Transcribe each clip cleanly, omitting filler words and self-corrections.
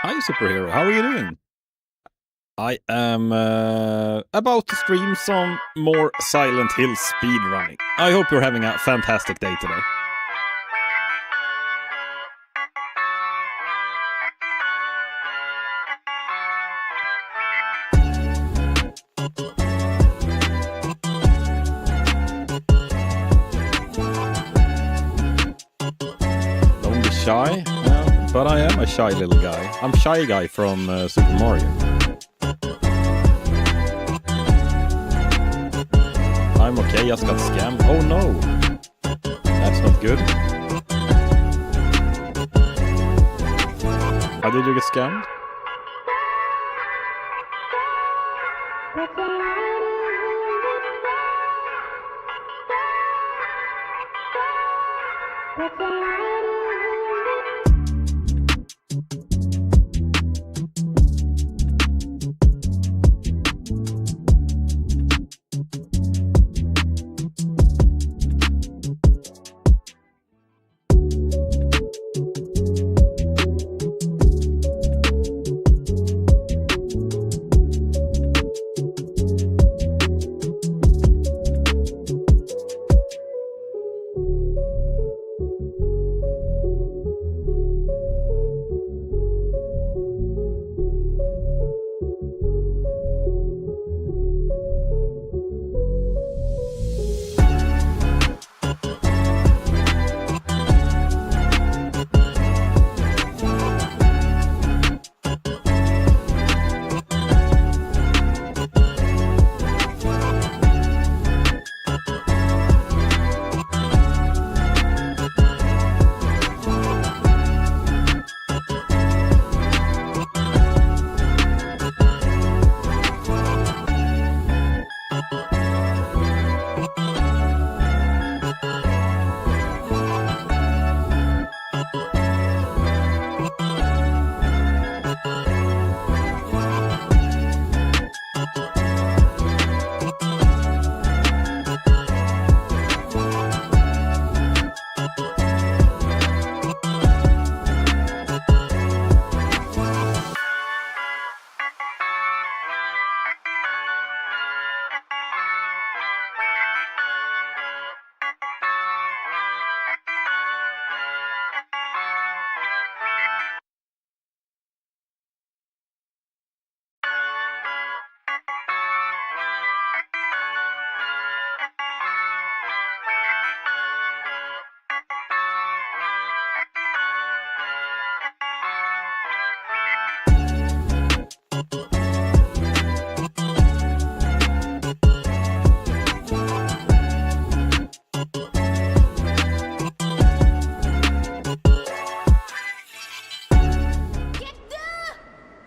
Hi, superhero. How are you doing? I am about to stream some more Silent Hill speedrunning. I hope you're having a fantastic day today. Don't be shy. But I am a shy little guy. I'm Shy Guy from Super Mario. I'm okay, just got scammed. Oh no! That's not good. How did you get scammed?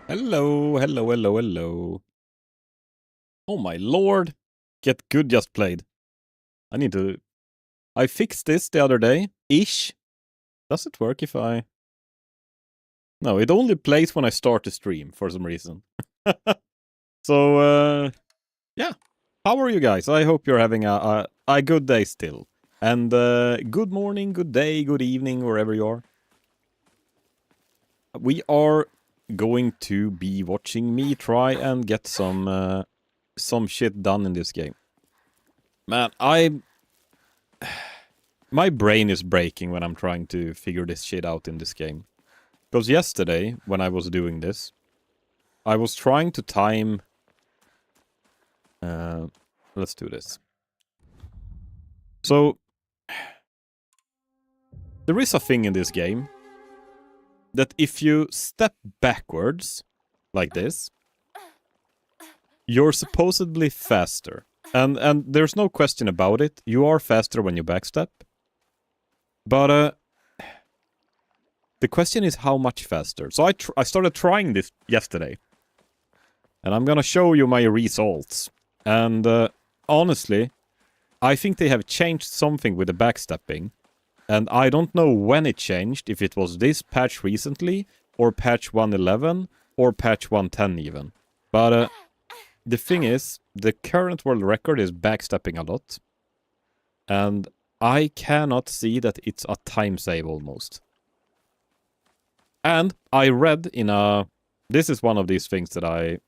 Hello, hello, hello, hello. Oh my lord. Get Good just played. I fixed this the other day. Ish. Does it work if I... No, it only plays when I start the stream for some reason. So, yeah. How are you guys? I hope you're having a good day still. And good morning, good day, good evening, wherever you are. We are going to be watching me try and get some shit done in this game. Man, my brain is breaking when I'm trying to figure this shit out in this game. Because yesterday, when I was doing this, I was trying to time... let's do this. So, there is a thing in this game that if you step backwards, like this, you're supposedly faster. And there's no question about it. You are faster when you backstep. But the question is how much faster. So I started trying this yesterday. And I'm gonna show you my results. And honestly, I think they have changed something with the backstepping. And I don't know when it changed, if it was this patch recently, or patch 1.11, or patch 1.10 even. But the thing is, the current world record is backstepping a lot. And I cannot see that it's a time save almost. And I read in a... This is one of these things that I...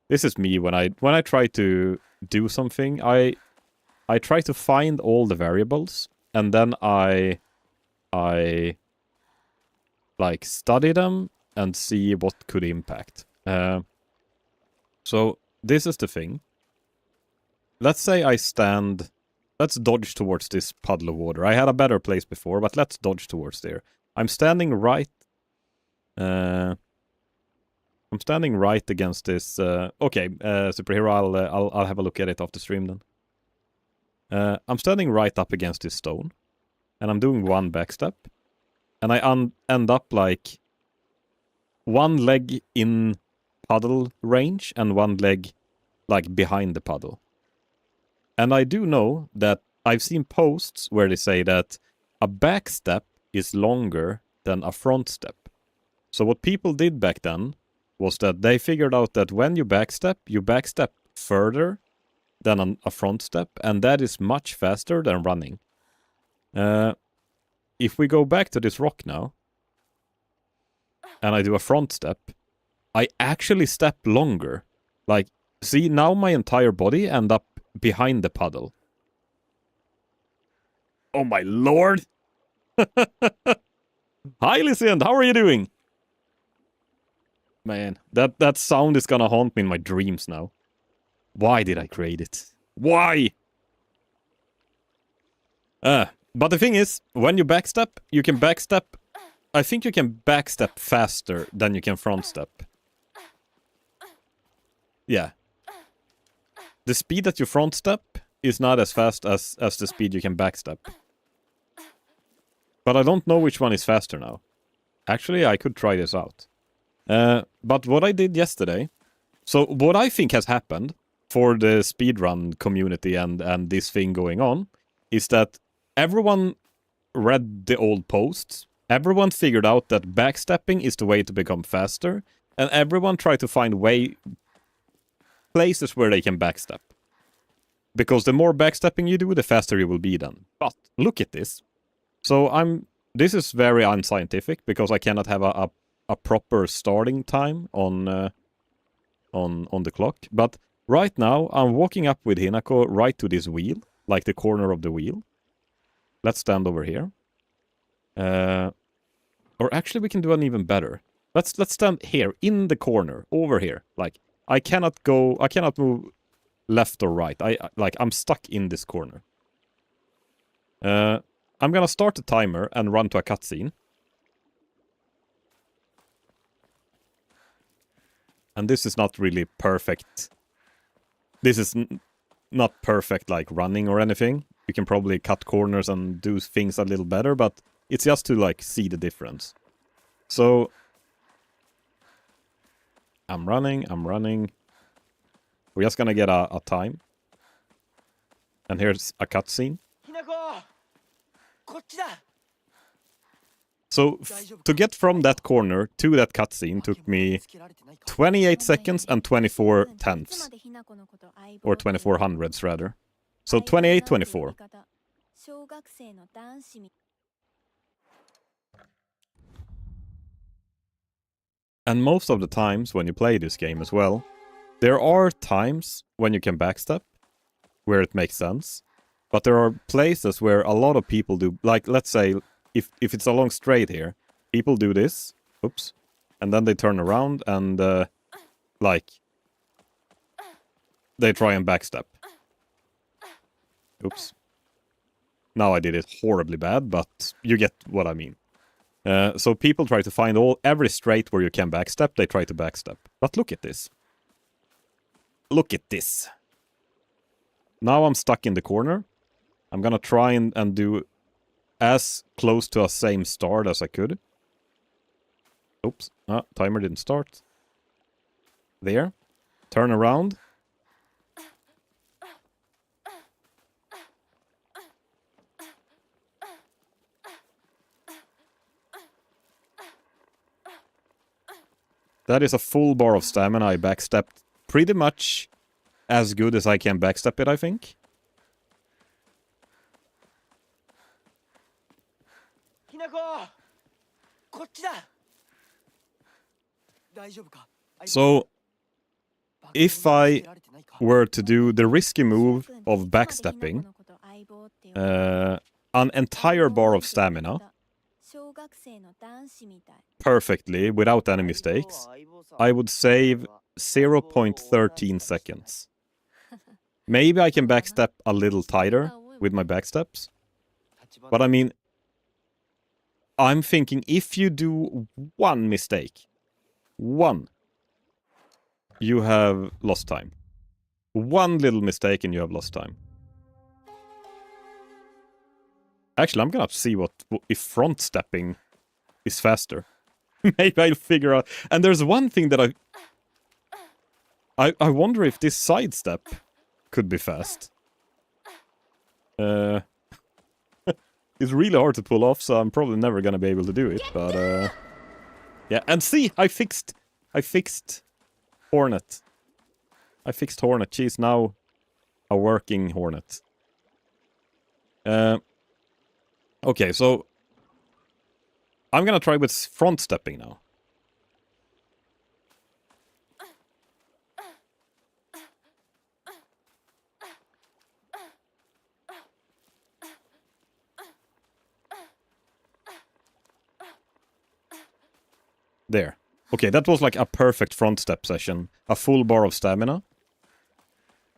This is me when I try to do something. I try to find all the variables, and then I like study them and see what could impact. So this is the thing. Let's say I stand... Let's dodge towards this puddle of water. I had a better place before, but let's dodge towards there. I'm standing right... I'm standing right against this... okay, superhero, I'll have a look at it after stream then. I'm standing right up against this stone. And I'm doing one backstep. And I end up like... one leg in puddle range and one leg like behind the puddle. And I do know that I've seen posts where they say that a backstep is longer than a front step. So what people did back then was that they figured out that when you backstep further than a front step, and that is much faster than running. If we go back to this rock now, and I do a front step, I actually step longer. Like, see, now my entire body end up behind the puddle. Oh my lord! Hi, Lysian, how are you doing? Man, that sound is gonna haunt me in my dreams now. Why did I create it? Why? But the thing is, when you backstep, you can backstep... I think you can backstep faster than you can front step. Yeah. The speed that you front step is not as fast as the speed you can backstep. But I don't know which one is faster now. Actually, I could try this out. But what I did yesterday... So what I think has happened for the speedrun community and this thing going on is that everyone read the old posts. Everyone figured out that backstepping is the way to become faster. And everyone tried to find places where they can backstep. Because the more backstepping you do, the faster you will be then. But look at this. So this is very unscientific because I cannot have a proper starting time on the clock. But right now, I'm walking up with Hinako right to this wheel, like the corner of the wheel. Let's stand over here. Or actually, we can do an even better. Let's stand here, in the corner, over here. Like, I cannot move left or right. I'm stuck in this corner. I'm gonna start the timer and run to a cutscene. And this is not really perfect. This is not perfect, like, running or anything. You can probably cut corners and do things a little better, but it's just to, like, see the difference. So, I'm running. We're just gonna get a time. And here's a cutscene. So, to get from that corner to that cutscene took me 28 seconds and 24 tenths. Or 24 hundredths, rather. So, 28, 24. And most of the times when you play this game as well, there are times when you can backstep, where it makes sense. But there are places where a lot of people do, like, let's say, if it's a long straight here, people do this, oops, and then they turn around and, like, they try and backstep. Oops. Now I did it horribly bad, but you get what I mean. So people try to find every straight where you can backstep, they try to backstep. But look at this. Look at this. Now I'm stuck in the corner. I'm gonna try and do as close to a same start as I could. Oops. Timer didn't start. There. Turn around. That is a full bar of stamina. I backstepped pretty much as good as I can backstep it, I think. So, if I were to do the risky move of backstepping, an entire bar of stamina, perfectly, without any mistakes, I would save 0.13 seconds. Maybe I can backstep a little tighter with my backsteps. But I mean, I'm thinking if you do one mistake, you have lost time. One little mistake and you have lost time. Actually, I'm gonna see if front stepping is faster. Maybe I'll figure out. And there's one thing that I wonder if this sidestep could be fast. It's really hard to pull off, so I'm probably never gonna be able to do it. But yeah, and see, I fixed Hornet. I fixed Hornet. She's now a working Hornet. Okay, so I'm gonna try with front stepping now. There. Okay, that was like a perfect front step session. A full bar of stamina.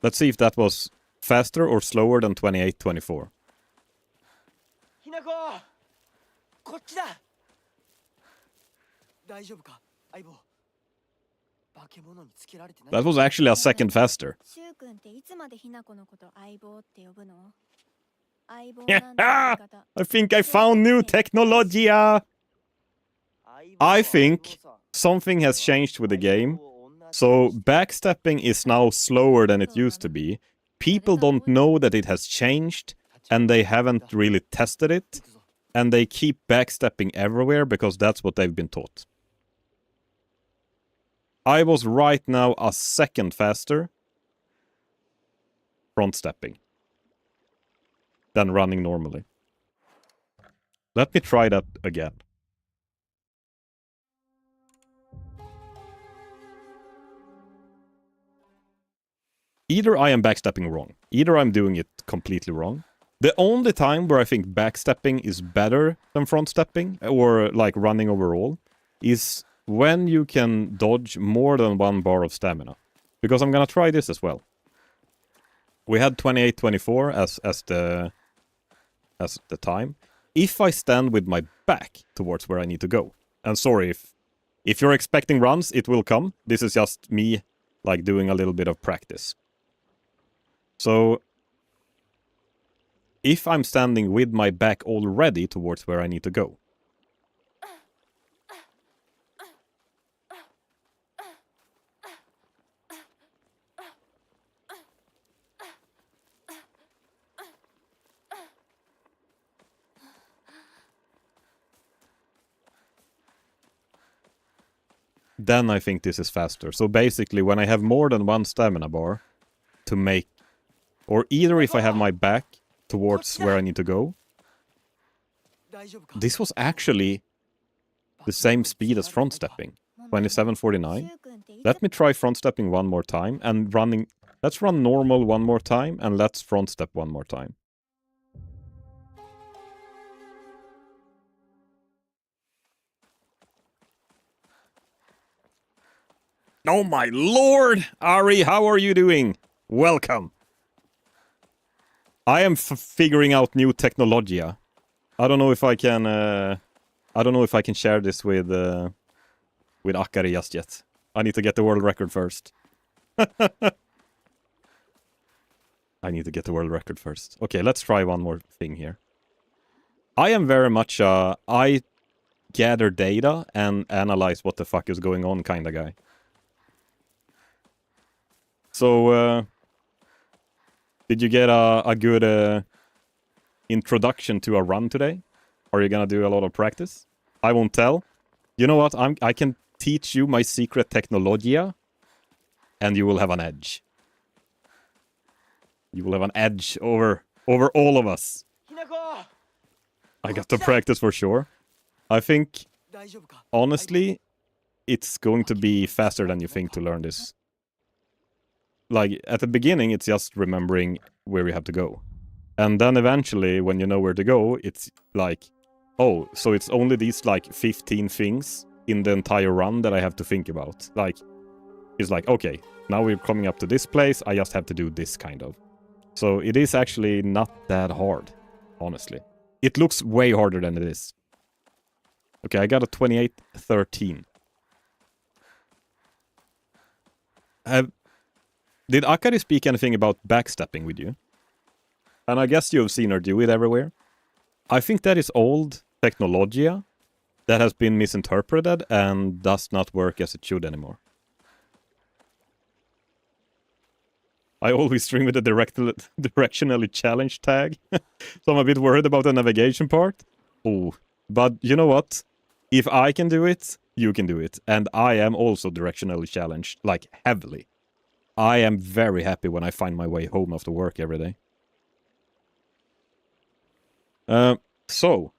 Let's see if that was faster or slower than 28-24. That was actually a second faster. I think I found new technology. I think something has changed with the game. So backstepping is now slower than it used to be. People don't know that it has changed, and they haven't really tested it. And they keep backstepping everywhere because that's what they've been taught. I was right now a second faster front stepping than running normally. Let me try that again. Either I am backstepping wrong, either I'm doing it completely wrong. The only time where I think backstepping is better than front stepping, or like running overall, is when you can dodge more than one bar of stamina. Because I'm gonna try this as well. We had 28-24 as the time. If I stand with my back towards where I need to go, and sorry, if you're expecting runs, it will come. This is just me like doing a little bit of practice. So, if I'm standing with my back already towards where I need to go, then I think this is faster. So basically, when I have more than one stamina bar to make, or either if I have my back towards where I need to go, this was actually the same speed as front stepping, 27:49. Let me try front stepping one more time and running. Let's run normal one more time and let's front step one more time. Oh my lord! Ari, how are you doing? Welcome. I am figuring out new technologia. I don't know if I can. I don't know if I can share this with Akari just yet. I need to get the world record first. I need to get the world record first. Okay, let's try one more thing here. I am very much I gather data and analyze what the fuck is going on kind of guy. So, did you get a good introduction to a run today? Are you gonna do a lot of practice? I won't tell. You know what? I can teach you my secret technologia, and you will have an edge. You will have an edge over all of us. I got to practice for sure. I think, honestly, it's going to be faster than you think to learn this. Like, at the beginning, it's just remembering where you have to go. And then eventually, when you know where to go, it's like, oh, so it's only these, like, 15 things in the entire run that I have to think about. Like, it's like, okay, now we're coming up to this place, I just have to do this, kind of. So it is actually not that hard, honestly. It looks way harder than it is. Okay, I got a 28-13. Did Akari speak anything about backstepping with you? And I guess you've seen her do it everywhere. I think that is old technologia that has been misinterpreted and does not work as it should anymore. I always stream with the directionally challenged tag. So I'm a bit worried about the navigation part. Oh, but you know what? If I can do it, you can do it. And I am also directionally challenged, like heavily. I am very happy when I find my way home after work every day. So,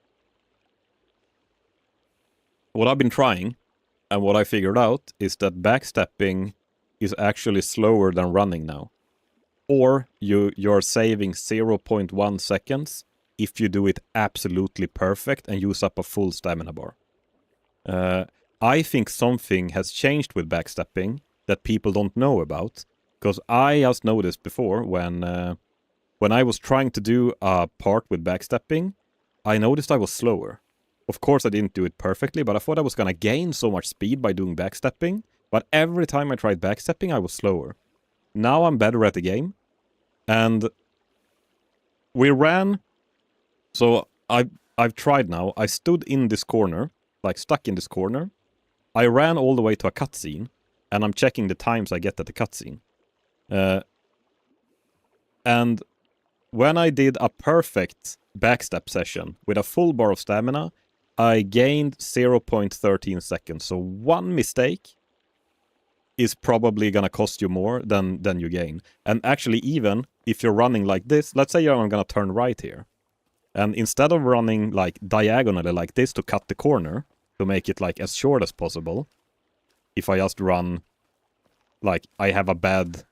what I've been trying, and what I figured out, is that backstepping is actually slower than running now. Or you're saving 0.1 seconds if you do it absolutely perfect and use up a full stamina bar. I think something has changed with backstepping that people don't know about. Because I just noticed before, when I was trying to do a part with backstepping, I noticed I was slower. Of course, I didn't do it perfectly, but I thought I was going to gain so much speed by doing backstepping. But every time I tried backstepping, I was slower. Now I'm better at the game. And we ran... So I've tried now. I stood in this corner, like stuck in this corner. I ran all the way to a cutscene, and I'm checking the times I get at the cutscene. And when I did a perfect backstep session with a full bar of stamina, I gained 0.13 seconds. So one mistake is probably gonna cost you more than you gain. And actually, even if you're running like this, let's say I'm gonna turn right here. And instead of running like diagonally like this to cut the corner, to make it like as short as possible, if I just run like I have a bad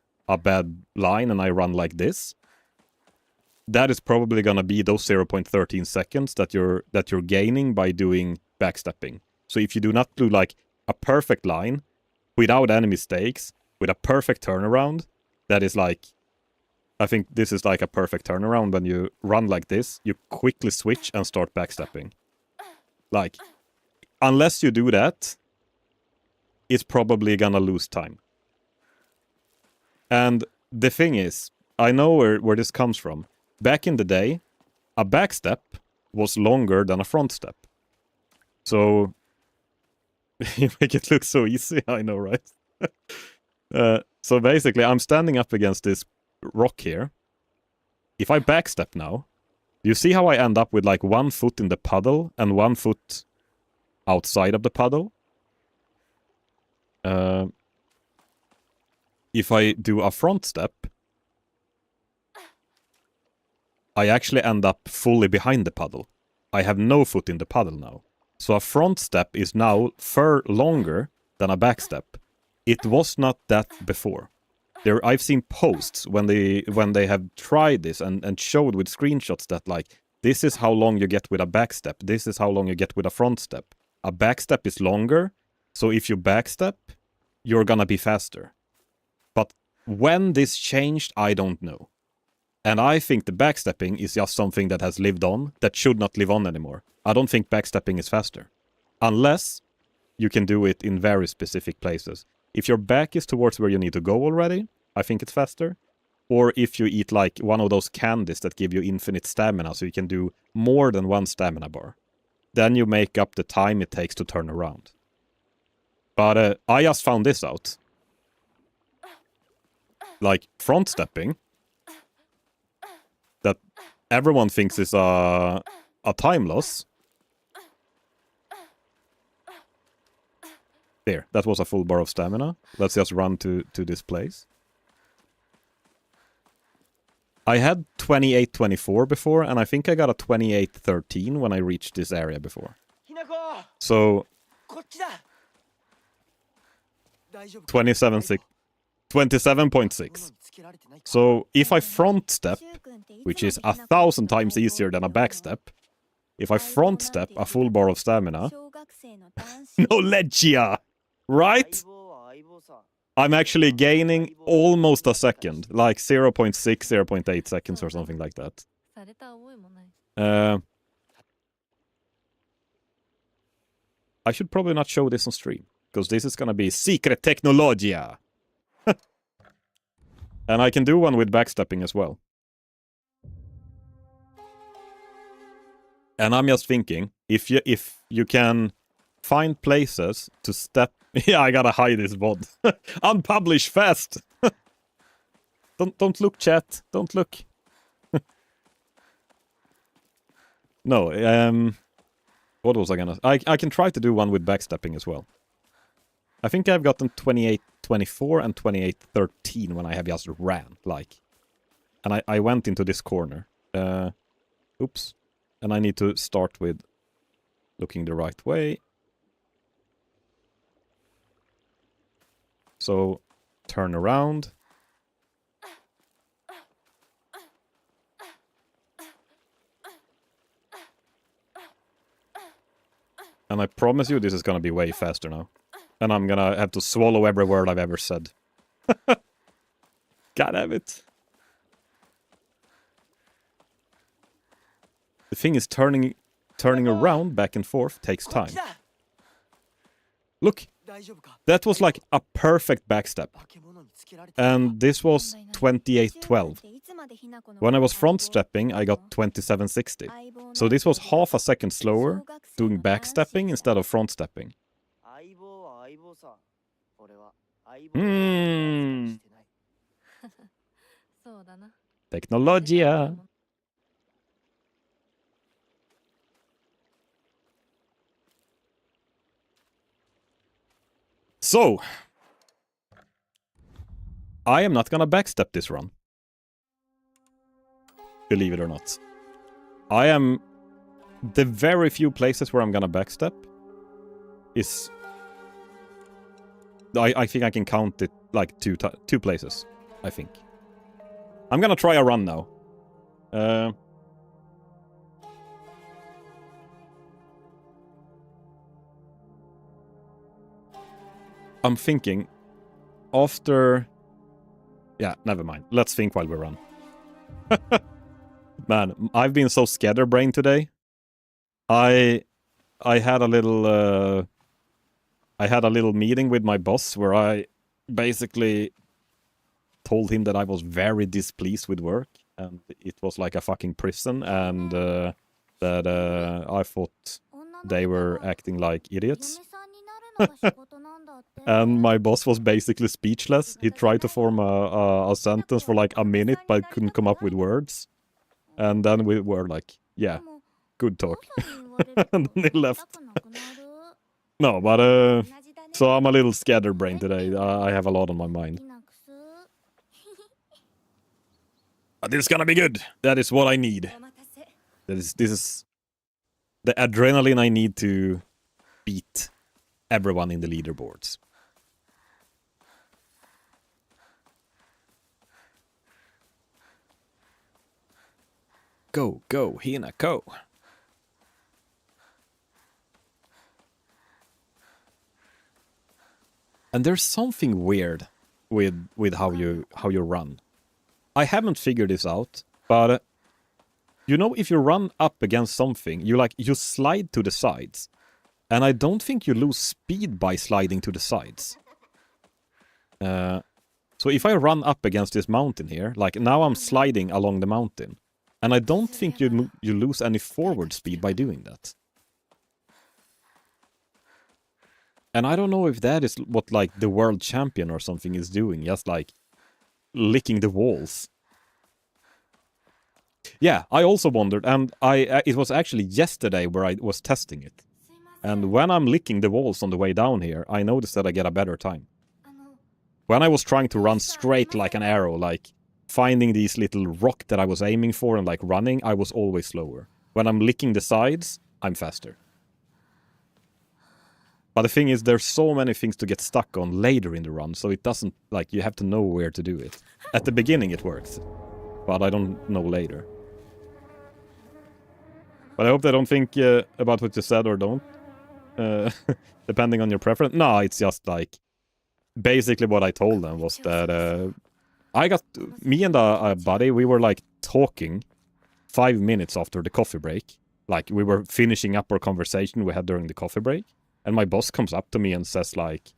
line and I run like this, that is probably gonna be those 0.13 seconds that you're gaining by doing backstepping. So if you do not do like a perfect line without any mistakes, with a perfect turnaround, that is like, I think this is like a perfect turnaround. When you run like this, you quickly switch and start backstepping. Like, unless you do that, it's probably gonna lose time. And the thing is, I know where this comes from. Back in the day, a backstep was longer than a front step. So, you make it look so easy, I know, right? So basically, I'm standing up against this rock here. If I backstep now, you see how I end up with like 1 foot in the puddle and 1 foot outside of the puddle? if I do a front step, I actually end up fully behind the puddle. I have no foot in the puddle now. So a front step is now far longer than a back step. It was not that before. I've seen posts when they have tried this and showed with screenshots that like, this is how long you get with a back step. This is how long you get with a front step. A back step is longer, so if you back step, you're gonna be faster. But when this changed, I don't know. And I think the backstepping is just something that has lived on, that should not live on anymore. I don't think backstepping is faster. Unless you can do it in very specific places. If your back is towards where you need to go already, I think it's faster. Or if you eat like one of those candies that give you infinite stamina, so you can do more than one stamina bar. Then you make up the time it takes to turn around. But I just found this out. Like, front stepping, that everyone thinks is a time loss. There, that was a full bar of stamina. Let's just run to this place. I had 28-24 before, and I think I got a 28-13 when I reached this area before. So 27.6. So if I front step, which is 1,000 times easier than a back step, if I front step a full bar of stamina, no Legia, right? I'm actually gaining almost a second, like 0.6, 0.8 seconds or something like that. I should probably not show this on stream, because this is gonna be secret technologia. And I can do one with backstepping as well. And I'm just thinking, if you can find places to step... Yeah, I gotta hide this VOD. Unpublish fast! Don't look, chat. Don't look. No, what was I gonna... I can try to do one with backstepping as well. I think I've gotten 28-24 and 28-13 when I have just ran, like. And I went into this corner. Oops. And I need to start with looking the right way. So, turn around. And I promise you this is gonna be way faster now. And I'm gonna have to swallow every word I've ever said. God damn it. The thing is, turning around back and forth takes time. Look, that was like a perfect backstep. And this was 28-12. When I was front stepping, I got 27-60. So this was half a second slower, doing backstepping instead of front stepping. Technologia. So, I am not gonna backstep this run. Believe it or not. I am... The very few places where I'm gonna backstep is... I think I can count it like two places, I think. I'm gonna try a run now. I'm thinking after... Yeah, never mind. Let's think while we run. Man, I've been so scatterbrained today. I had a little meeting with my boss where I basically told him that I was very displeased with work and it was like a fucking prison and that I thought they were acting like idiots. And my boss was basically speechless. He tried to form a sentence for like a minute but couldn't come up with words. And then we were like, yeah, good talk. And then he left. No, but So I'm a little scatterbrained today. I have a lot on my mind. But this is gonna be good. That is what I need. This is the adrenaline I need to beat everyone in the leaderboards. Go, go, Hina, go. And there's something weird with how you run. I haven't figured this out, but you know, if you run up against something, you slide to the sides, and I don't think you lose speed by sliding to the sides. So if I run up against this mountain here, like now I'm sliding along the mountain, and I don't think you lose any forward speed by doing that. And I don't know if that is what like the world champion or something is doing, just like licking the walls. Yeah, I also wondered, and it was actually yesterday where I was testing it. And when I'm licking the walls on the way down here, I noticed that I get a better time. When I was trying to run straight like an arrow, like finding these little rock that I was aiming for and like running, I was always slower. When I'm licking the sides, I'm faster. But the thing is, there's so many things to get stuck on later in the run, so it doesn't, like, you have to know where to do it. At the beginning it works, but I don't know later. But I hope they don't think about what you said or don't. Depending on your preference. No, it's just like... Basically what I told them was that... me and a buddy, we were like talking 5 minutes after the coffee break. Like, we were finishing up our conversation we had during the coffee break. And my boss comes up to me and says like...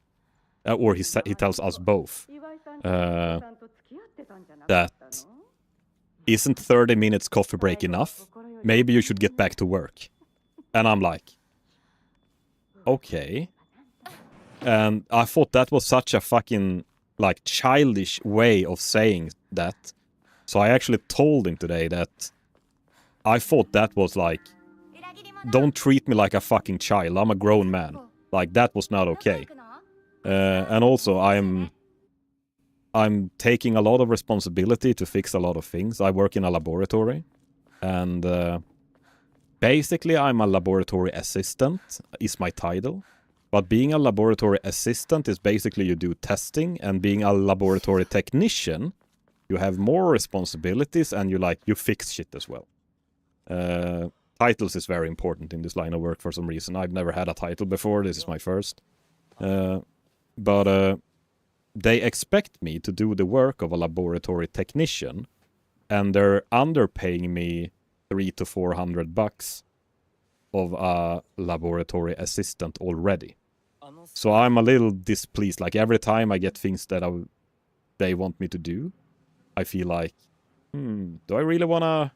or he tells us both. That... Isn't 30 minutes coffee break enough? Maybe you should get back to work. And I'm like... Okay. And I thought that was such a fucking, like, childish way of saying that. So I actually told him today that I thought that was like... Don't treat me like a fucking child. I'm a grown man. Like, that was not okay. And also, I'm taking a lot of responsibility to fix a lot of things. I work in a laboratory. And basically, I'm a laboratory assistant, is my title. But being a laboratory assistant is basically you do testing. And being a laboratory technician, you have more responsibilities and you fix shit as well. Titles is very important in this line of work for some reason. I've never had a title before. This is my first. But they expect me to do the work of a laboratory technician, and they're underpaying me $300 to $400 of a laboratory assistant already. So I'm a little displeased. Like, every time I get things that they want me to do, I feel like, do I really wanna...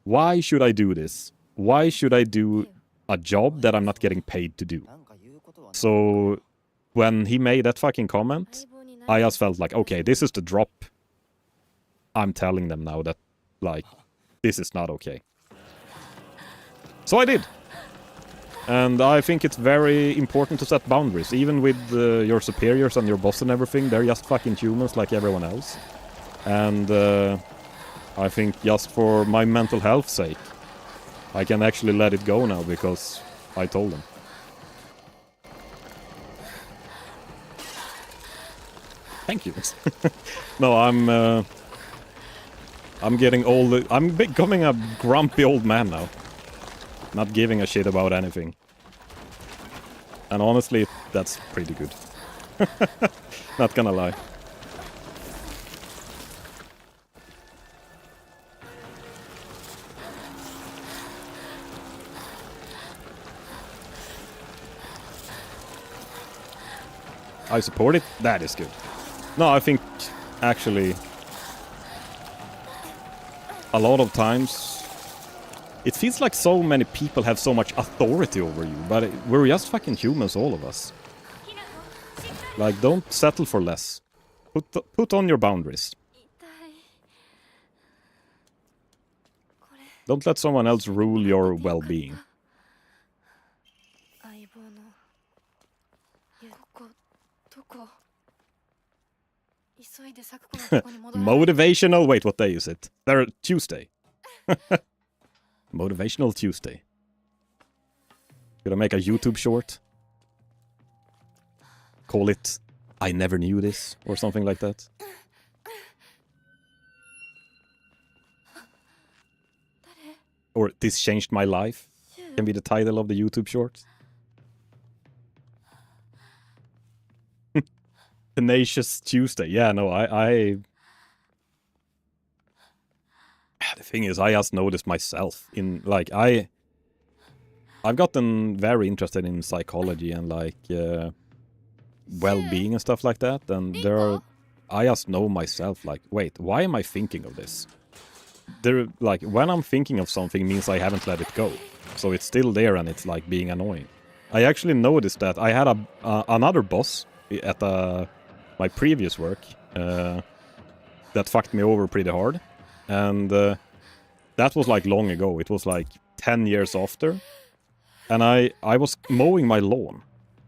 Why should I do this? Why should I do a job that I'm not getting paid to do? So when he made that fucking comment, I just felt like, okay, this is the drop. I'm telling them now that, like, this is not okay. So I did. And I think it's very important to set boundaries, even with your superiors and your boss and everything. They're just fucking humans like everyone else. And I think just for my mental health's sake, I can actually let it go now because I told them. Thank you. No, I'm getting old. I'm becoming a grumpy old man now. Not giving a shit about anything. And honestly, that's pretty good. Not gonna lie. I support it. That is good. No, I think actually a lot of times it feels like so many people have so much authority over you, but we're just fucking humans, all of us. Like, don't settle for less. Put on your boundaries. Don't let someone else rule your well-being. Motivational. Wait, what day is it? There, Tuesday. Motivational Tuesday. Gonna make a YouTube short. Call it I Never Knew This or something like that. Or This Changed My Life can be the title of the YouTube short. Tenacious Tuesday. Yeah, no, the thing is, I just noticed myself in, like, I've gotten very interested in psychology and, like, well-being and stuff like that, and I just know myself, like, wait, why am I thinking of this? Like, when I'm thinking of something means I haven't let it go, so it's still there and it's, like, being annoying. I actually noticed that I had another boss at my previous work that fucked me over pretty hard, and that was, like, long ago. It was, like, 10 years after, and I was mowing my lawn.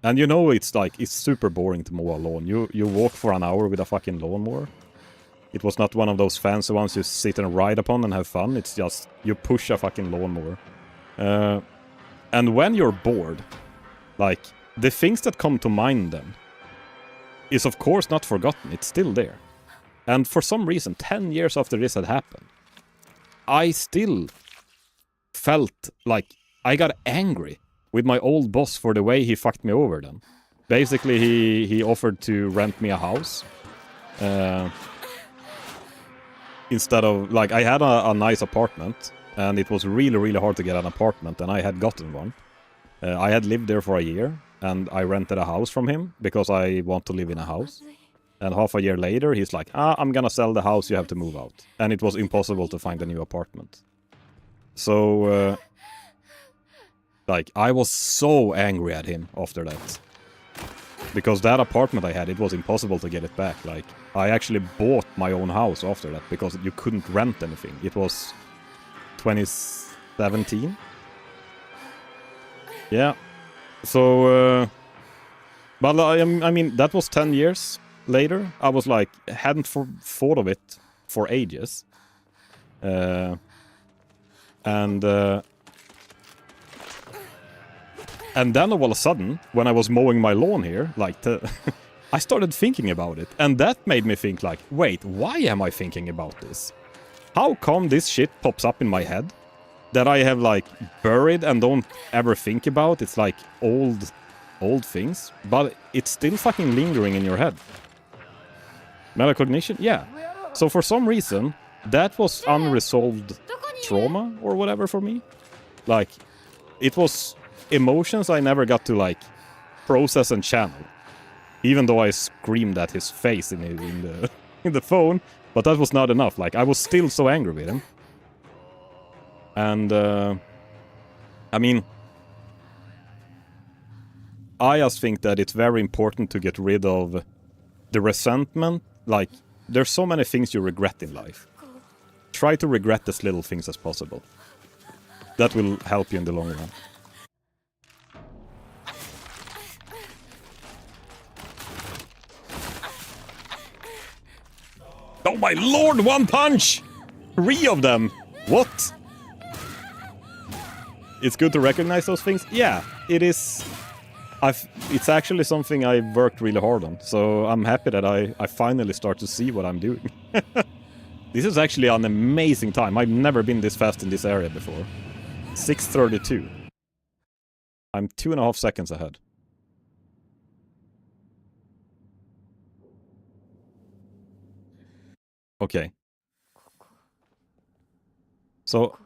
And you know, it's like, it's super boring to mow a lawn. You walk for an hour with a fucking lawnmower. It was not one of those fancy ones you sit and ride upon and have fun. It's just, you push a fucking lawnmower. And when you're bored, like, the things that come to mind then is of course not forgotten. It's still there. And for some reason, 10 years after this had happened, I still felt like I got angry with my old boss for the way he fucked me over then. Basically, he offered to rent me a house. Instead of, like, I had a nice apartment, and it was really, really hard to get an apartment, and I had gotten one. I had lived there for a year, and I rented a house from him, because I want to live in a house. And half a year later, he's like, I'm gonna sell the house, you have to move out. And it was impossible to find a new apartment. So, like, I was so angry at him after that. Because that apartment I had, it was impossible to get it back. Like, I actually bought my own house after that, because you couldn't rent anything. It was 2017. Yeah. So, but I mean, that was 10 years later. I was like, hadn't thought of it for ages. And then all of a sudden, when I was mowing my lawn here, like, I started thinking about it. And that made me think, like, wait, why am I thinking about this? How come this shit pops up in my head that I have, like, buried and don't ever think about? It's like old things, but it's still fucking lingering in your head. Metacognition? Yeah. So for some reason, that was unresolved trauma or whatever for me. Like, it was emotions I never got to, like, process and channel. Even though I screamed at his face in the phone, but that was not enough. Like, I was still so angry with him. And I mean, I just think that it's very important to get rid of the resentment. Like, there's so many things you regret in life. Try to regret as little things as possible. That will help you in the long run. Oh my lord, one punch! 3 of them! What? It's good to recognize those things? Yeah, it is. It's actually something I worked really hard on, so I'm happy that I finally start to see what I'm doing. This is actually an amazing time. I've never been this fast in this area before. 6:32. I'm 2.5 seconds ahead. Okay. So...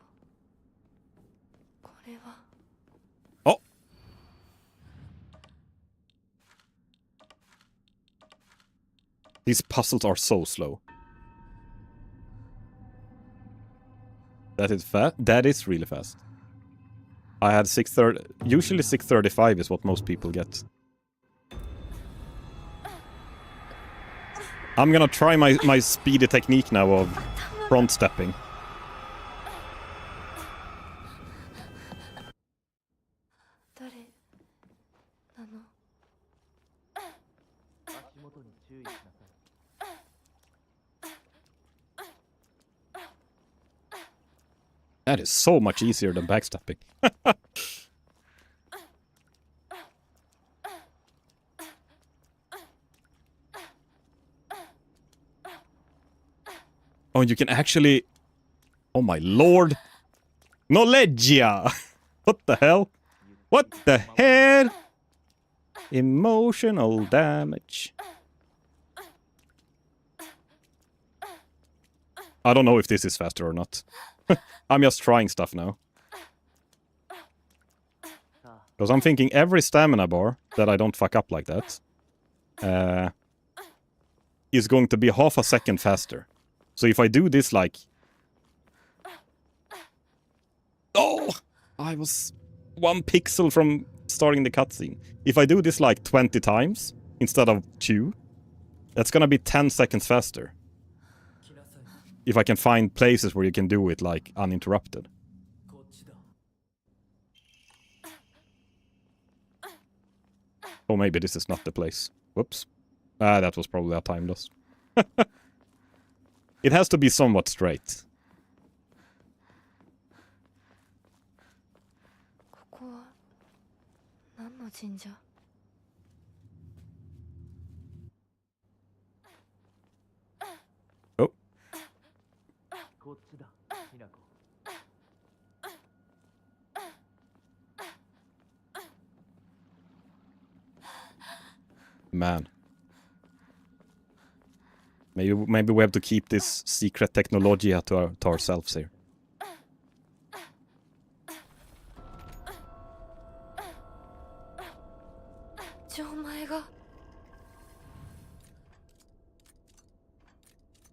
Oh! These puzzles are so slow. That is fast? That is really fast. I had 6:30... Usually 6:35 is what most people get. I'm gonna try my speedy technique now of front stepping. That is so much easier than backstepping. Oh, you can actually... Oh my lord! Knowledgeia! What the hell? What the hell? Emotional damage. I don't know if this is faster or not. I'm just trying stuff now. Because I'm thinking every stamina bar that I don't fuck up like that is going to be half a second faster. So if I do this like... Oh! I was 1 pixel from starting the cutscene. If I do this like 20 times instead of 2, that's gonna be 10 seconds faster. If I can find places where you can do it like uninterrupted. Oh, maybe this is not the place. Whoops. Ah, that was probably a time loss. It has to be somewhat straight. Oh. Man. Maybe we have to keep this secret technology to ourselves here.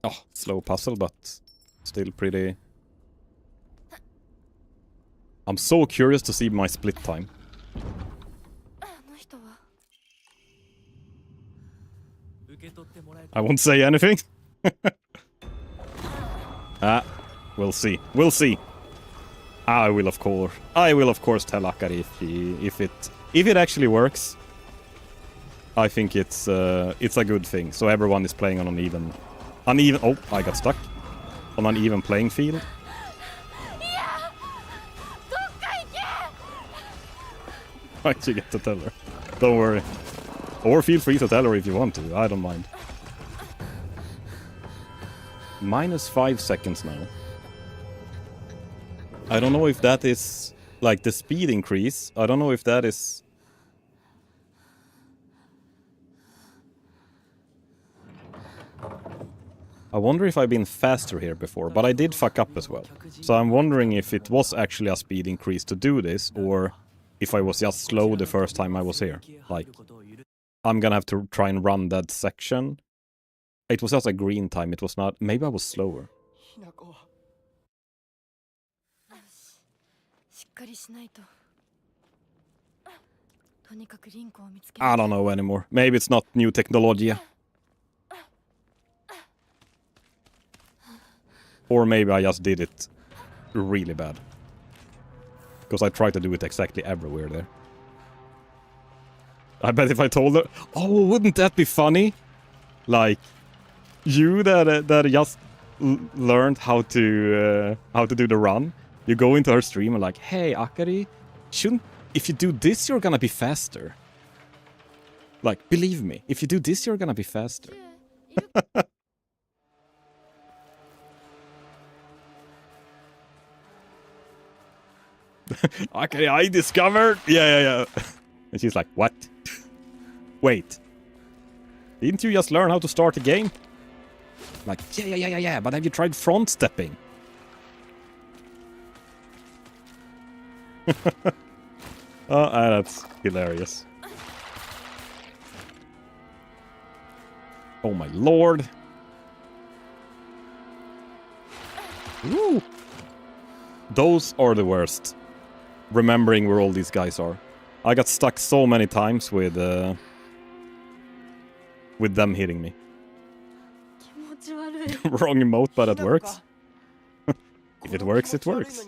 Oh, slow puzzle, but still pretty... I'm so curious to see my split time. I won't say anything. We'll see. We'll see. I will of course tell Akari if it actually works. I think it's a good thing. So everyone is playing on an uneven. Oh, I got stuck on an even playing field. Right, you get to tell her. Don't worry. Or feel free to tell her if you want to. I don't mind. -5 seconds now. I don't know if that is like the speed increase. I don't know if that is... I wonder if I've been faster here before, but I did fuck up as well. So I'm wondering if it was actually a speed increase to do this, or if I was just slow the first time I was here. Like, I'm gonna have to try and run that section. It was just a green time, it was not... Maybe I was slower. I don't know anymore. Maybe it's not new technology. Or maybe I just did it really bad. Because I tried to do it exactly everywhere there. I bet if I told her... Oh, wouldn't that be funny? Like, you that just learned how to do the run. You go into her stream and like, hey, Akari, if you do this, you're gonna be faster. Like, believe me, if you do this, you're gonna be faster. Akari, I discovered... Yeah. And she's like, what? Wait. Didn't you just learn how to start a game? Like, yeah, but have you tried front stepping? Oh, that's hilarious. Oh my lord. Woo! Those are the worst. Remembering where all these guys are. I got stuck so many times with them hitting me. Wrong emote, but it works. If it works, it works.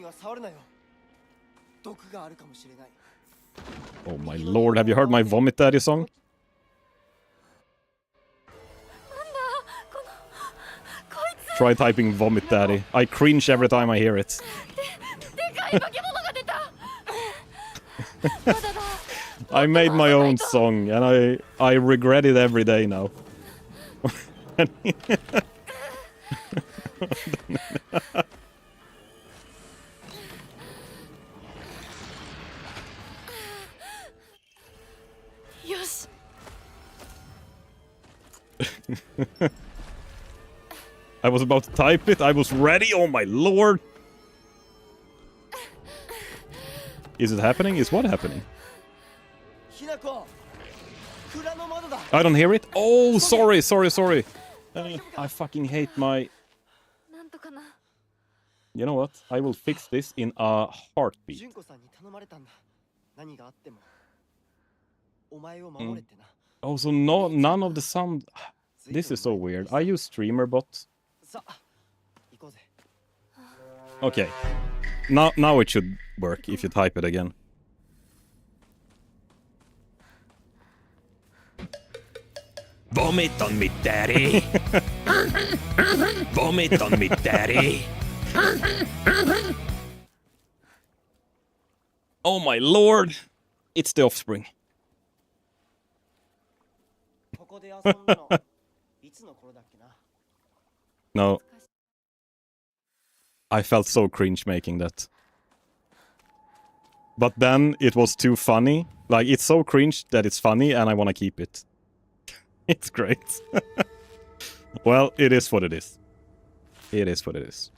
Oh my lord, have you heard my Vomit Daddy song? Try typing Vomit Daddy. I cringe every time I hear it. I made my own song and I regret it every day now. I was about to type it. I was ready. Oh my lord. Is it happening? Is what happening? I don't hear it. Oh, sorry. I fucking hate my... You know what? I will fix this in a heartbeat. Oh, so none of the sound... This is so weird. I use streamer bot. Okay. Now it should work if you type it again. Vomit on me, daddy. Vomit on me, daddy. Oh my lord! It's the Offspring. No. I felt so cringe making that. But then it was too funny. Like, it's so cringe that it's funny and I want to keep it. It's great. Well, it is what it is. It is what it is.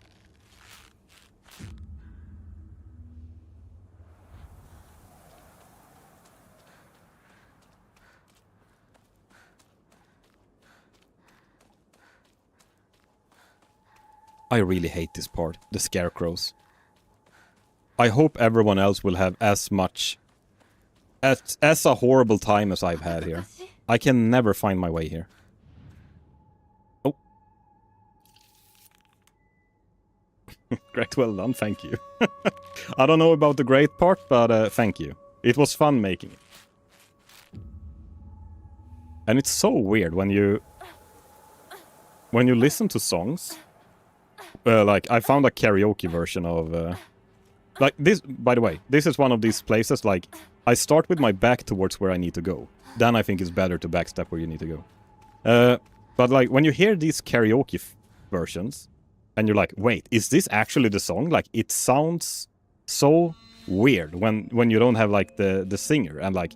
I really hate this part, the scarecrows. I hope everyone else will have as much... as a horrible time as I've had here. I can never find my way here. Oh. Great, well done, thank you. I don't know about the great part, but thank you. It was fun making it. And it's so weird when you listen to songs. Like, I found a karaoke version of... like, this, by the way, this is one of these places, like, I start with my back towards where I need to go. Then I think it's better to backstep where you need to go. But, like, when you hear these karaoke versions, and you're like, wait, is this actually the song? Like, it sounds so weird when you don't have, like, the singer. And, like,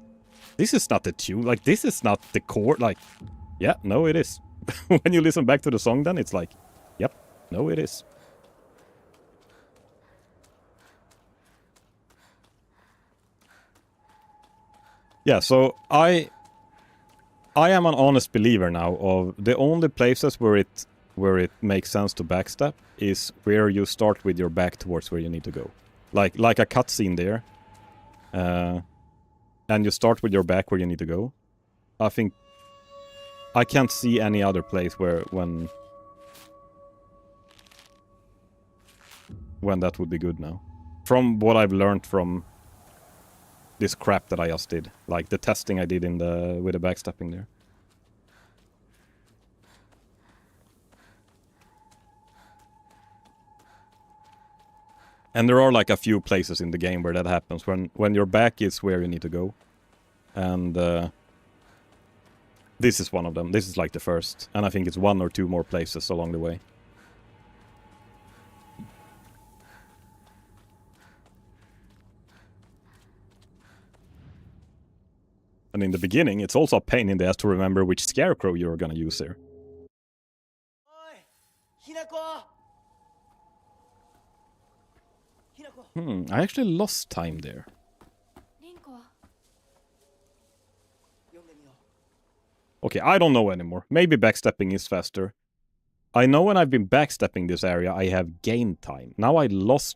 this is not the tune. Like, this is not the chord. Like, yeah, no, it is. When you listen back to the song, then it's like, yep, no, it is. Yeah, so I am an honest believer now of the only places where it makes sense to backstep is where you start with your back towards where you need to go. Like a cutscene there. And you start with your back where you need to go. I think I can't see any other place where when that would be good now. From what I've learned from this crap that I just did. Like the testing I did with the backstepping there. And there are like a few places in the game where that happens. When your back is where you need to go. And this is one of them. This is like the first. And I think it's one or two more places along the way. And in the beginning, it's also a pain in the ass to remember which scarecrow you're gonna use here. I actually lost time there. Okay, I don't know anymore. Maybe backstepping is faster. I know when I've been backstepping this area, I have gained time. Now I lost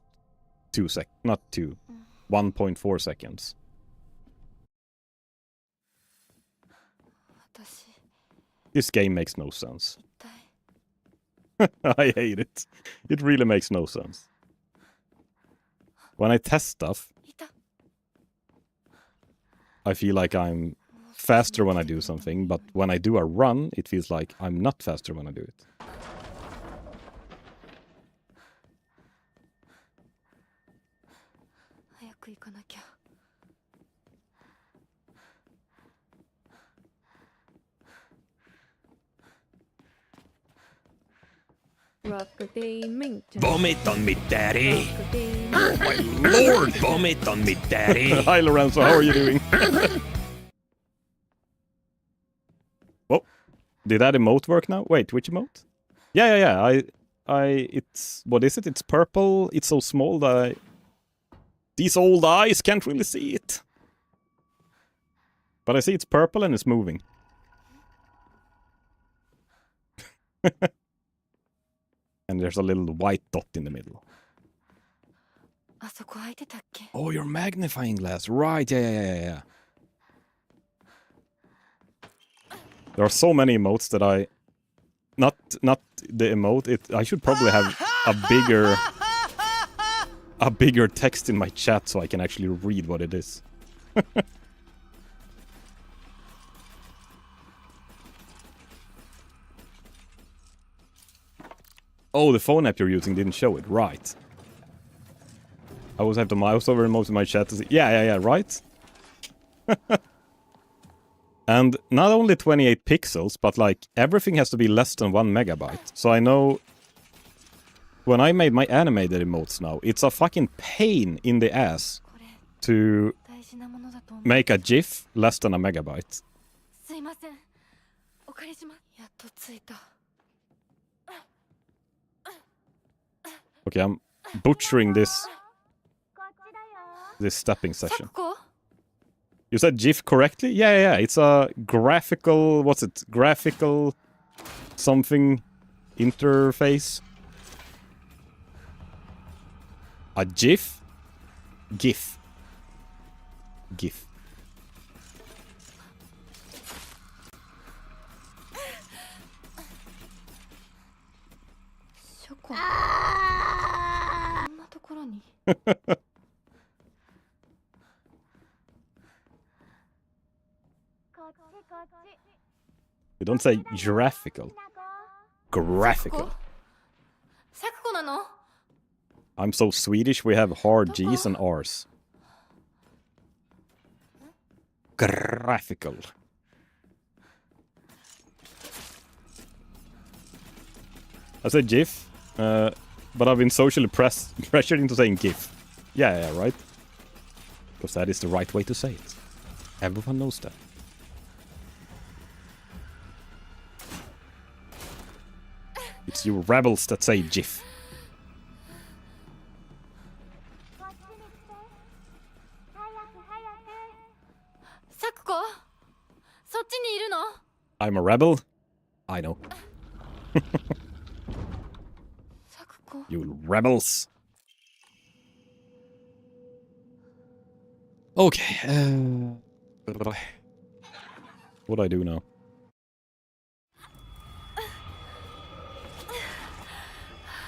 1.4 seconds. This game makes no sense. I hate it. It really makes no sense. When I test stuff, I feel like I'm faster when I do something, but when I do a run, it feels like I'm not faster when I do it. Vomit on me, daddy. My lord, vomit on me, daddy. Hi, Lorenzo. How are you doing? Whoa. Did that emote work now? Wait, which emote? Yeah. It's... What is it? It's purple. It's so small that these old eyes can't really see it. But I see it's purple and it's moving. And there's a little white dot in the middle. Oh, your magnifying glass. Right, yeah. There are so many emotes that I... Not the emote. I should probably have a bigger text in my chat so I can actually read what it is. Oh, the phone app you're using didn't show it. Right. I always have the mouse over emote in my chat to see. Yeah, right? And not only 28 pixels, but like everything has to be less than 1 megabyte. So I know when I made my animated emotes now, it's a fucking pain in the ass to make a GIF less than a megabyte. Okay, I'm butchering this stepping session. You said GIF correctly? Yeah. It's a graphical... What's it? Graphical... something... interface. A GIF? GIF. GIF. You don't say graphical. Graphical. I'm so Swedish, we have hard G's and R's. Graphical. I said GIF, but I've been socially pressured into saying GIF. Yeah, right? Because that is the right way to say it. Everyone knows that. It's you rebels that say GIF. I'm a rebel? I know. You rebels. Okay. What do I do now?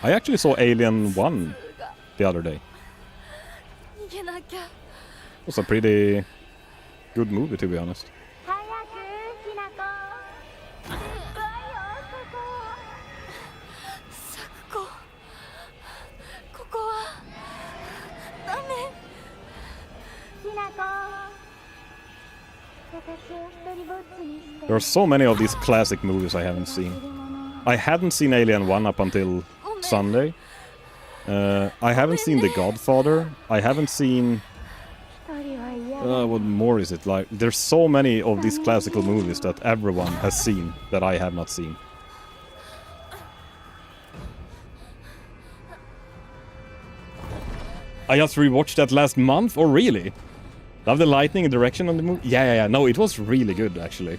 I actually saw Alien 1 the other day. It was a pretty good movie, to be honest. There are so many of these classic movies I haven't seen. I hadn't seen Alien 1 up until Sunday. I haven't seen The Godfather. I haven't seen... what more is it? Like, there's so many of these classical movies that everyone has seen that I have not seen. I just rewatched that last month? Oh, really? Love the lighting and direction on the movie? Yeah. No, it was really good, actually.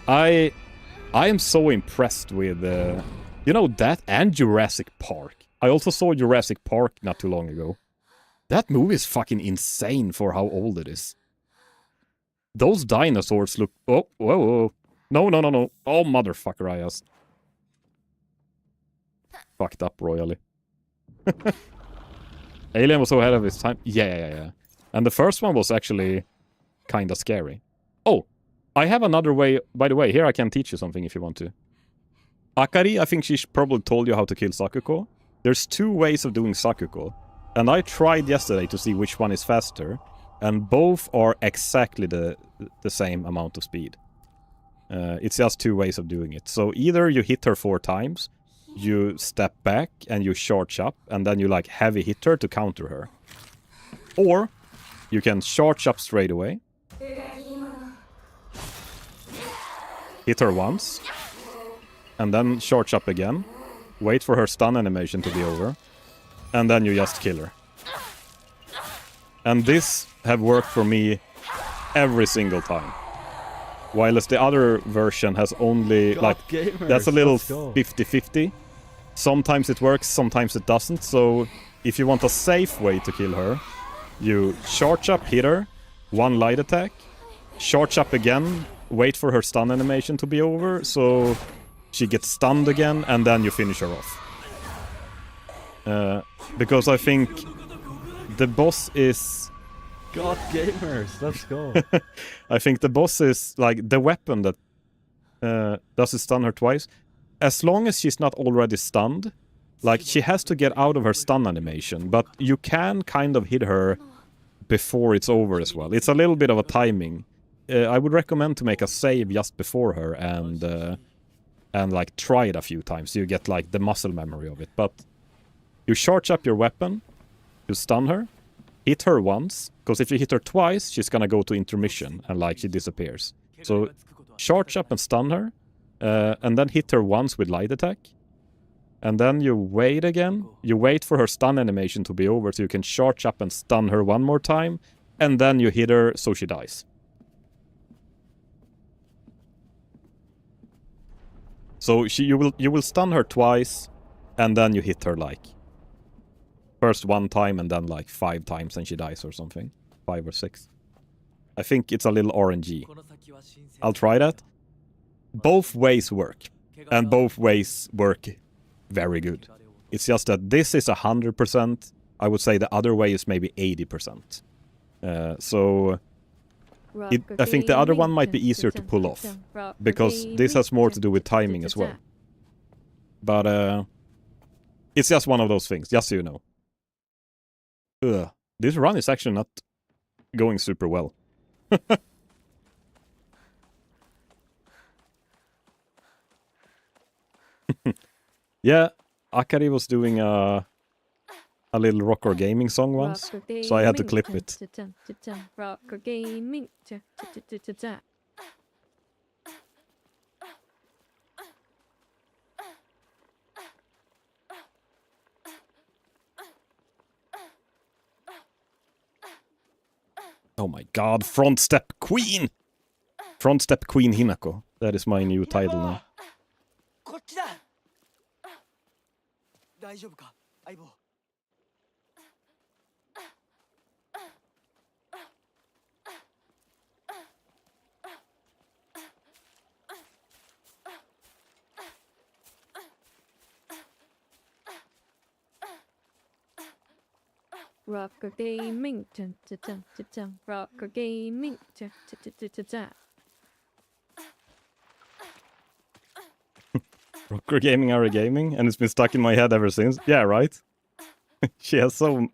I am so impressed with, you know, that and Jurassic Park. I also saw Jurassic Park not too long ago. That movie is fucking insane for how old it is. Those dinosaurs look... Oh, whoa. No. Oh, motherfucker, I just... fucked up royally. Alien was so ahead of its time. Yeah. And the first one was actually kinda scary. Oh, I have another way. By the way, here I can teach you something if you want to. Akari, I think she probably told you how to kill Sakuko. There's 2 ways of doing Sakuko. And I tried yesterday to see which one is faster, and both are exactly the same amount of speed. It's just two ways of doing it. So either you hit her 4 times, you step back and you charge up, and then you like heavy hit her to counter her. Or you can charge up straight away, hit her once, and then charge up again, wait for her stun animation to be over, and then you just kill her. And this have worked for me every single time. While the other version has only, like, that's a little 50-50. Sometimes it works, sometimes it doesn't. So if you want a safe way to kill her, you charge up, hit her, 1 light attack, charge up again, wait for her stun animation to be over, so she gets stunned again, and then you finish her off. Because I think the boss is... God gamers, let's go. I think the boss is like the weapon that does it stun her twice. As long as she's not already stunned, like she has to get out of her stun animation, but you can kind of hit her before it's over as well. It's a little bit of a timing. I would recommend to make a save just before her and like try it a few times so you get like the muscle memory of it. But you charge up your weapon, you stun her, hit her once, because if you hit her twice, she's gonna go to intermission and like she disappears. So charge up and stun her, and then hit her once with light attack. And then you wait again. You wait for her stun animation to be over so you can charge up and stun her one more time. And then you hit her so she dies. So you will stun her twice, and then you hit her like first 1 time and then like 5 times and she dies or something. 5 or 6. I think it's a little RNG. I'll try that. Both ways work. And both ways work very good. It's just that this is 100%. I would say the other way is maybe 80%. So I think the other one might be easier to pull off. Because this has more to do with timing as well. But it's just one of those things, just so you know. This run is actually not going super well. Yeah, Akari was doing a little rocker gaming song once, so I had to clip it. Rocker gaming. Oh my god, Front Step Queen! Front Step Queen Hinako. That is my new title now. Rocker gaming. Rocker gaming. Rocker gaming, Ari gaming, and it's been stuck in my head ever since. Yeah, right? She has so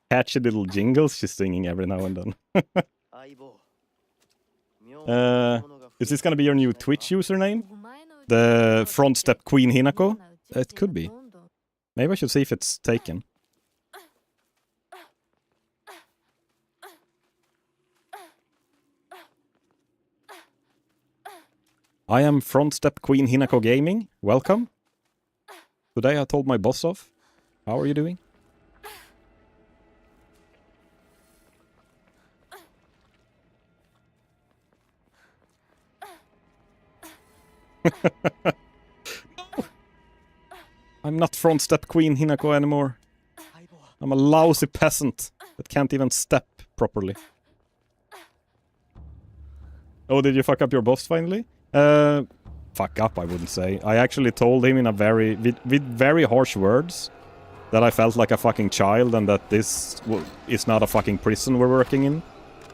catchy little jingles she's singing every now and then. Is this gonna be your new Twitch username? The Front Step Queen Hinako? It could be. Maybe I should see if it's taken. I am Front Step Queen Hinako Gaming. Welcome. Today I told my boss off. How are you doing? I'm not Front Step Queen Hinako anymore. I'm a lousy peasant that can't even step properly. Oh, did you fuck up your boss finally? Fuck up, I wouldn't say. I actually told him in a with very harsh words that I felt like a fucking child and that this is not a fucking prison we're working in.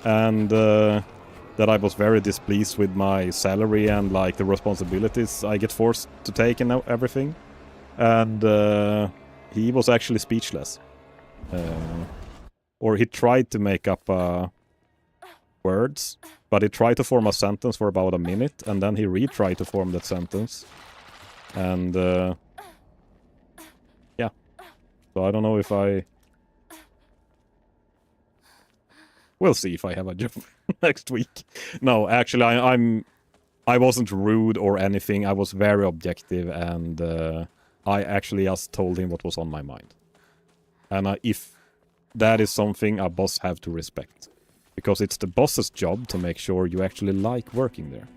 And that I was very displeased with my salary and like the responsibilities I get forced to take and everything. And he was actually speechless. Or he tried to make up words, but he tried to form a sentence for about a minute, and then he retried to form that sentence. And yeah. So I don't know if I... We'll see if I have a job next week. No, actually, I wasn't rude or anything. I was very objective, and I actually just told him what was on my mind. And if that is something a boss have to respect. Because it's the boss's job to make sure you actually like working there.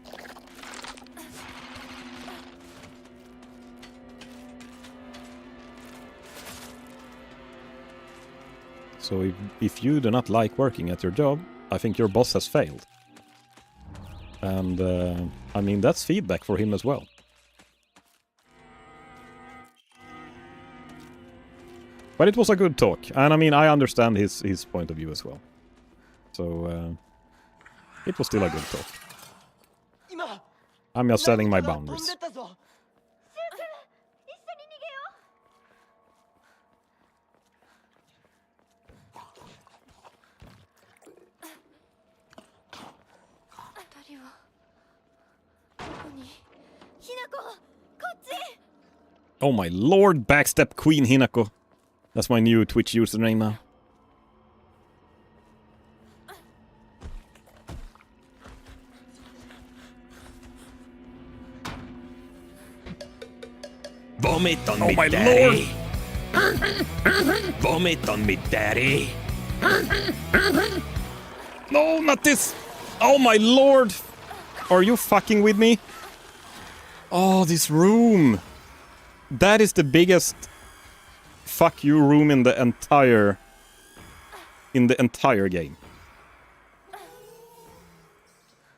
So if you do not like working at your job, I think your boss has failed. And, I mean, that's feedback for him as well. But it was a good talk. And, I mean, I understand his point of view as well. So, it was still a good talk. I'm just setting my boundaries. Oh my lord, backstep Queen Hinako. That's my new Twitch username now. Vomit on Oh me, my daddy. Vomit on me, daddy. No, not this! Oh my lord! Are you fucking with me? Oh, this room! That is the biggest fuck you room in the entire game.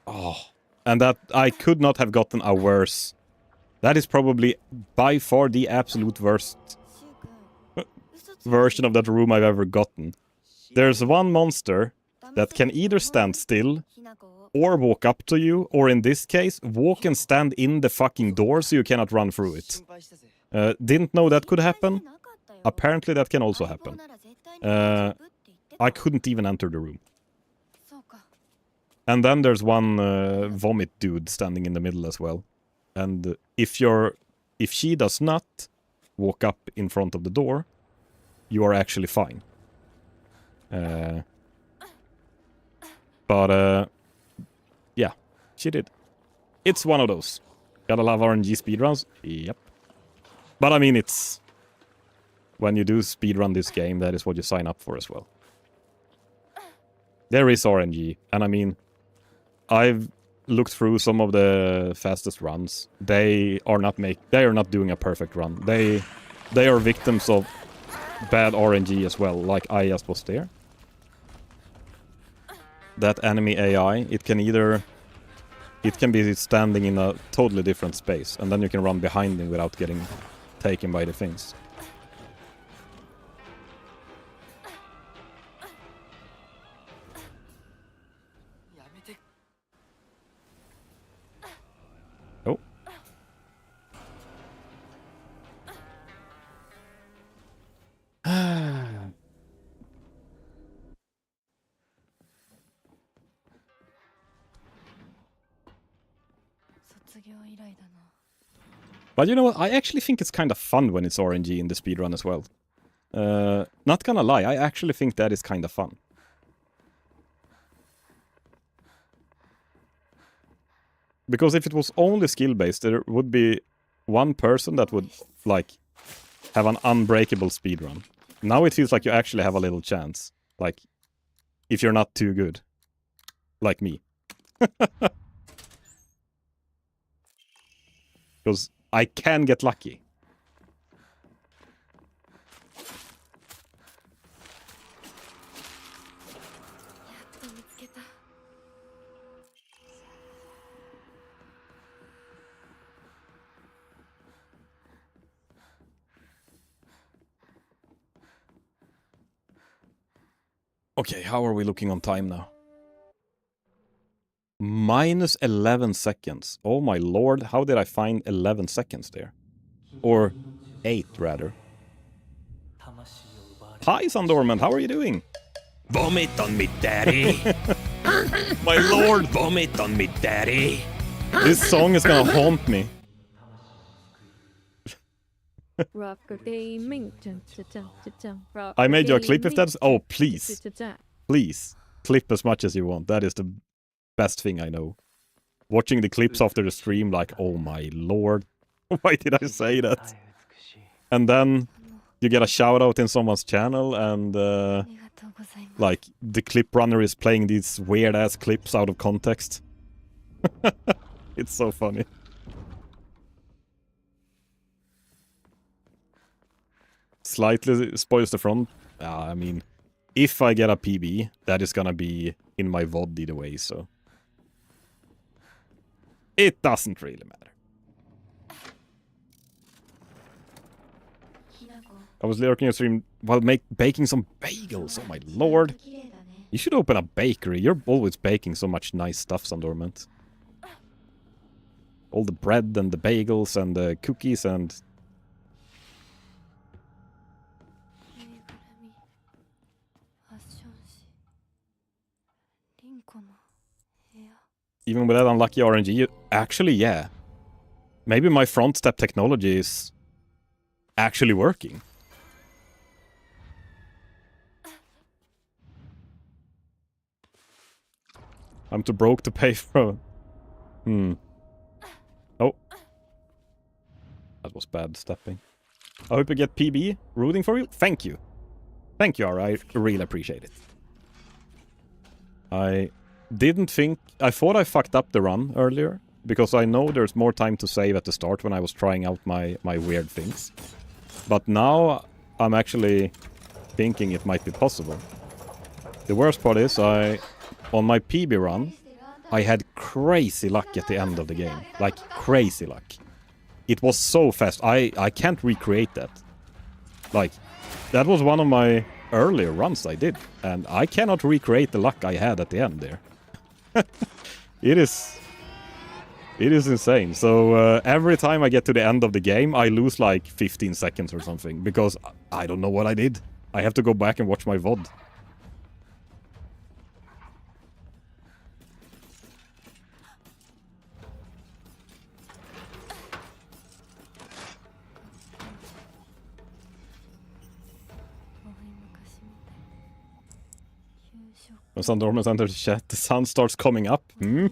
Oh, and that I could not have gotten a worse. That is probably by far the absolute worst version of that room I've ever gotten. There's one monster that can either stand still or walk up to you, or in this case, walk and stand in the fucking door so you cannot run through it. Didn't know that could happen. Apparently that can also happen. I couldn't even enter the room. And then there's one vomit dude standing in the middle as well. And if she does not walk up in front of the door, you are actually fine. But yeah, she did. It's one of those. Gotta love RNG speedruns. Yep. But I mean, it's... When you do speedrun this game, that is what you sign up for as well. There is RNG, and I mean, I've looked through some of the fastest runs. They are not doing a perfect run. They are victims of bad RNG as well, like I just was there. That enemy AI, it can be standing in a totally different space, and then you can run behind him without getting taken by the things. Oh. But you know what? I actually think it's kind of fun when it's RNG in the speedrun as well. Not gonna lie, I actually think that is kind of fun. Because if it was only skill-based, there would be one person that would, like, have an unbreakable speedrun. Now it feels like you actually have a little chance. Like, if you're not too good. Like me. Because I can get lucky. Okay, how are we looking on time now? Minus 11 seconds. Oh my lord, how did I find 11 seconds there? Or 8, rather. Hi, Sandormant. How are you doing? Vomit on me, daddy. My lord, Vomit on me, daddy. this song is gonna haunt me. Rocker gaming. Dun, dun, dun, dun, dun. Rocker I made you a clip if gaming. that's... Oh, Dun, please. dun, dun, dun. Please. Clip as much as you want. That is the best thing I know. Watching the clips after the stream, like, oh my lord. Why did I say that? And then you get a shout out in someone's channel and like the clip runner is playing these weird ass clips out of context. It's so funny. Slightly spoils the front. I mean, if I get a PB, that is gonna be in my VOD either way, so it doesn't really matter. I was lurking a stream while baking some bagels. Oh my lord. You should open a bakery. You're always baking so much nice stuff, Sandormant. All the bread and the bagels and the cookies and... Even with that unlucky RNG, actually, yeah. Maybe my front step technology is actually working. I'm too broke to pay for... Oh. That was bad stepping. I hope you get PB. Rooting for you. Thank you. Thank you, Ara. I really appreciate it. I didn't think... I thought I fucked up the run earlier. Because I know there's more time to save at the start when I was trying out my weird things. But now I'm actually thinking it might be possible. The worst part is on my PB run, I had crazy luck at the end of the game. Like, crazy luck. It was so fast. I can't recreate that. Like, that was one of my earlier runs I did. And I cannot recreate the luck I had at the end there. It is insane. So every time I get to the end of the game, I lose like 15 seconds or something. Because I don't know what I did. I have to go back and watch my VOD. When Sandormant enters the chat, the sun starts coming up. The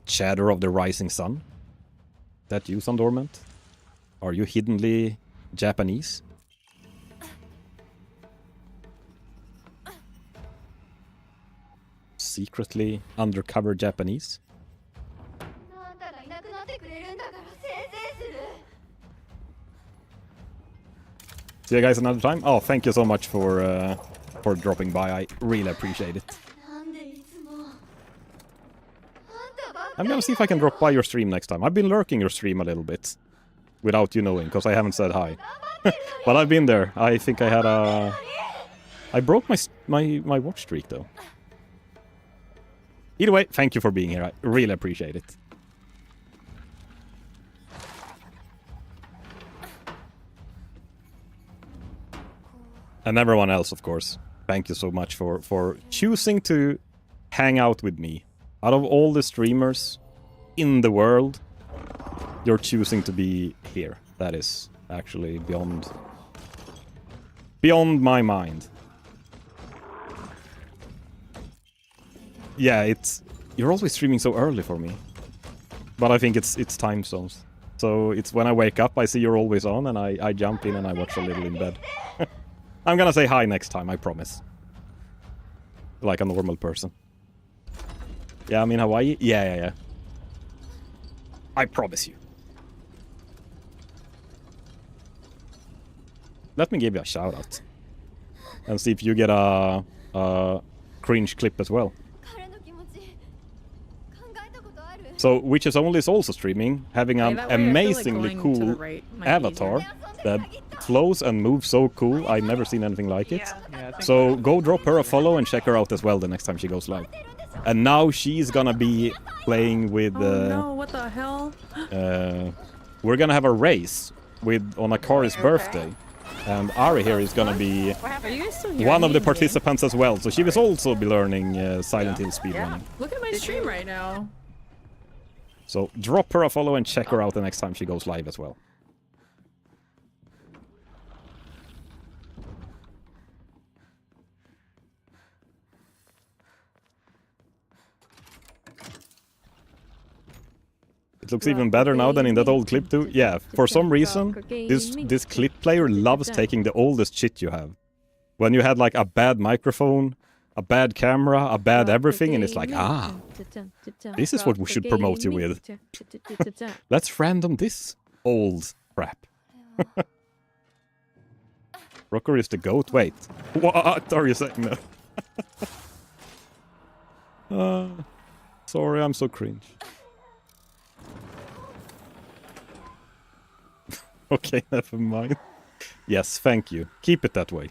chatter of the rising sun. That you, Sandormant? Are you hiddenly Japanese? Secretly undercover Japanese? See you guys another time. Oh, thank you so much for dropping by. I really appreciate it. I'm gonna see if I can drop by your stream next time. I've been lurking your stream a little bit. Without you knowing, because I haven't said hi. But I've been there. I think I had a... I broke my watch streak, though. Either way, thank you for being here. I really appreciate it. And everyone else, of course. Thank you so much for choosing to hang out with me. Out of all the streamers in the world, you're choosing to be here. That is actually beyond my mind. Yeah, you're always streaming so early for me. But I think it's time zones. So it's when I wake up, I see you're always on, and I jump in and I watch a little in bed. I'm gonna say hi next time, I promise. Like a normal person. Yeah, I'm in Hawaii? Yeah. I promise you. Let me give you a shout out. And see if you get a cringe clip as well. So, Witches Only is also streaming, having an amazingly cool avatar that flows and moves so cool. I've never seen anything like it. So go drop her a follow and check her out as well the next time she goes live. And now she's gonna be playing with... oh no, what the hell? We're gonna have a race on Akari's birthday. And Ari here is gonna be Are you guys still here? one of the participants as well. So she will also be learning Silent Hill speedrunning. Yeah. Look at my stream right now. So drop her a follow and check her out the next time she goes live as well. It looks even better now than in that old clip too. Yeah, for some reason, this clip player loves taking the oldest shit you have. When you had like a bad microphone, a bad camera, a bad everything, and it's like, this is what we should promote you with. Let's random this old crap. Rocker is the goat? Wait, what are you saying now? Sorry, I'm so cringe. Okay, never mind. Yes, thank you. Keep it that way.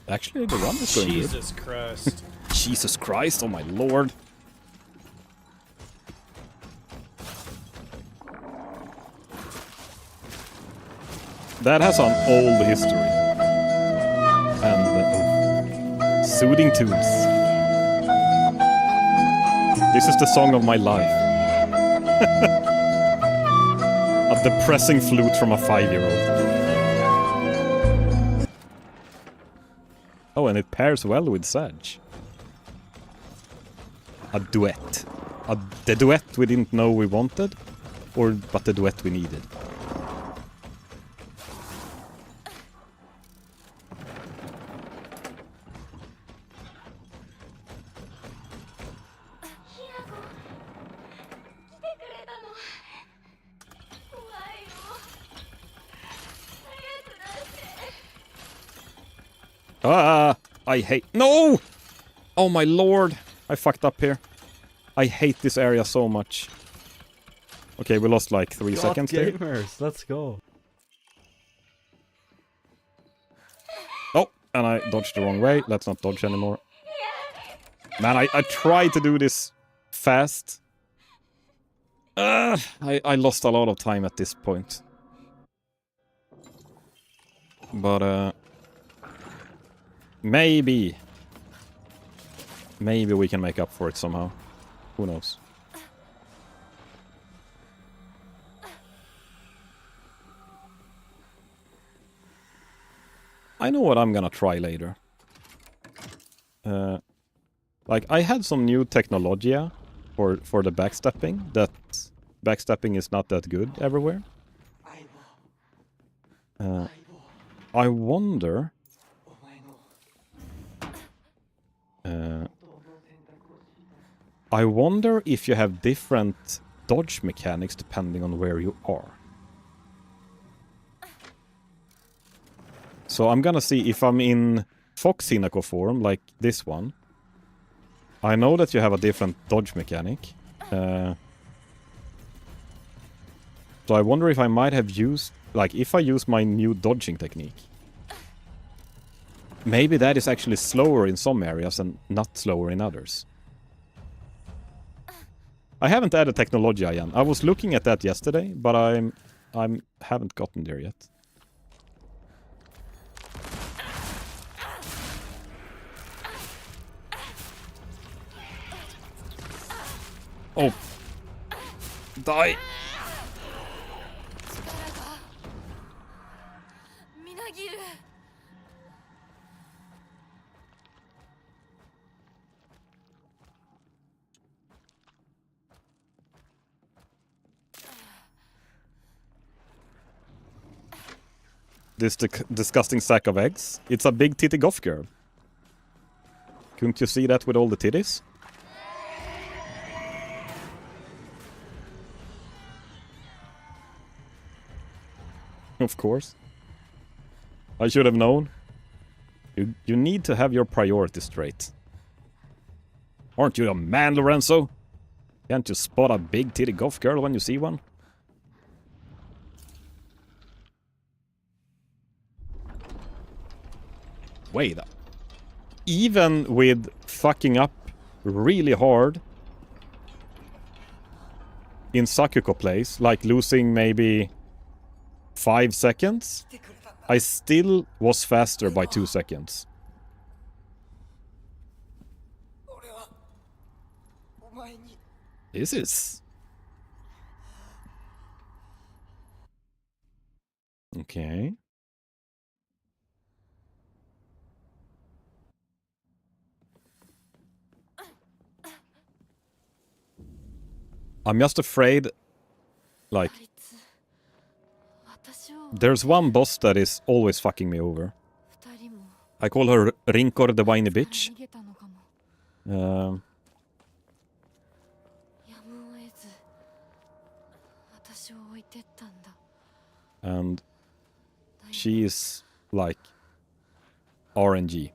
Actually, the run is going good. Jesus Christ. Jesus Christ, oh my lord. That has an old history. And soothing tunes. This is the song of my life. A depressing flute from a 5-year-old. Oh, and it pairs well with Sag. A duet. The duet we didn't know we wanted, but the duet we needed. I hate— No! Oh my lord! I fucked up here. I hate this area so much. Okay, we lost like 3 seconds there. Gamers, let's go. Oh, and I dodged the wrong way. Let's not dodge anymore. Man, I tried to do this fast. I lost a lot of time at this point. But, maybe we can make up for it somehow. Who knows? I know what I'm gonna try later. Like, I had some new technologia for the backstepping. That backstepping is not that good everywhere. I wonder... I wonder if you have different dodge mechanics depending on where you are. So I'm gonna see if I'm in Fox Hinako form, like this one. I know that you have a different dodge mechanic. So I wonder if I might have used... Like, if I use my new dodging technique. Maybe that is actually slower in some areas and not slower in others. I haven't added Technologia yet. I was looking at that yesterday, but I haven't gotten there yet. Oh. Die. This disgusting sack of eggs. It's a big titty goth girl. Couldn't you see that with all the titties? Of course. I should have known. You need to have your priorities straight. Aren't you a man, Lorenzo? Can't you spot a big titty goth girl when you see one? Wait. Even with fucking up really hard in Sakuko plays, like losing maybe 5 seconds, I still was faster by 2 seconds. This is... Okay. I'm just afraid, like, there's one boss that is always fucking me over. I call her Rinkor the whiny bitch. And she is like RNG.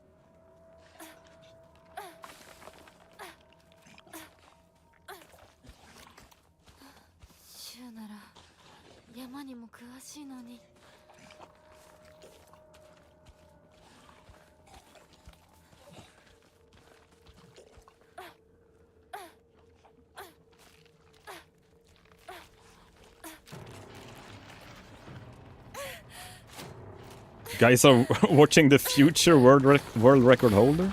Guys are watching the future world record holder?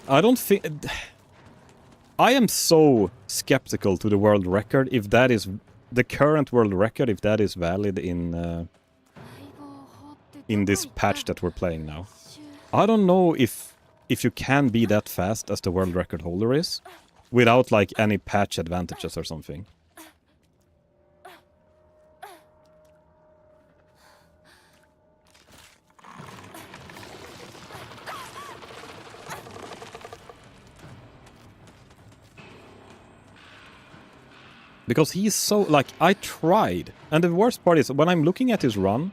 I don't think... I am so skeptical to the world record if that is... The current world record, if that is valid in this patch that we're playing now. I don't know if you can be that fast as the world record holder is, without like any patch advantages or something. Because he's so, like, I tried. And the worst part is, when I'm looking at his run,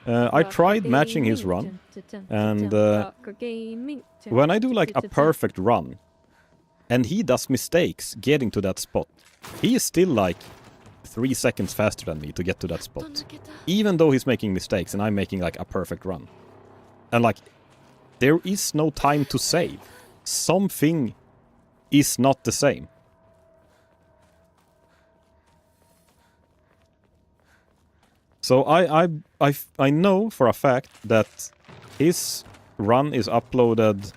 I tried matching his run. And when I do, like, a perfect run, and he does mistakes getting to that spot, he is still, like, 3 seconds faster than me to get to that spot. Even though he's making mistakes, and I'm making, like, a perfect run. And, like, there is no time to save. Something is not the same. So I know for a fact that his run is uploaded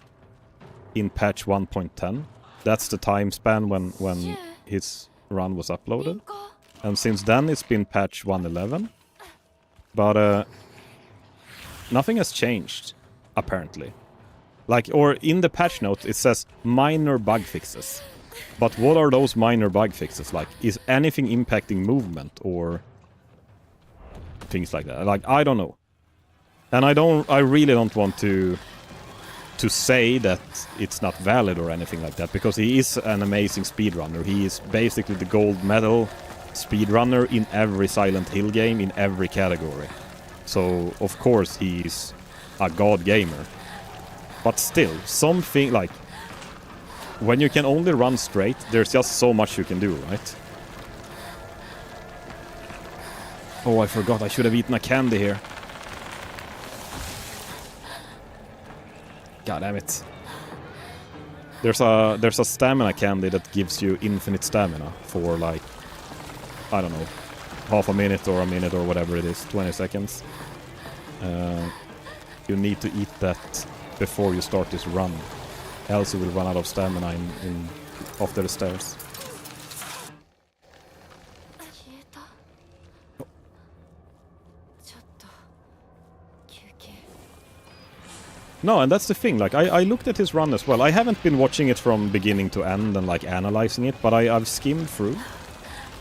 in patch 1.10. That's the time span when his run was uploaded. And since then it's been patch 1.11. But nothing has changed, apparently. Like, or in the patch note it says minor bug fixes. But what are those minor bug fixes? Like, is anything impacting movement or... things like that. Like, I don't know. And I really don't want to say that it's not valid or anything like that, because he is an amazing speedrunner. He is basically the gold medal speedrunner in every Silent Hill game, in every category. So, of course, he's a god gamer. But still, something like... when you can only run straight, there's just so much you can do, right? Oh, I forgot. I should have eaten a candy here. God damn it. There's a stamina candy that gives you infinite stamina for, like, I don't know, half a minute or a minute or whatever it is, 20 seconds. You need to eat that before you start this run. Else you will run out of stamina after the stairs. No, and that's the thing, like, I looked at his run as well. I haven't been watching it from beginning to end and, like, analyzing it, but I've skimmed through.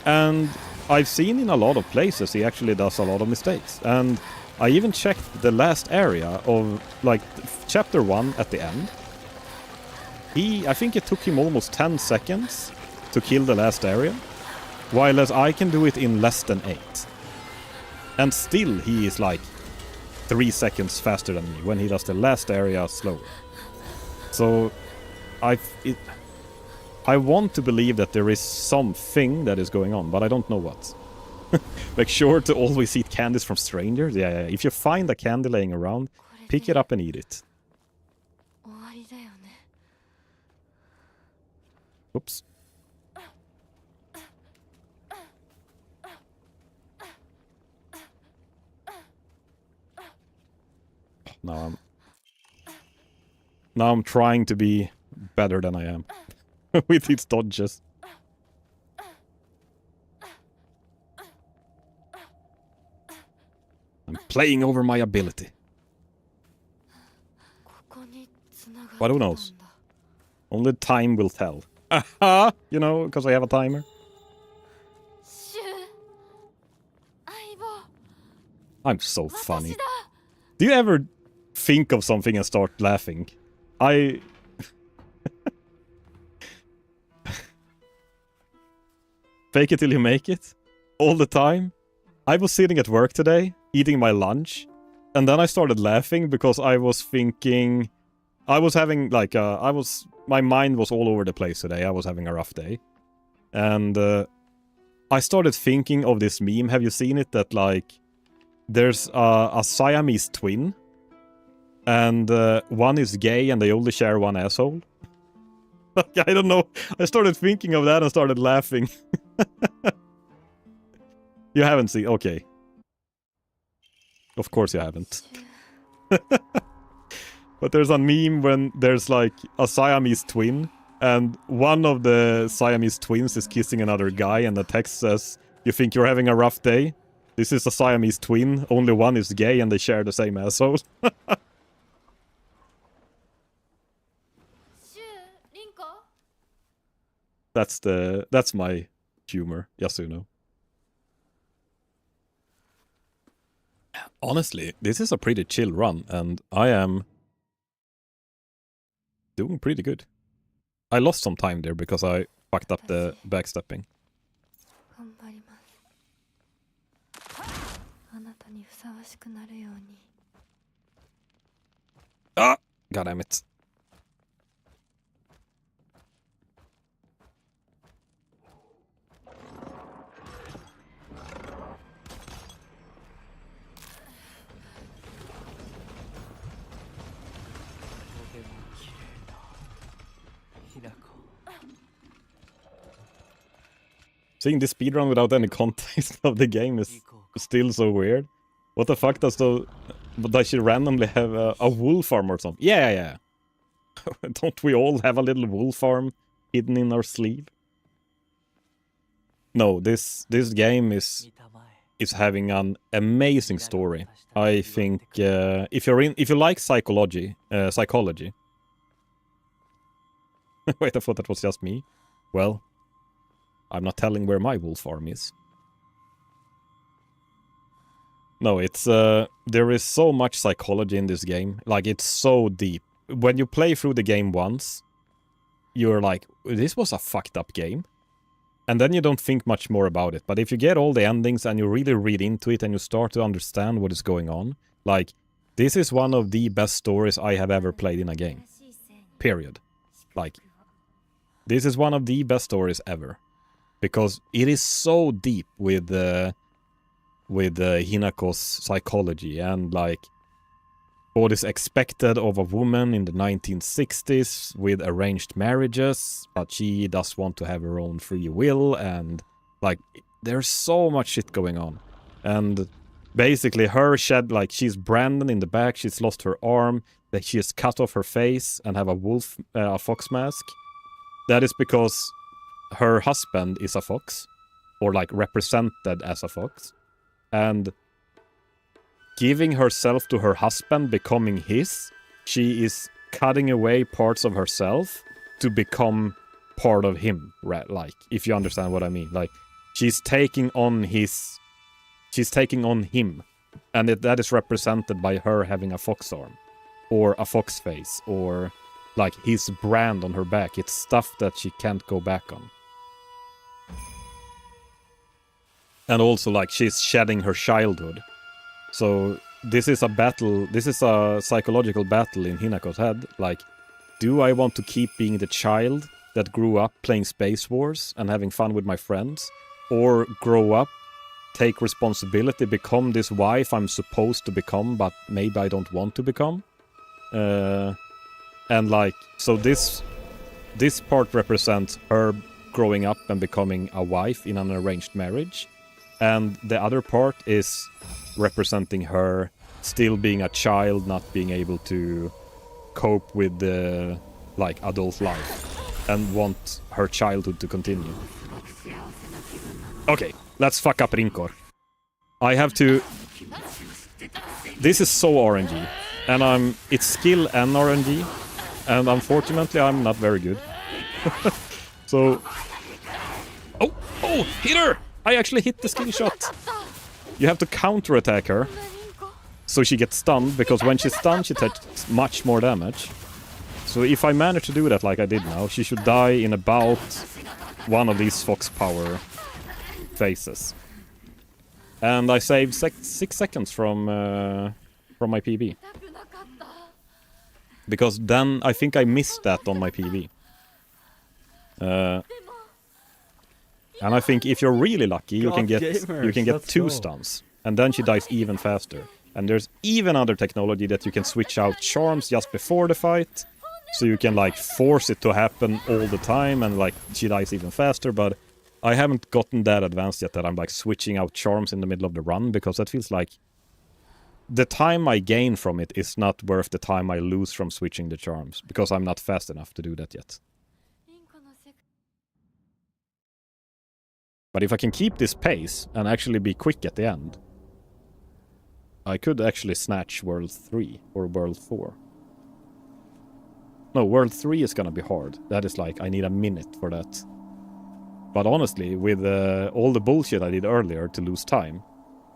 And I've seen in a lot of places he actually does a lot of mistakes. And I even checked the last area of, like, chapter 1 at the end. I think it took him almost 10 seconds to kill the last area, while as I can do it in less than 8. And still he is, like, 3 seconds faster than me when he does the last area slower. So I want to believe that there is something that is going on, but I don't know what. Make sure to always eat candies from strangers. Yeah. If you find a candy laying around, pick it up and eat it. Oops. Now I'm trying to be better than I am with its dodges. I'm playing over my ability. But who knows? Only time will tell. Aha! You know, because I have a timer. I'm so funny. Do you ever think of something and start laughing? I... Fake it till you make it? All the time? I was sitting at work today, eating my lunch, and then I started laughing because I was thinking... I was having, like, my mind was all over the place today. I was having a rough day. And I started thinking of this meme. Have you seen it? That, like, there's a Siamese twin. And one is gay and they only share one asshole. I don't know. I started thinking of that and started laughing. You haven't seen... Okay. Of course you haven't. But there's a meme when there's like a Siamese twin, and one of the Siamese twins is kissing another guy, and the text says, "You think you're having a rough day? This is a Siamese twin, only one is gay and they share the same asshole." That's my humor, yes you know. Honestly, this is a pretty chill run, and I am doing pretty good. I lost some time there because I fucked up the backstepping. Ah! God damn it. Seeing this speedrun without any context of the game is still so weird. What the fuck does she randomly have a wool farm or something? Yeah. Don't we all have a little wool farm hidden in our sleeve? No, this game is having an amazing story. I think if you like psychology. Wait, I thought that was just me. Well, I'm not telling where my wool farm is. No, it's there is so much psychology in this game. Like, it's so deep. When you play through the game once, you're like, this was a fucked up game. And then you don't think much more about it. But if you get all the endings and you really read into it and you start to understand what is going on, like, this is one of the best stories I have ever played in a game. Period. Like, this is one of the best stories ever. Because it is so deep with Hinako's psychology and like what is expected of a woman in the 1960s with arranged marriages, but she does want to have her own free will, and like there's so much shit going on. And basically she's Brandon in the back, she's lost her arm, that she has cut off her face and have a fox mask. That is because her husband is a fox, or like represented as a fox, and giving herself to her husband, becoming his, she is cutting away parts of herself to become part of him, right? Like, if you understand what I mean. Like, she's taking on him, and that is represented by her having a fox arm, or a fox face, or like his brand on her back. It's stuff that she can't go back on. And also, like, she's shedding her childhood. So this is a battle, this is a psychological battle in Hinako's head. Like, do I want to keep being the child that grew up playing Space Wars and having fun with my friends, or grow up, take responsibility, become this wife I'm supposed to become, but maybe I don't want to become. And like, so this part represents her growing up and becoming a wife in an arranged marriage, and the other part is representing her still being a child, not being able to cope with the like adult life and want her childhood to continue. Okay, let's fuck up Rinkor. I have to... This is so RNG, and it's skill and RNG, and unfortunately I'm not very good. So... Oh, hit her! I actually hit the skill shot. You have to counterattack her, so she gets stunned, because when she's stunned she takes much more damage. So if I manage to do that like I did now, she should die in about one of these Fox Power phases. And I saved 6 seconds from my PB. Because then I think I missed that on my PB. And I think if you're really lucky, you can get 2 stuns, and then she dies even faster. And there's even other technology that you can switch out charms just before the fight, so you can like force it to happen all the time, and like she dies even faster. But I haven't gotten that advanced yet that I'm like switching out charms in the middle of the run, because that feels like the time I gain from it is not worth the time I lose from switching the charms, because I'm not fast enough to do that yet. But if I can keep this pace and actually be quick at the end, I could actually snatch World 3 or World 4. No, World 3 is gonna be hard. That is like, I need a minute for that. But honestly, with all the bullshit I did earlier to lose time,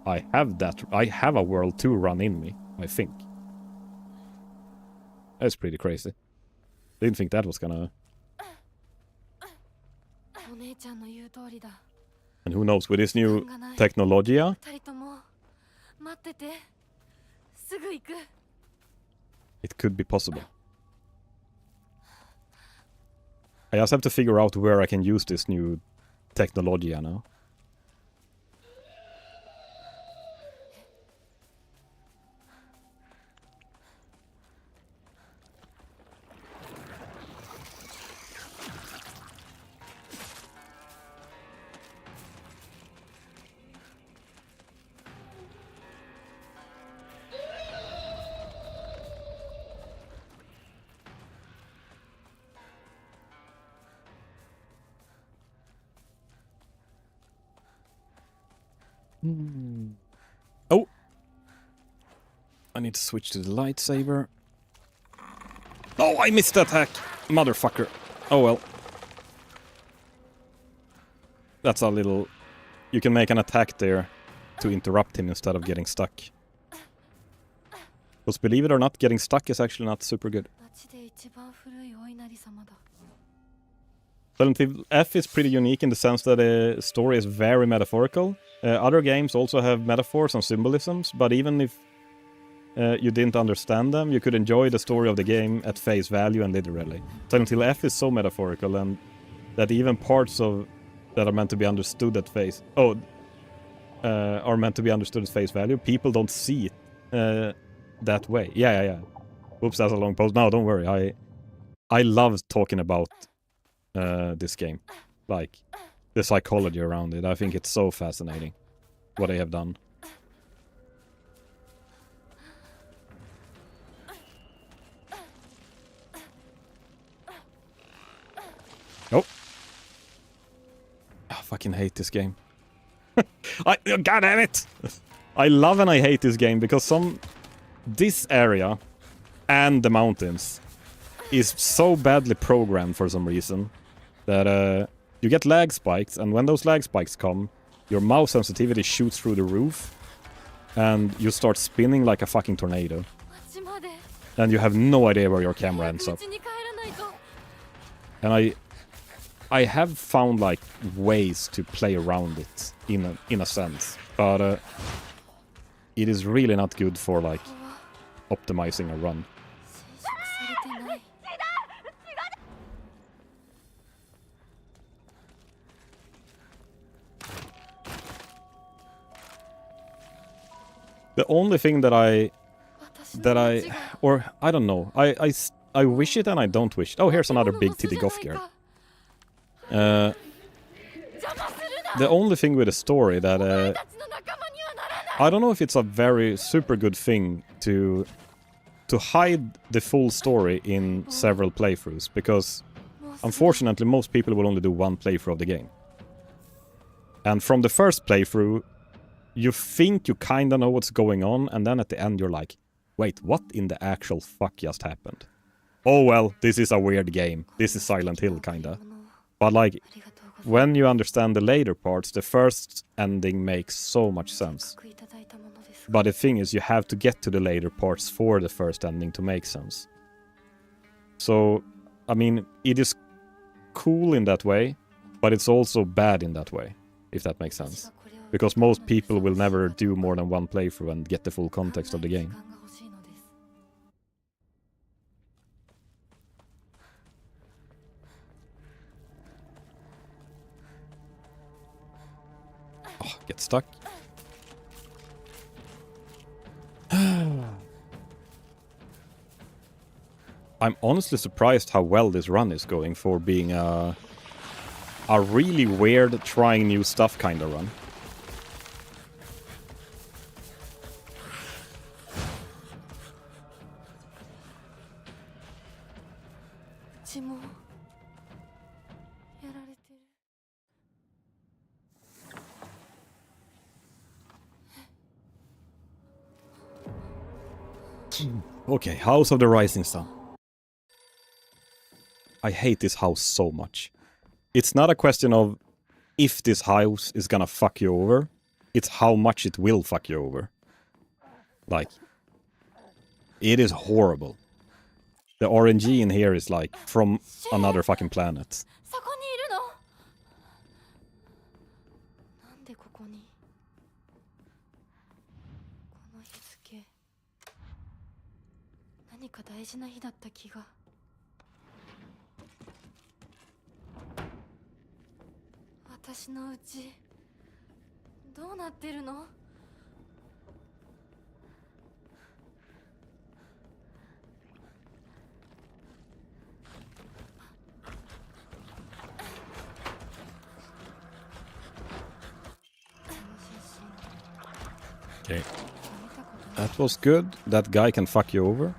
I have a World 2 run in me, I think. That's pretty crazy. Didn't think that was gonna... And who knows, with this new technologia, it could be possible. I just have to figure out where I can use this new technologia now. Oh! I need to switch to the lightsaber. Oh, I missed the attack! Motherfucker. Oh well. That's a little... You can make an attack there to interrupt him instead of getting stuck. Because believe it or not, getting stuck is actually not super good. Silent Hill F is pretty unique in the sense that the story is very metaphorical. Other games also have metaphors and symbolisms, but even if you didn't understand them, you could enjoy the story of the game at face value and literally. Silent Hill F is so metaphorical, and that even parts of that are meant to be understood at face... are meant to be understood at face value, people don't see it that way. Yeah. Oops, that's a long post. No, don't worry. I love talking about this game. Like, the psychology around it. I think it's so fascinating what they have done. Oh. I fucking hate this game. God damn it! I love and I hate this game because this area and the mountains is so badly programmed for some reason that you get lag spikes, and when those lag spikes come, your mouse sensitivity shoots through the roof and you start spinning like a fucking tornado. And you have no idea where your camera ends up. And I have found like ways to play around it in a sense, but it is really not good for like optimizing a run. The only thing that I or I don't know. I wish it and I don't wish it. Oh, here's another big titty goth girl. The only thing with the story that I don't know if it's a very super good thing to hide the full story in several playthroughs, because unfortunately most people will only do one playthrough of the game. And from the first playthrough, you think you kinda know what's going on, and then at the end you're like, wait, what in the actual fuck just happened? Oh well, this is a weird game. This is Silent Hill kinda. But like, when you understand the later parts, the first ending makes so much sense. But the thing is, you have to get to the later parts for the first ending to make sense. So, I mean, it is cool in that way, but it's also bad in that way, if that makes sense. Because most people will never do more than one playthrough and get the full context of the game. Oh, get stuck. I'm honestly surprised how well this run is going for being a really weird trying new stuff kind of run. Okay, House of the Rising Sun. I hate this house so much. It's not a question of if this house is gonna fuck you over, it's how much it will fuck you over. Like, it is horrible. The RNG in here is like from another fucking planet. Okay. That was good. That guy can fuck you over.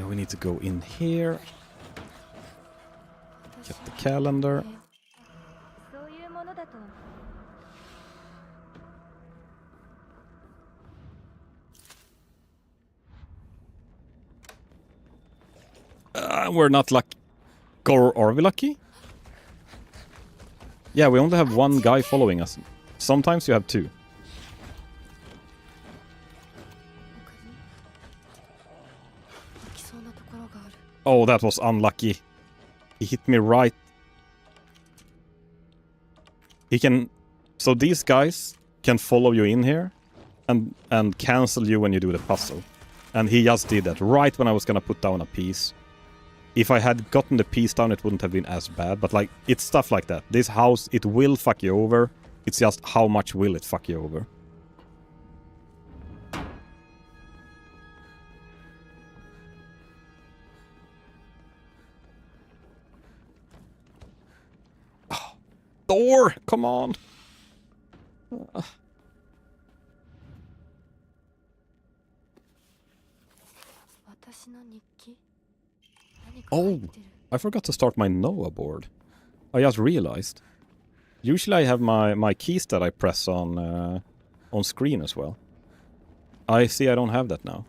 We need to go in here. Get the calendar. We're not lucky. Or are we lucky? Yeah, we only have one guy following us. Sometimes you have two. Oh, that was unlucky. He hit me right. He can... So these guys can follow you in here and cancel you when you do the puzzle. And he just did that right when I was gonna put down a piece. If I had gotten the piece down, it wouldn't have been as bad. But like, it's stuff like that. This house, it will fuck you over. It's just how much will it fuck you over. Oh, door! Come on! Oh, I forgot to start my Noah board. I just realized. Usually I have my keys that I press on screen as well. I see I don't have that now.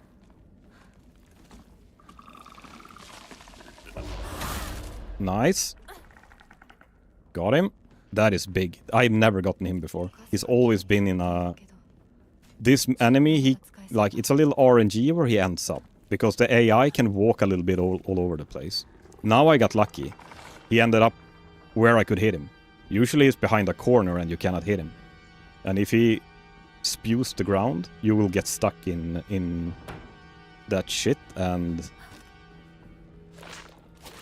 Nice. Got him. That is big. I've never gotten him before. He's always been in a... This enemy, he like, it's a little RNG where he ends up. Because the AI can walk a little bit all over the place. Now I got lucky. He ended up where I could hit him. Usually he's behind a corner and you cannot hit him. And if he spews the ground, you will get stuck in that shit, and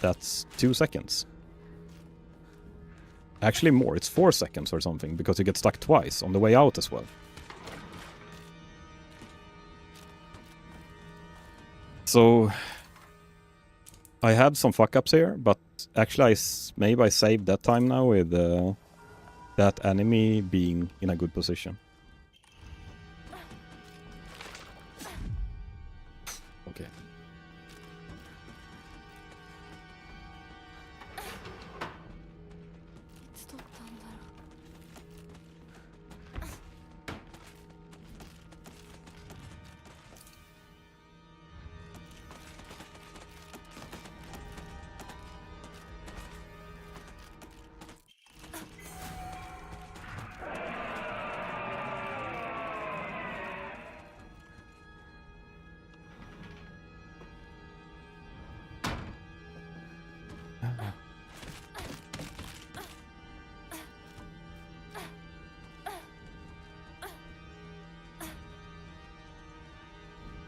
that's 2 seconds. Actually more, it's 4 seconds or something, because you get stuck twice on the way out as well. So I had some fuck-ups here, but actually maybe I saved that time now with that enemy being in a good position. Okay.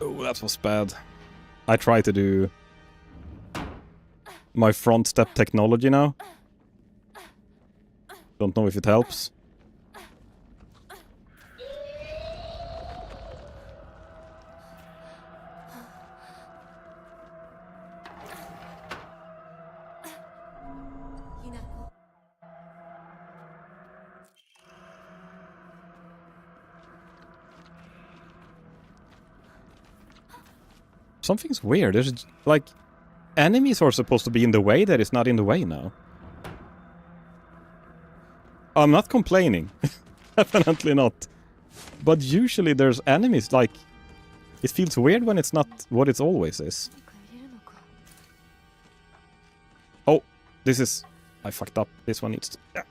Oh, that was bad. I try to do my front step technology now. Don't know if it helps. Something's weird. There's like enemies are supposed to be in the way that is not in the way now. I'm not complaining. Definitely not. But usually there's enemies like... It feels weird when it's not what it always is. Oh, this is... I fucked up. This one needs to... Yeah.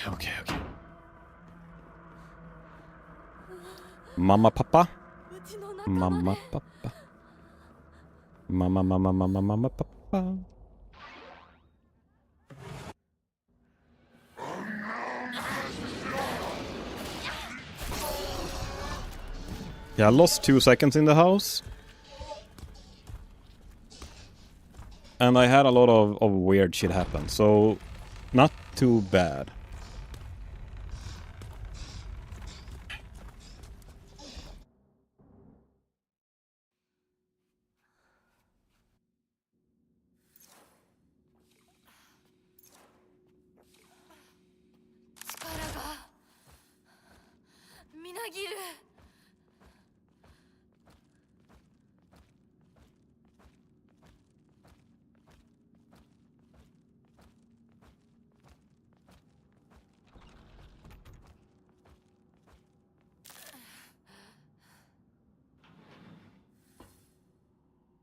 Okay. Mama, papa. Mama, papa. Mama, papa. Yeah, I lost 2 seconds in the house. And I had a lot of weird shit happen, so not too bad.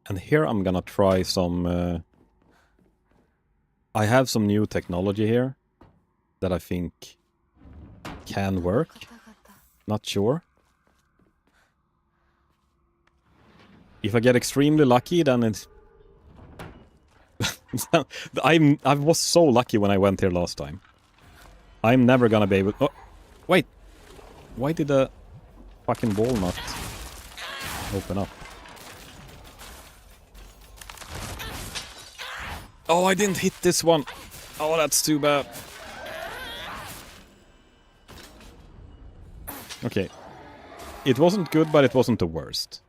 And here I'm gonna try some... I have some new technology here that I think can work. Not sure. If I get extremely lucky, then it's... I was so lucky when I went here last time. I'm never gonna be able... Oh, wait! Why did the fucking wall not open up? Oh, I didn't hit this one. Oh, that's too bad. Okay. It wasn't good, but it wasn't the worst.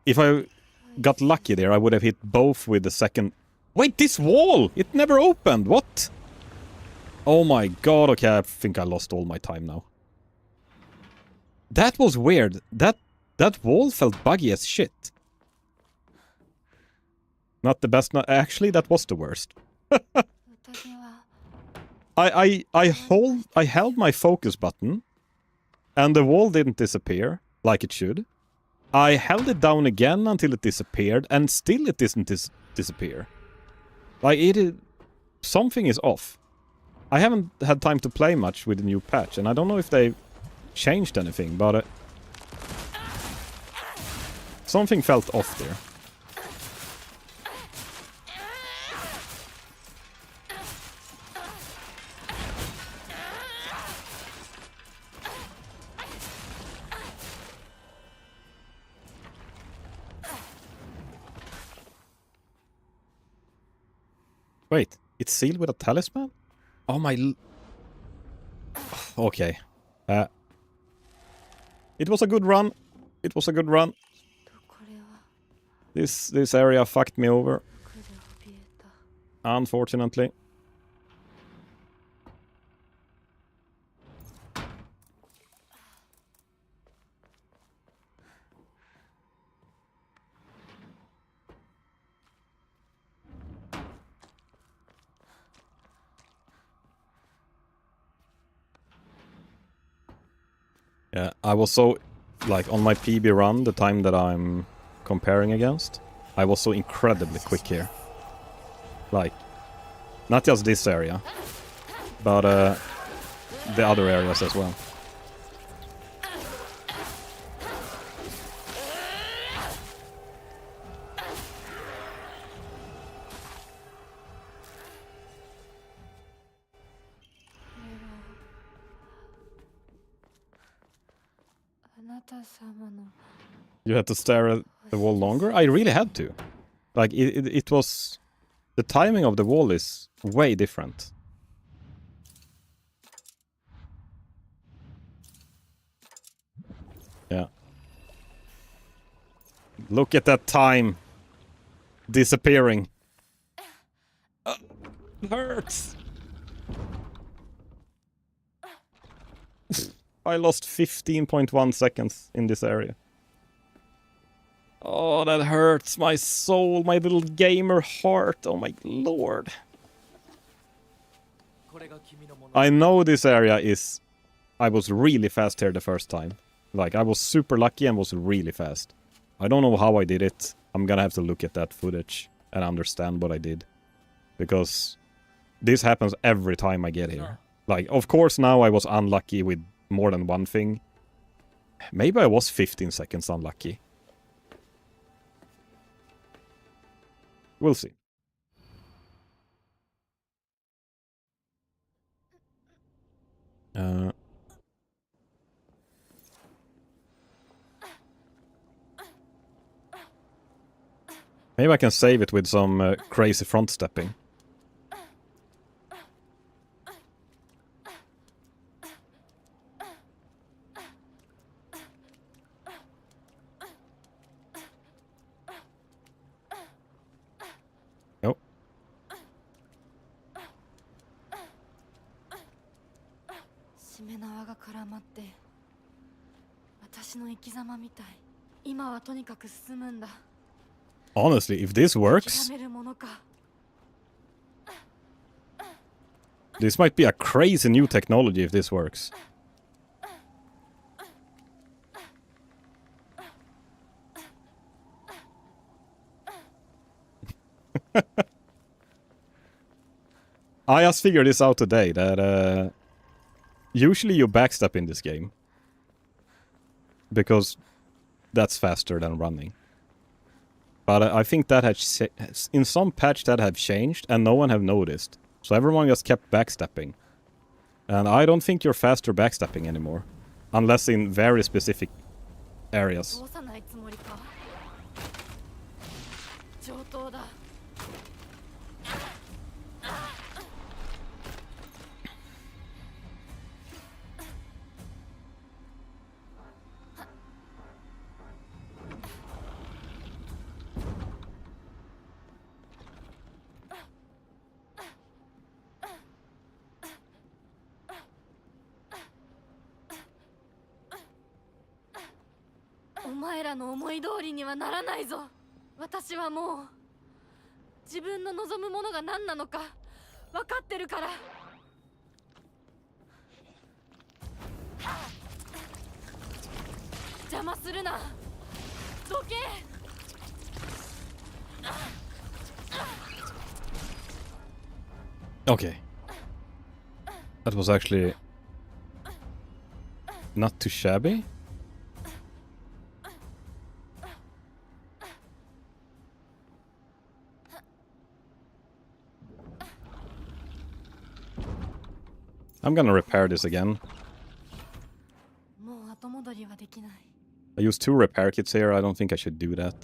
If I got lucky there, I would have hit both with the second... Wait, this wall! It never opened! What? Oh my god, okay, I think I lost all my time now. That was weird. That wall felt buggy as shit. Not the best. Actually, that was the worst. I held my focus button, and the wall didn't disappear like it should. I held it down again until it disappeared, and still it didn't disappear. Like it something is off. I haven't had time to play much with the new patch, and I don't know if they changed anything, but something felt off there. Wait, it's sealed with a talisman? Oh my... Okay. It was a good run. It was a good run. This area fucked me over. Unfortunately. Yeah, I was so, like, on my PB run, the time that I'm comparing against, I was so incredibly quick here. Like, not just this area, but the other areas as well. You had to stare at the wall longer? I really had to. Like, it was... The timing of the wall is way different. Yeah. Look at that time disappearing. It hurts. I lost 15.1 seconds in this area. Oh, that hurts my soul, my little gamer heart. Oh my lord. I know this area is... I was really fast here the first time. Like, I was super lucky and was really fast. I don't know how I did it. I'm gonna have to look at that footage and understand what I did. Because this happens every time I get here. Like, of course now I was unlucky with more than one thing. Maybe I was 15 seconds unlucky. We'll see. Maybe I can save it with some crazy front stepping. Nope. しめ縄が絡まって私の生き様みたい。今はとにかく進むんだ。 Honestly, if this works, this might be a crazy new technology if this works. I just figured this out today, that usually you backstep in this game. Because that's faster than running. But I think that has in some patch that have changed and no one have noticed. So everyone just kept backstepping. And I don't think you're faster backstepping anymore. Unless in very specific areas.お前らの思い通りにはならないぞ。私はもう自分の望むものが何なのか分かってるから。邪魔するな。どけ。Okay. That was actually not too shabby. I'm gonna repair this again. もう後戻りはできない。 I used 2 repair kits here. I don't think I should do that.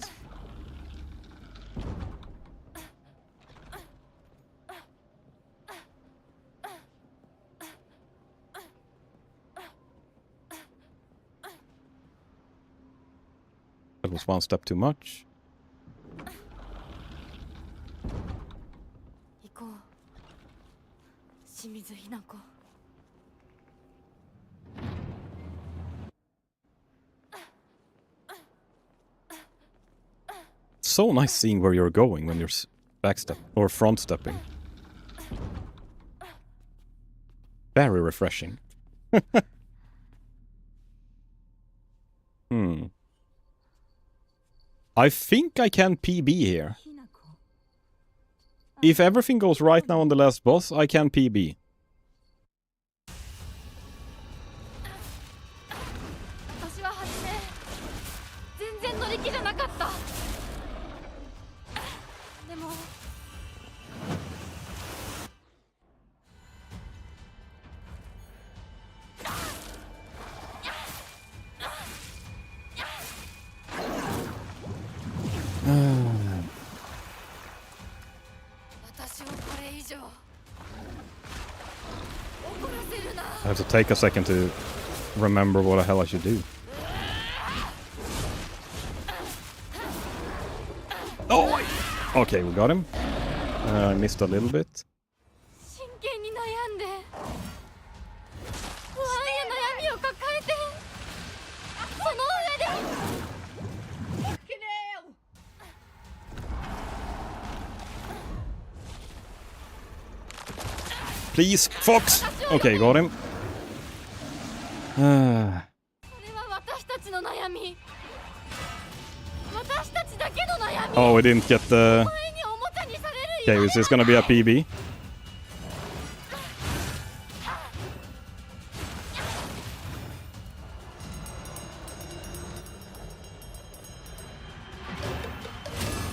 That was 1 step too much. 行こう。清水ひな子。 So nice seeing where you're going when you're backstep or front stepping. Very refreshing. I think I can PB here. If everything goes right now on the last boss, I can PB. 私は初め全然乗り気じゃなかった。でも。 I have to take a second to remember what the hell I should do. Oh! Okay, we got him. I missed a little bit. 真剣に悩んで不安や悩みを抱えてその上で Please, Fox! Okay, got him. それは私たちの悩み私たちだけの悩み Oh, we didn't get the... 前におもちゃにされる Okay, is this gonna be a PB?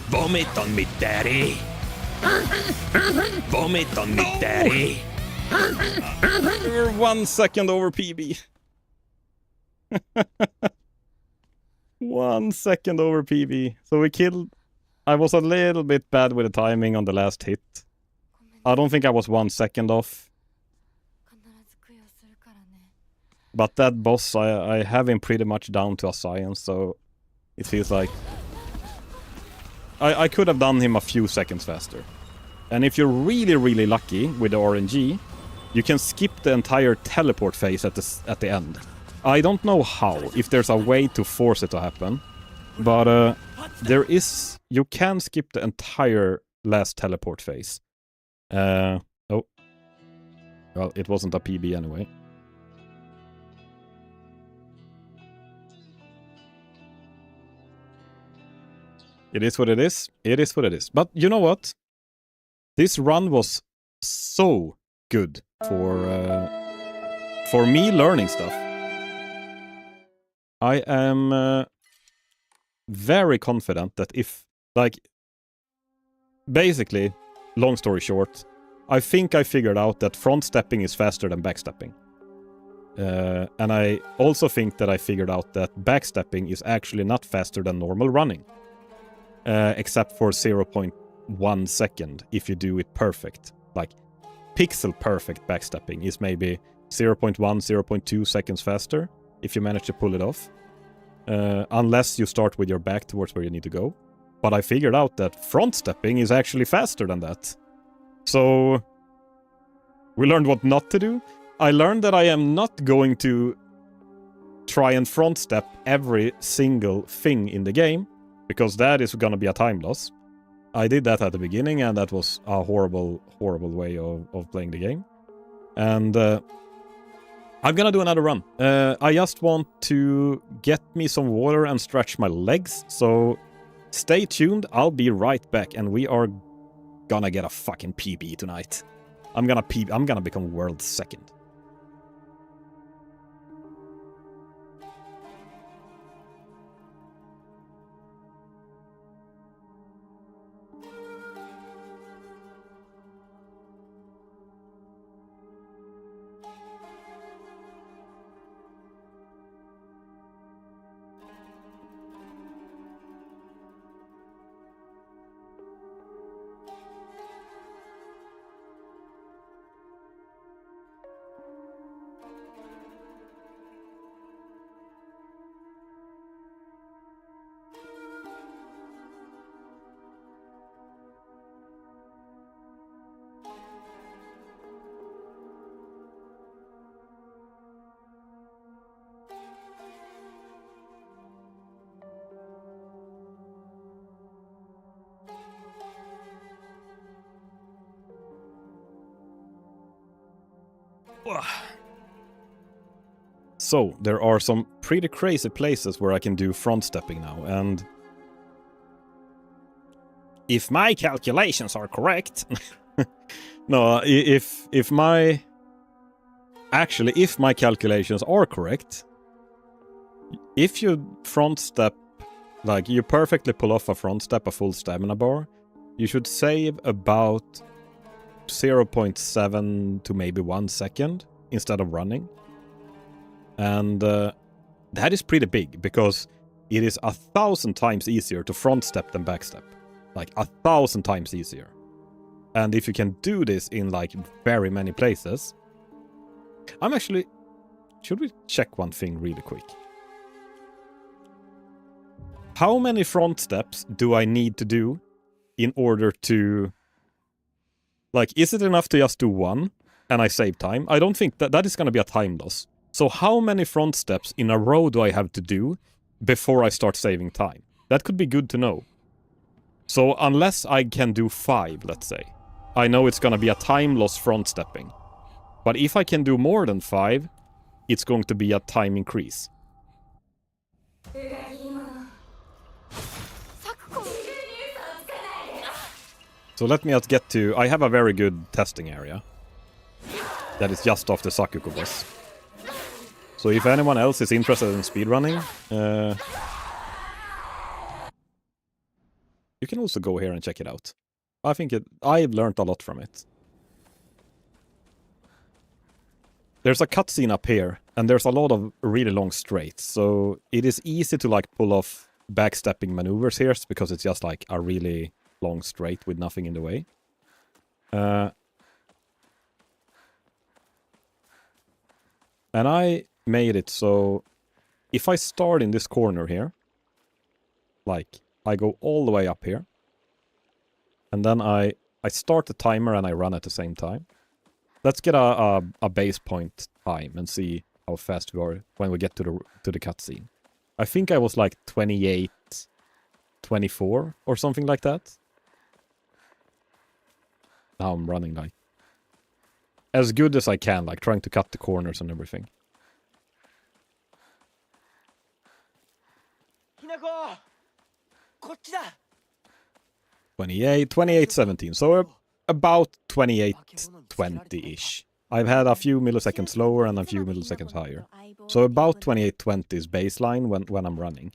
Vomit on me, daddy. Vomit on me, daddy. We're 1 second over PB. 1 second over PB. So we killed... I was a little bit bad with the timing on the last hit. I don't think I was 1 second off. 必ず供養するからね But that boss, I have him pretty much down to a science, so it feels like... I could have done him a few seconds faster. And if you're really, really lucky with the RNG, you can skip the entire teleport phase at the end. I don't know how, if there's a way to force it to happen, but there is... You can skip the entire last teleport phase. Oh. Well, it wasn't a PB anyway. It is what it is. It is what it is. But you know what? This run was so good for me learning stuff. I am very confident that if, like, basically, long story short, I think I figured out that front stepping is faster than backstepping. And I also think that I figured out that backstepping is actually not faster than normal running. Except for 0.1 second if you do it perfect. Like, pixel perfect backstepping is maybe 0.1, 0.2 seconds faster if you manage to pull it off. Unless you start with your back towards where you need to go. But I figured out that front stepping is actually faster than that. So, we learned what not to do. I learned that I am not going to try and front step every single thing in the game, because that is gonna be a time loss. I did that at the beginning, and that was a horrible, horrible way of playing the game. And I'm gonna do another run. I just want to get me some water and stretch my legs, so stay tuned, I'll be right back, and we are gonna get a fucking PB tonight. I'm gonna become world second. So, there are some pretty crazy places where I can do front stepping now, and if my calculations are correct... no, if my... Actually, if my calculations are correct, if you front step, like you perfectly pull off a front step, a full stamina bar, you should save about 0.7 to maybe 1 second instead of running. And that is pretty big, because it is 1,000 times easier to front step than back step. Like 1,000 times easier. And if you can do this in like very many places... I'm actually... Should we check one thing really quick? How many front steps do I need to do in order to... Like, is it enough to just do one and I save time? I don't think that is going to be a time loss. So how many front steps in a row do I have to do before I start saving time? That could be good to know. So unless I can do 5, let's say, I know it's going to be a time loss front stepping. But if I can do more than 5, it's going to be a time increase. So let me just get to... I have a very good testing area. That is just off the Sakuko boss. So if anyone else is interested in speedrunning, you can also go here and check it out. I think I've learned a lot from it. There's a cutscene up here, and there's a lot of really long straights, so it is easy to like pull off backstepping maneuvers here, because it's just like a really long straight with nothing in the way. And I made it so if I start in this corner here, like I go all the way up here, and then I start the timer and I run at the same time. Let's get a base point time and see how fast we are when we get to the cutscene. I think I was like 28, 24 or something like that. Now I'm running like as good as I can, like trying to cut the corners and everything. 28, 17. So about 28.20-ish. I've had a few milliseconds lower and a few milliseconds higher. So about 28.20 is baseline when I'm running.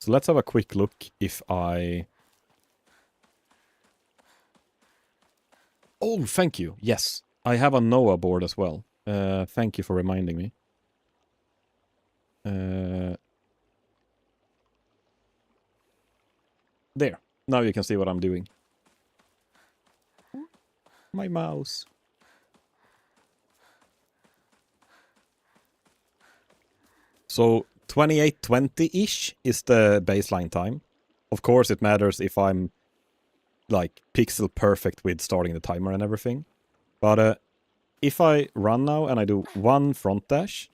So let's have a quick look if I... Oh, thank you. Yes, I have a Noah board as well. Thank you for reminding me. There. Now you can see what I'm doing. My mouse. So 28.20-ish is the baseline time. Of course, it matters if I'm like pixel perfect with starting the timer and everything. But if I run now and I do one front dash,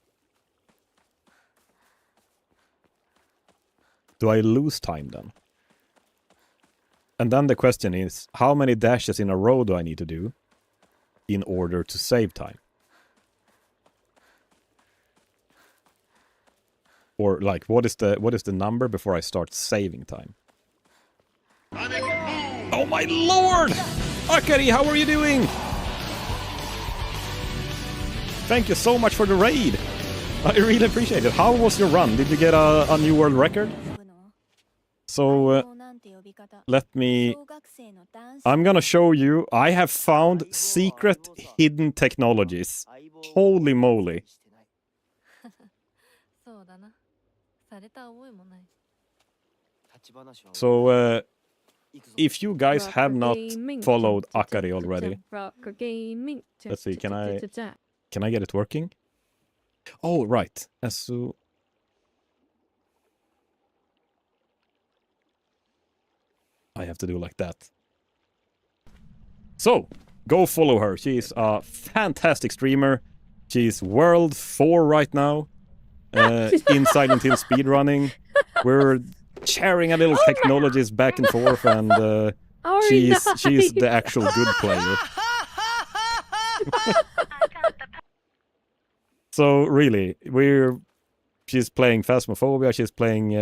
do I lose time then? And then the question is, how many dashes in a row do I need to do in order to save time? Or like, what is the number before I start saving time? Oh my lord! Akari, how are you doing? Thank you so much for the raid. I really appreciate it. How was your run? Did you get a new world record? So, let me... I'm gonna show you. I have found secret hidden technologies. Holy moly. そうだな。された覚えもない。 So, if you guys have not followed Akari already, let's see, can I get it working? Oh, right. So I have to do like that. So, go follow her. She's a fantastic streamer. She's World 4 right now. In Silent Hill speedrunning. We're sharing a little technologies back and forth, and she's the actual good player. So really, she's playing Phasmophobia, she's playing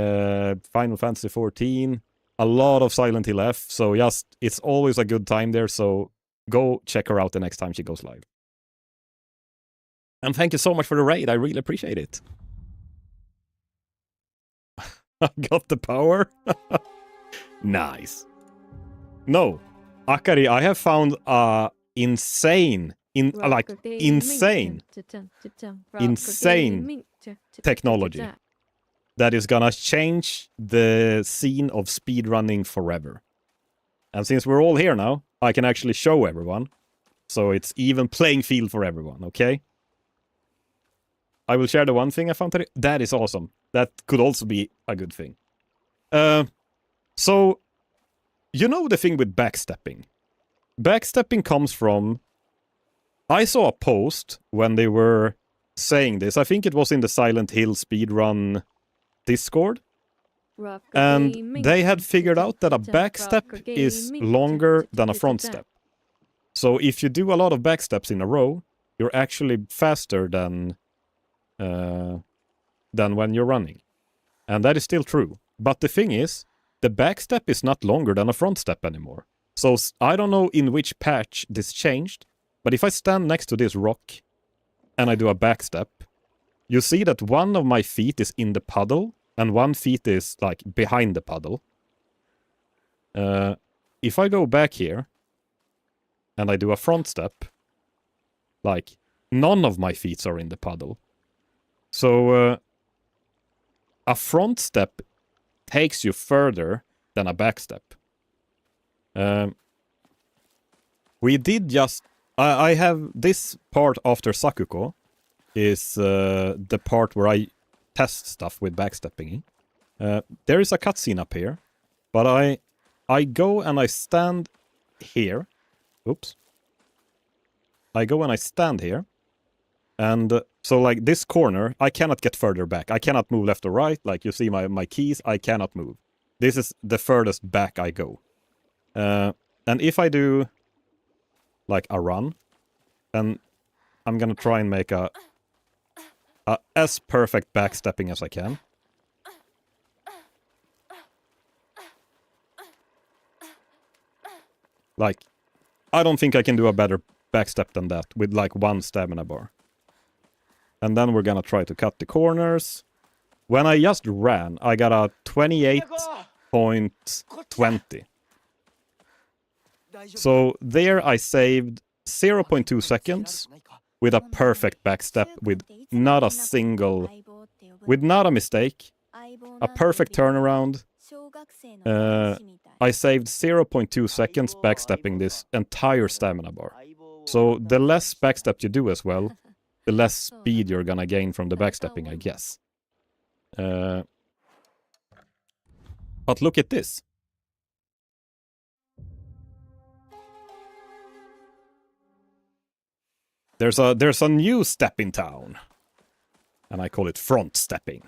Final Fantasy 14, a lot of Silent Hill F, so it's always a good time there, so go check her out the next time she goes live. And thank you so much for the raid, I really appreciate it. I got the power. Nice. No, Akari, I have found insane technology that is gonna change the scene of speedrunning forever. And since we're all here now, I can actually show everyone. So it's even playing field for everyone, okay? I will share the one thing I found today. That is awesome. That could also be a good thing. So, you know the thing with backstepping? Backstepping comes from... I saw a post when they were saying this. I think it was in the Silent Hill speedrun Discord. And they had figured out that a backstep is longer than a front step. So if you do a lot of backsteps in a row, you're actually faster than when you're running. And that is still true. But the thing is, the backstep is not longer than a front step anymore. So I don't know in which patch this changed, but if I stand next to this rock and I do a backstep, you see that one of my feet is in the puddle and one feet is like behind the puddle. If I go back here and I do a front step, like none of my feet are in the puddle. So a front step takes you further than a back step. We did just... I have this part after Sakuko is the part where I test stuff with backstepping. There is a cutscene up here, but I go and I stand here. Oops. I go and I stand here. And so like this corner, I cannot get further back. I cannot move left or right. Like you see my keys, I cannot move. This is the furthest back I go. And if I do like a run, then I'm gonna try and make a as perfect backstepping as I can. Like, I don't think I can do a better backstep than that with like one stamina bar. And then we're gonna try to cut the corners. When I just ran, I got a 28.20. So there I saved 0.2 seconds with a perfect backstep with not a single... with not a mistake. A perfect turnaround. I saved 0.2 seconds backstepping this entire stamina bar. So the less backstep you do as well, the less speed you're gonna gain from the backstepping, I guess. But look at this. There's a new step in town. And I call it front stepping.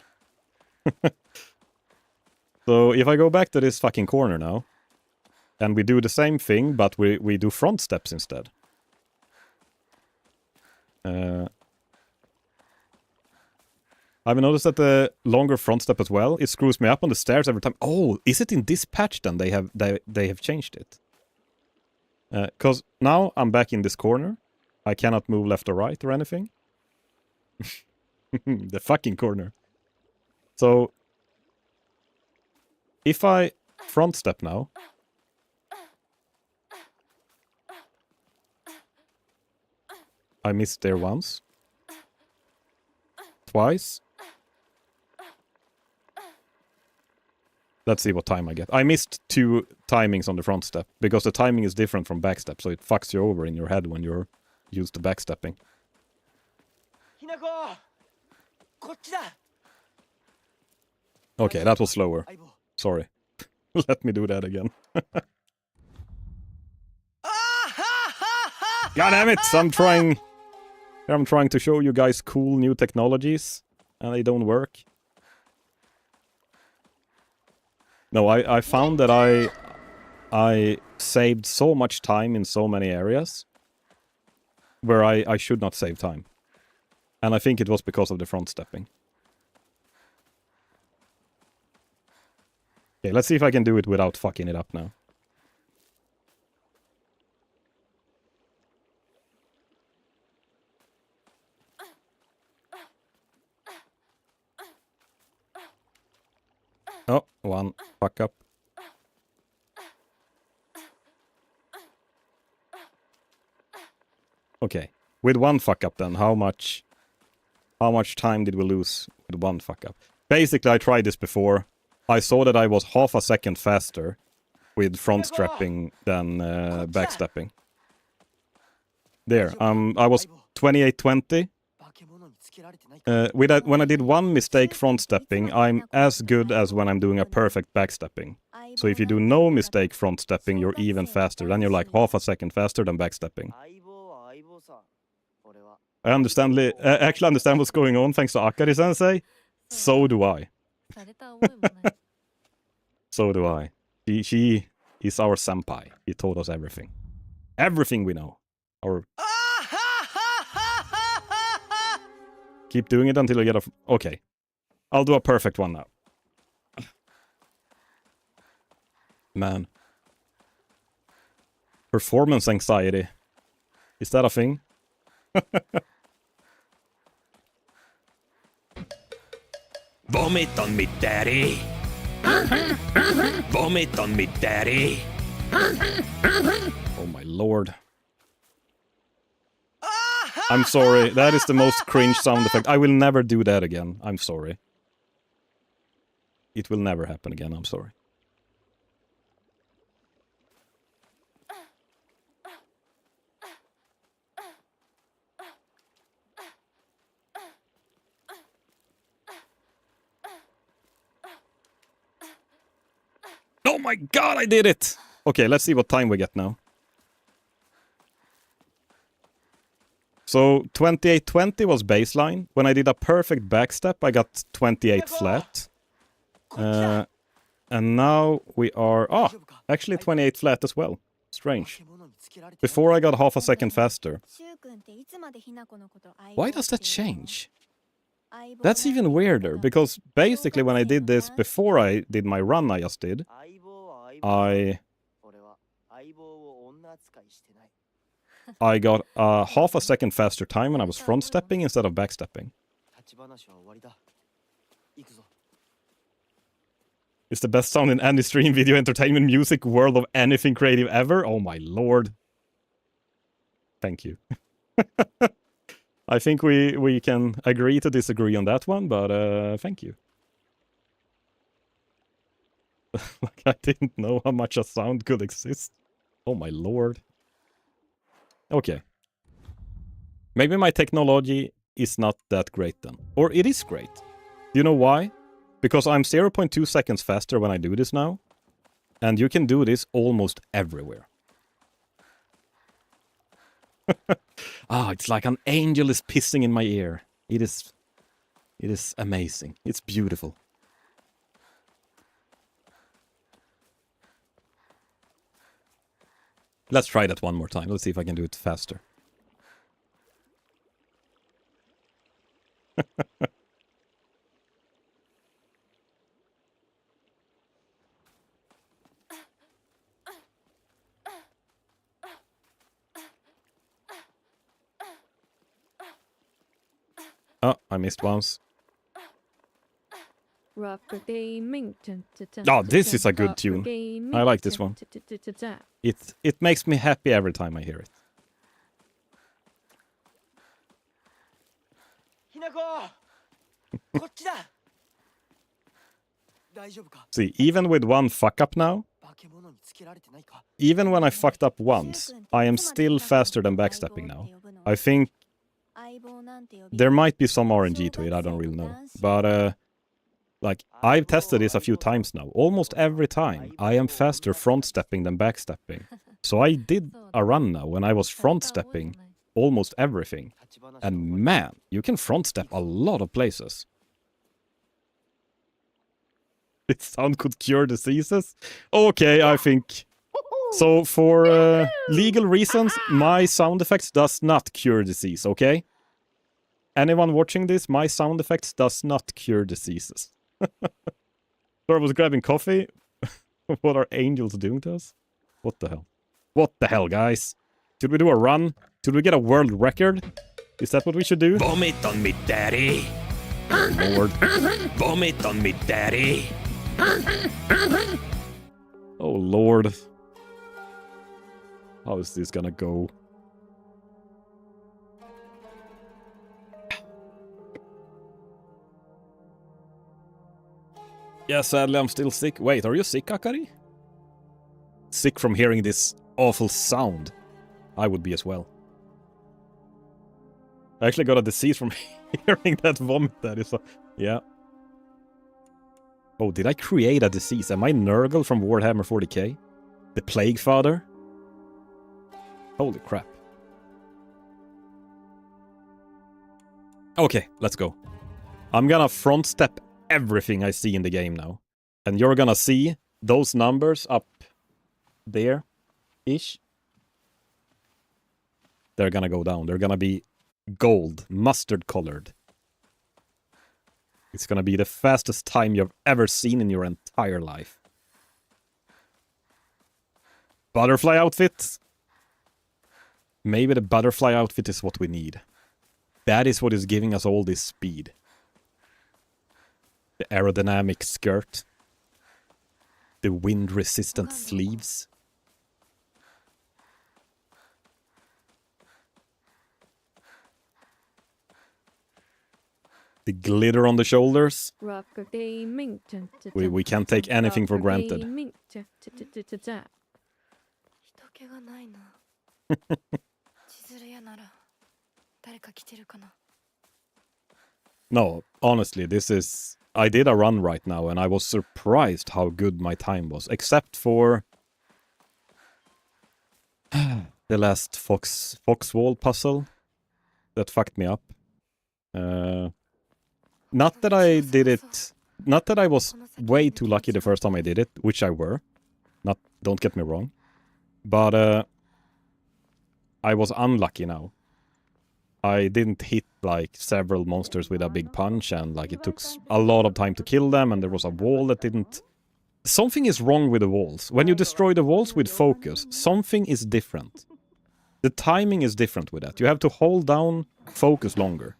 So if I go back to this fucking corner now, and we do the same thing, but we do front steps instead. I've noticed that the longer front step as well, it screws me up on the stairs every time. Oh, is it in this patch then they have changed it? Because now I'm back in this corner. I cannot move left or right or anything. The fucking corner. So, if I front step now... I missed there once. Twice. Let's see what time I get. I missed 2 timings on the front step, because the timing is different from back step, so it fucks you over in your head when you're used to backstepping. Okay, that was slower. Sorry. Let me do that again. God damn it! I'm trying to show you guys cool new technologies, and they don't work. No, I found that I saved so much time in so many areas where I should not save time. And I think it was because of the front stepping. Okay, let's see if I can do it without fucking it up now. Oh, one fuck up. Okay, with one fuck up then, how much time did we lose with one fuck up? Basically, I tried this before. I saw that I was half a second faster with front strapping than backstepping. There, I was 28:20. When I did one mistake front stepping, I'm as good as when I'm doing a perfect backstepping. So if you do no mistake front stepping, you're even faster. Then you're like half a second faster than backstepping. I actually understand what's going on thanks to Akari-sensei. So do I. So do I. She is our senpai. He taught us everything. Everything we know. Keep doing it until you get a... Okay. I'll do a perfect one now. Man. Performance anxiety. Is that a thing? Vomit on me, daddy. Vomit on me, daddy. Oh my lord. I'm sorry, that is the most cringe sound effect. I will never do that again. I'm sorry. It will never happen again, I'm sorry. Oh my god, I did it! Okay, let's see what time we get now. So 28:20 was baseline. When I did a perfect backstep, I got 28 flat. And now we are... Oh, actually 28 flat as well. Strange. Before I got half a second faster. Why does that change? That's even weirder, because basically when I did this before I did my run I just did, I got half a second faster time when I was front stepping instead of backstepping. It's the best sound in any stream, video, entertainment, music, world of anything creative ever. Oh my lord. Thank you. I think we can agree to disagree on that one, but thank you. Like, I didn't know how much a sound could exist. Oh my lord. Okay. Maybe my technology is not that great then. Or it is great. Do you know why? Because I'm 0.2 seconds faster when I do this now. And you can do this almost everywhere. Ah, it's like an angel is pissing in my ear. It is amazing. It's beautiful. Let's try that one more time. Let's see if I can do it faster. I missed once. Rocker gaming. Oh, this is a good tune. I like this one. It makes me happy every time I hear it. See, even with one fuck up now, even when I fucked up once, I am still faster than backstepping now. I think there might be some RNG to it, I don't really know. But, like, I've tested this a few times now. Almost every time, I am faster front-stepping than backstepping. So I did a run now when I was front-stepping almost everything. And man, you can front-step a lot of places. This sound could cure diseases? Okay, I think... So, for legal reasons, my sound effects does not cure disease, okay? Anyone watching this, my sound effects does not cure diseases. So I was grabbing coffee. What are angels doing to us? What the hell? What the hell, guys? Should we do a run? Should we get a world record? Is that what we should do? Vomit on me, daddy. Lord. Vomit on me, daddy. Oh, Lord. How is this gonna go? Yeah, sadly, I'm still sick. Wait, are you sick, Akari? Sick from hearing this awful sound. I would be as well. I actually got a disease from hearing that vomit. That is a... Yeah. Oh, did I create a disease? Am I Nurgle from Warhammer 40k? The Plague Father? Holy crap. Okay, let's go. I'm gonna front step everything I see in the game now. And you're gonna see those numbers up there-ish. They're gonna go down. They're gonna be gold, mustard colored. It's gonna be the fastest time you've ever seen in your entire life. Butterfly outfit. Maybe the butterfly outfit is what we need. That is what is giving us all this speed. The aerodynamic skirt. The wind-resistant sleeves. The glitter on the shoulders. We can't take anything for granted. No, honestly, this is... I did a run right now, and I was surprised how good my time was. Except for... the last fox wall puzzle. That fucked me up. Not that I did it... Not that I was way too lucky the first time I did it, which I were. Don't get me wrong. But I was unlucky now. I didn't hit like several monsters with a big punch, and like it took a lot of time to kill them, and there was a wall that didn't... Something is wrong with the walls. When you destroy the walls with focus, something is different. The timing is different with that. You have to hold down focus longer.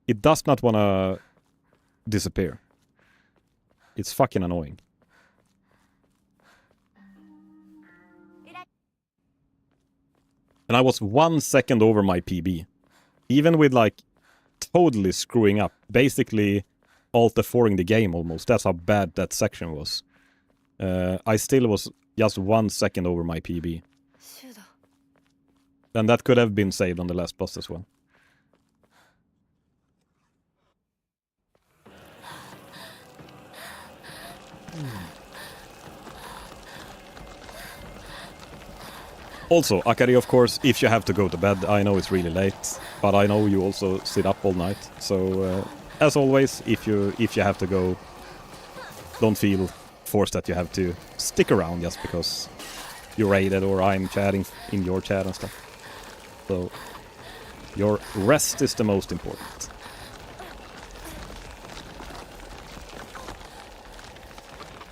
It does not want to disappear. It's fucking annoying. And I was 1 second over my PB. Even with, like, totally screwing up. Basically, alt-F4ing the game almost. That's how bad that section was. I still was just 1 second over my PB. And that could have been saved on the last boss as well. Also, Akari, of course, if you have to go to bed, I know it's really late, but I know you also sit up all night. So, as always, if you have to go, don't feel forced that you have to stick around just because you're raided or I'm chatting in your chat and stuff. So, your rest is the most important.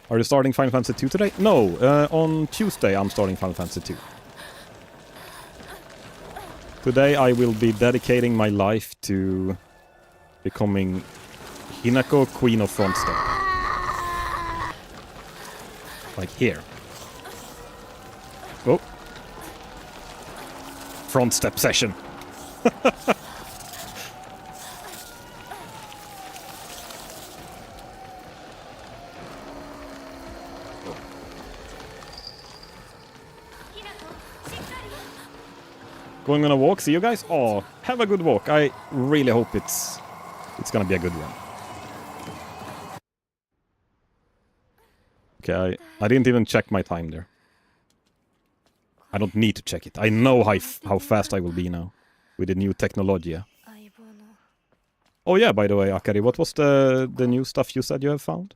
Are you starting Final Fantasy 2 today? No, on Tuesday I'm starting Final Fantasy 2. Today I will be dedicating my life to becoming Hinako, Queen of Front Step. Like here. Oh. Front step session. Going on a walk. See you guys. Oh, have a good walk. I really hope it's gonna be a good one. Okay, I didn't even check my time there. I don't need to check it. I know how fast I will be now with the new technology. Oh yeah, by the way, Akari, what was the new stuff you said you have found?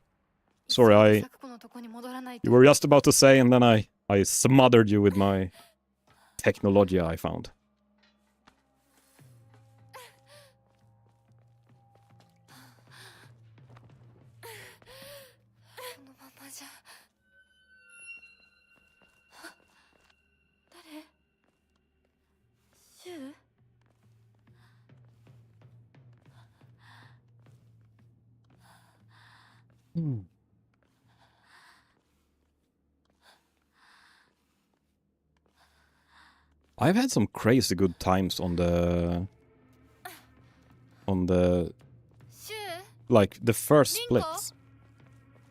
Sorry, you were just about to say, and then I smothered you with my technology I found. I've had some crazy good times on the like the first splits.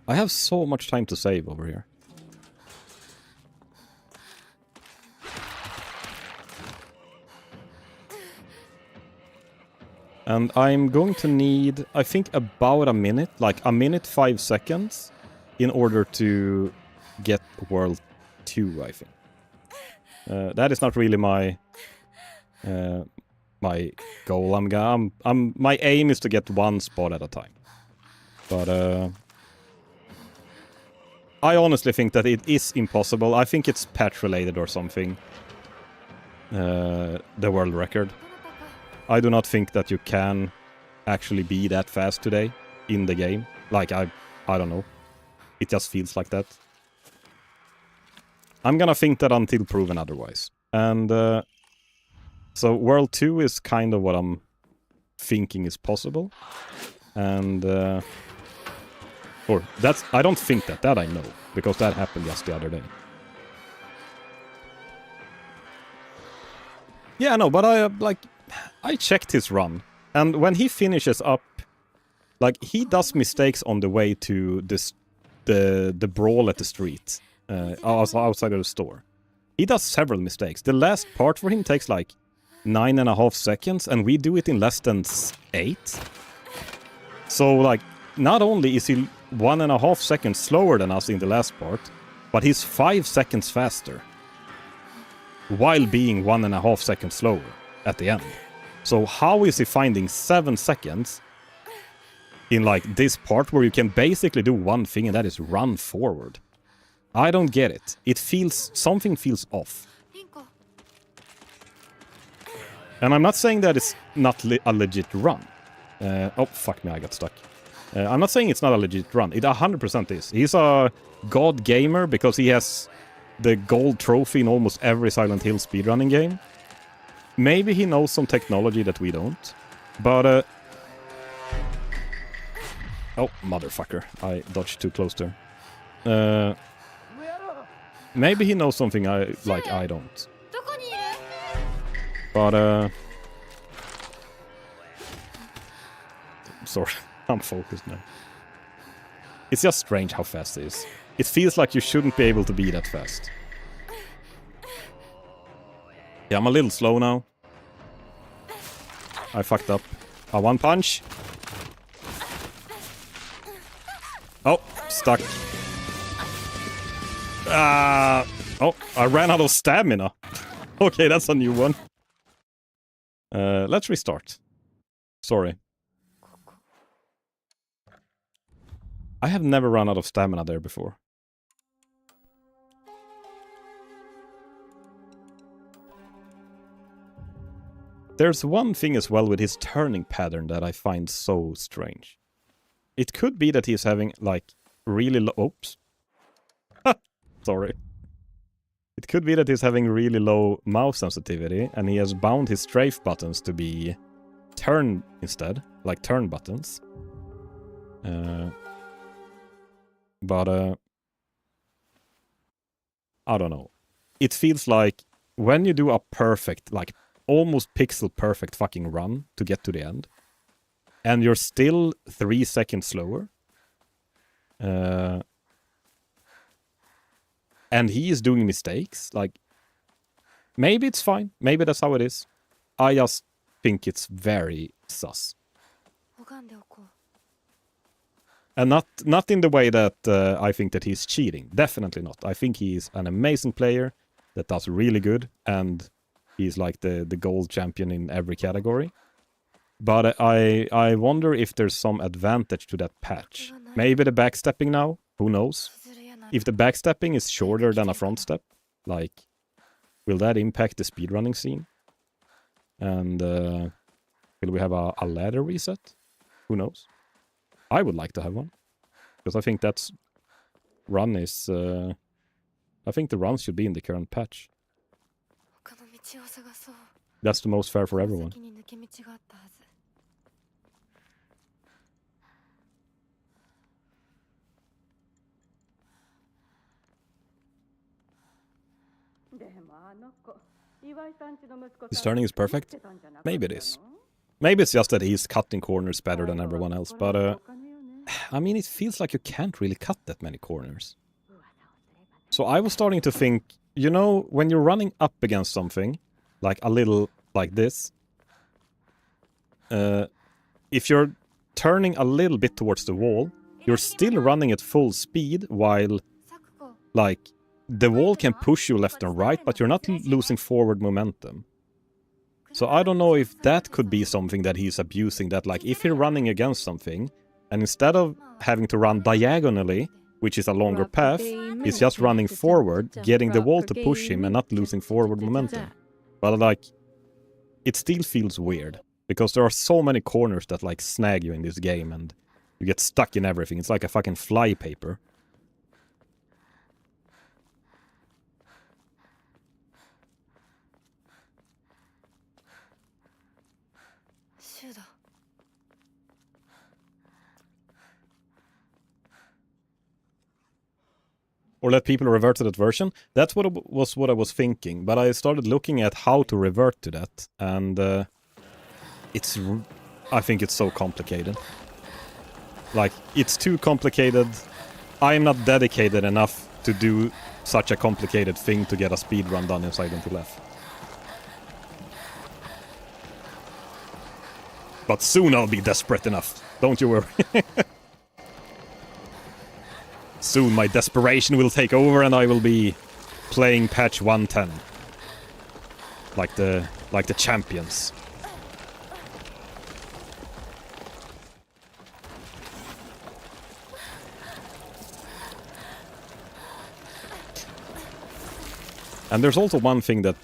I have so much time to save over here. And I'm going to need, I think, about a minute, like a minute 5 seconds, in order to get World 2, I think. That is not really my my goal. My aim is to get one spot at a time. But I honestly think that it is impossible. I think it's patch related or something. The world record. I do not think that you can actually be that fast today in the game. Like, I don't know. It just feels like that. I'm gonna think that until proven otherwise. And so World 2 is kind of what I'm thinking is possible. And or that's, I don't think that I know, because that happened just the other day. Yeah, no, but I checked his run, and when he finishes up, like, he does mistakes on the way to this, the brawl at the street, outside of the store. He does several mistakes. The last part for him takes like 9.5 seconds, and we do it in less than 8. So, like, not only is he 1.5 seconds slower than us in the last part, but he's 5 seconds faster, while being 1.5 seconds slower at the end. So how is he finding 7 seconds in, like, this part where you can basically do one thing, and that is run forward? I don't get it. It feels, something feels off. And I'm not saying that it's not a legit run. Oh, fuck me, I got stuck. I'm not saying it's not a legit run. It 100% is. He's a god gamer because he has the gold trophy in almost every Silent Hill speedrunning game. Maybe he knows some technology that we don't. But, oh, motherfucker. I dodged too close there. Maybe he knows something I don't. But, sorry, I'm focused now. It's just strange how fast it is. It feels like you shouldn't be able to be that fast. Yeah, I'm a little slow now. I fucked up. A one punch. Oh, stuck. Oh, I ran out of stamina. Okay, that's a new one. Let's restart. Sorry. I have never run out of stamina there before. There's one thing as well with his turning pattern that I find so strange. It could be that he's having, like, really low... Oops. Sorry. It could be that he's having really low mouse sensitivity, and he has bound his strafe buttons to be turn instead, like turn buttons. But I don't know. It feels like when you do a perfect, like almost pixel perfect fucking run to get to the end, and you're still 3 seconds slower, and he is doing mistakes, like maybe it's fine, maybe that's how it is. I just think it's very sus. 拝んでおこう And not in the way that I think that he's cheating. Definitely not. I think he's an amazing player that does really good, and he's like the gold champion in every category. But I wonder if there's some advantage to that patch. Maybe the backstepping now, who knows? ずるやな If the backstepping is shorter than a front step, like, will that impact the speedrunning scene? And will we have a ladder reset? Who knows? I would like to have one. Because I think that's... Run is... I think the runs should be in the current patch. 他の道を探そう That's the most fair for everyone. 先に抜け道があったはず His turning is perfect? Maybe it is. Maybe it's just that he's cutting corners better than everyone else, but I mean, it feels like you can't really cut that many corners. So I was starting to think, you know, when you're running up against something, like a little like this, if you're turning a little bit towards the wall, you're still running at full speed while, サクコ like, the wall can push you left and right, but you're not losing forward momentum. So I don't know if that could be something that he's abusing, that like if you're running against something, and instead of having to run diagonally, which is a longer path, he's just running forward, getting the wall to push him and not losing forward momentum. But like, it still feels weird, because there are so many corners that like snag you in this game and you get stuck in everything. It's like a fucking flypaper. Or let people revert to that version. That's what I was thinking. But I started looking at how to revert to that, and I think it's so complicated. Like, it's too complicated. I am not dedicated enough to do such a complicated thing to get a speedrun done in Silent Hill F. But soon I'll be desperate enough. Don't you worry. Soon my desperation will take over and I will be playing patch 110. Like the champions. And there's also one thing that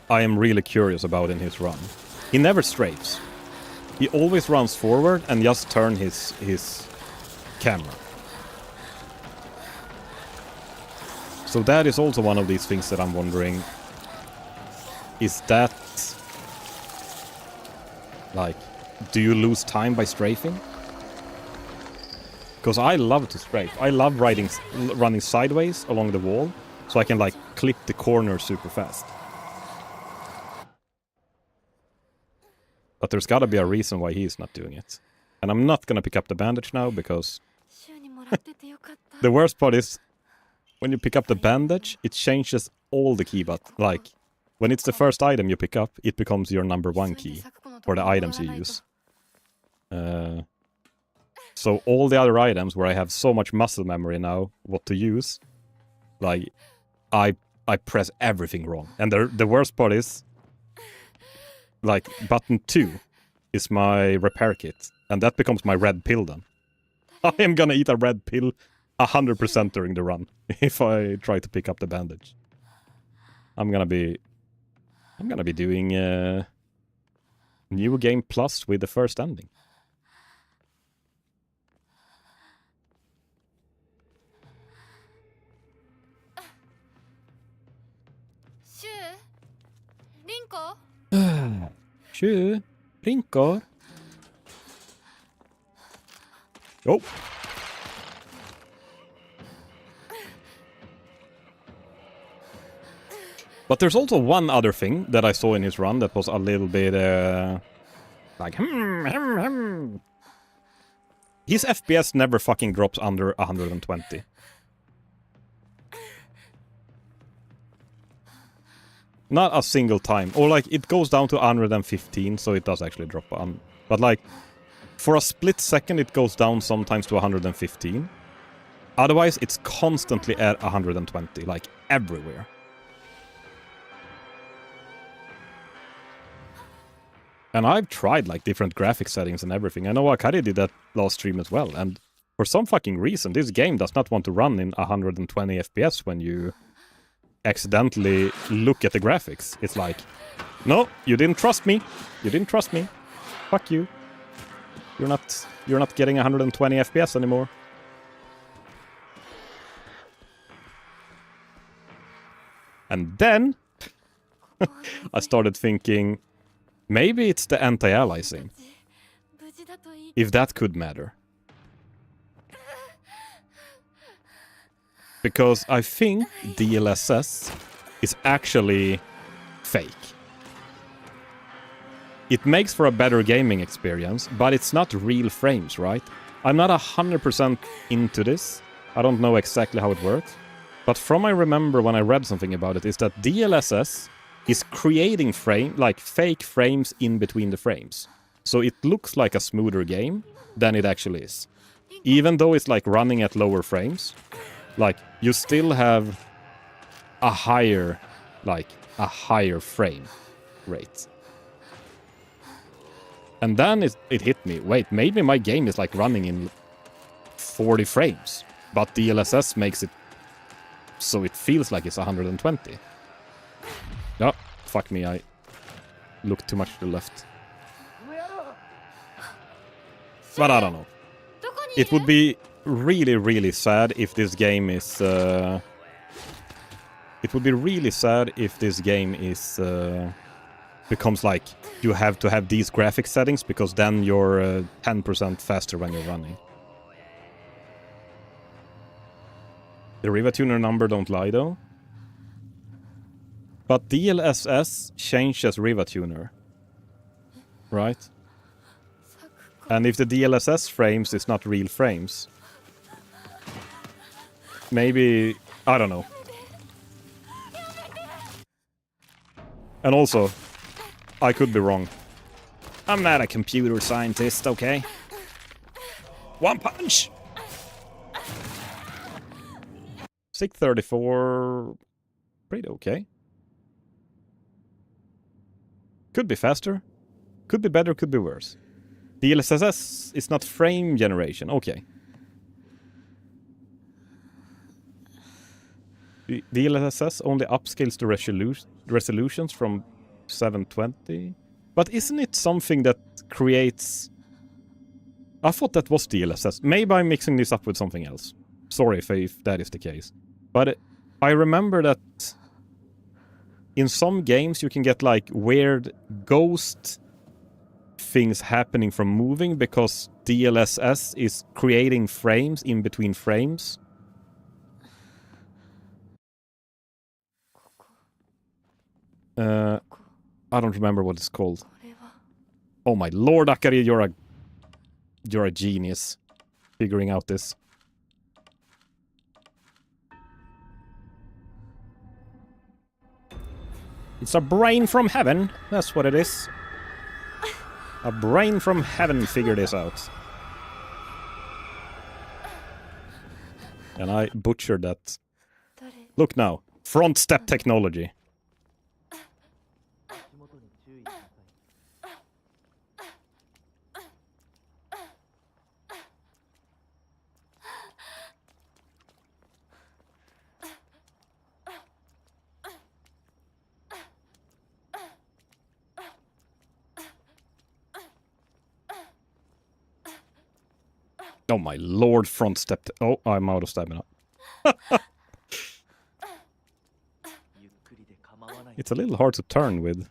I am really curious about in his run. He never strafes. He always runs forward and just turns his camera. So that is also one of these things that I'm wondering, is that, like, do you lose time by strafing? Because I love to strafe. I love running sideways along the wall, so I can, like, clip the corner super fast. But there's gotta be a reason why he's not doing it. And I'm not gonna pick up the bandage now, because 週にもらっててよかった the worst part is, when you pick up the bandage, it changes all the key, but like, when it's the first item you pick up, it becomes your number 1 key for the items you use. So all the other items where I have so much muscle memory now, what to use, like, I press everything wrong. And the worst part is, like, button 2 is my repair kit, and that becomes my red pill then. I am gonna eat a red pill 100% during the run if I try to pick up the bandage. I'm gonna be doing New Game Plus with the first ending. Shu? Rinko? Sure, Rinko. Oh. But there's also one other thing that I saw in his run that was a little bit like His FPS never fucking drops under 120. Not a single time. Or like it goes down to 115, so it does actually drop on. But like for a split second it goes down sometimes to 115. Otherwise it's constantly at 120, like everywhere. And I've tried like different graphic settings and everything. I know Akari did that last stream as well. And for some fucking reason, this game does not want to run in 120 FPS when you accidentally look at the graphics. It's like, no, you didn't trust me. You didn't trust me. Fuck you. You're not getting 120 FPS anymore. And then I started thinking, maybe it's the anti-aliasing. If that could matter. Because I think DLSS is actually fake. It makes for a better gaming experience, but it's not real frames, right? I'm not 100% into this. I don't know exactly how it works. But from I remember when I read something about it, is that DLSS is creating fake frames in between the frames. So it looks like a smoother game than it actually is. Even though it's like running at lower frames, like you still have a higher frame rate. And then it hit me. Wait, maybe my game is like running in 40 frames, but DLSS makes it so it feels like it's 120. No, fuck me, I looked too much to the left. But I don't know. It would be really, really sad if this game is... it would be really sad if this game is... becomes like, you have to have these graphic settings, because then you're 10% faster when you're running. The Riva Tuner number don't lie though. But DLSS changes Riva Tuner. Right? And if the DLSS frames is not real frames, maybe... I don't know. And also, I could be wrong. I'm not a computer scientist, okay? One punch! 634... Pretty okay. Could be faster. Could be better, could be worse. DLSS is not frame generation. Okay. The DLSS only upscales the resolutions from 720. But isn't it something that creates... I thought that was DLSS. Maybe I'm mixing this up with something else. Sorry if that is the case. But I remember that in some games you can get like weird ghost things happening from moving because DLSS is creating frames in between frames. I don't remember what it's called. Oh my lord, Akari, you're a genius figuring out this. It's a brain from heaven. That's what it is. A brain from heaven figured this out. And I butchered that. Look now. Front step technology. Oh my lord, front step. Oh, I'm out of stamina. It's a little hard to turn with.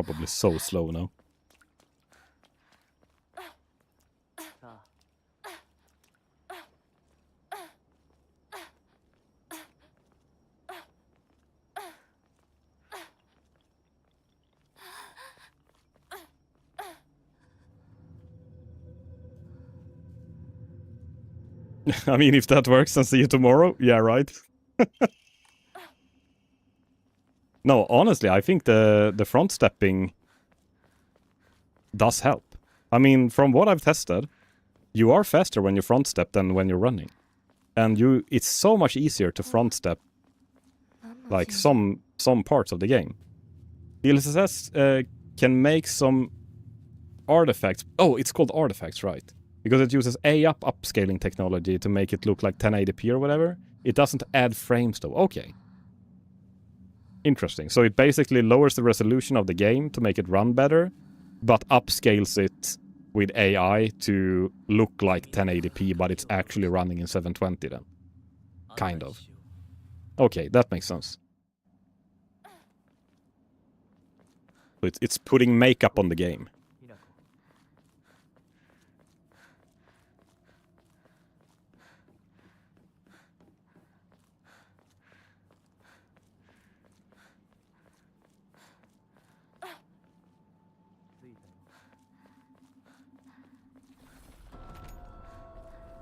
probably so slow now. I mean, if that works, and see you tomorrow. Yeah, right. No, honestly, I think the front stepping does help. I mean, from what I've tested, you are faster when you front step than when you're running. And it's so much easier to front step like some parts of the game. DLSS can make some artifacts. Oh, it's called artifacts, right? Because it uses upscaling technology to make it look like 1080p or whatever. It doesn't add frames though. Okay. Interesting. So it basically lowers the resolution of the game to make it run better, but upscales it with AI to look like 1080p, but it's actually running in 720 then. Kind of. Okay, that makes sense. So it's putting makeup on the game.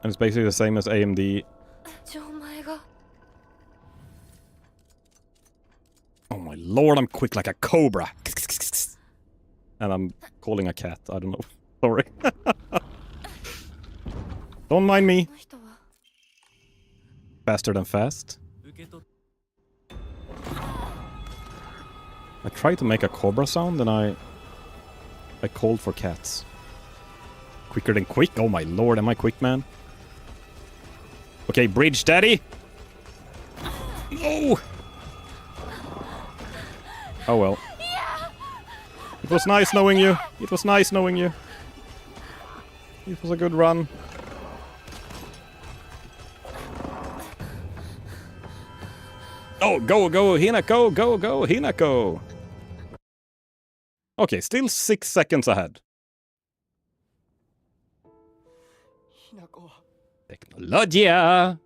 And it's basically the same as AMD. Oh my lord, I'm quick like a cobra. And I'm calling a cat, I don't know. Sorry. Don't mind me. Faster than fast. I tried to make a cobra sound and I called for cats. Quicker than quick? Oh my lord, am I quick, man? Okay, bridge, daddy! No! Oh well. It was nice knowing you. It was nice knowing you. It was a good run. Oh, go, Hinako! Go, Hinako! Okay, still 6 seconds ahead. Technologia!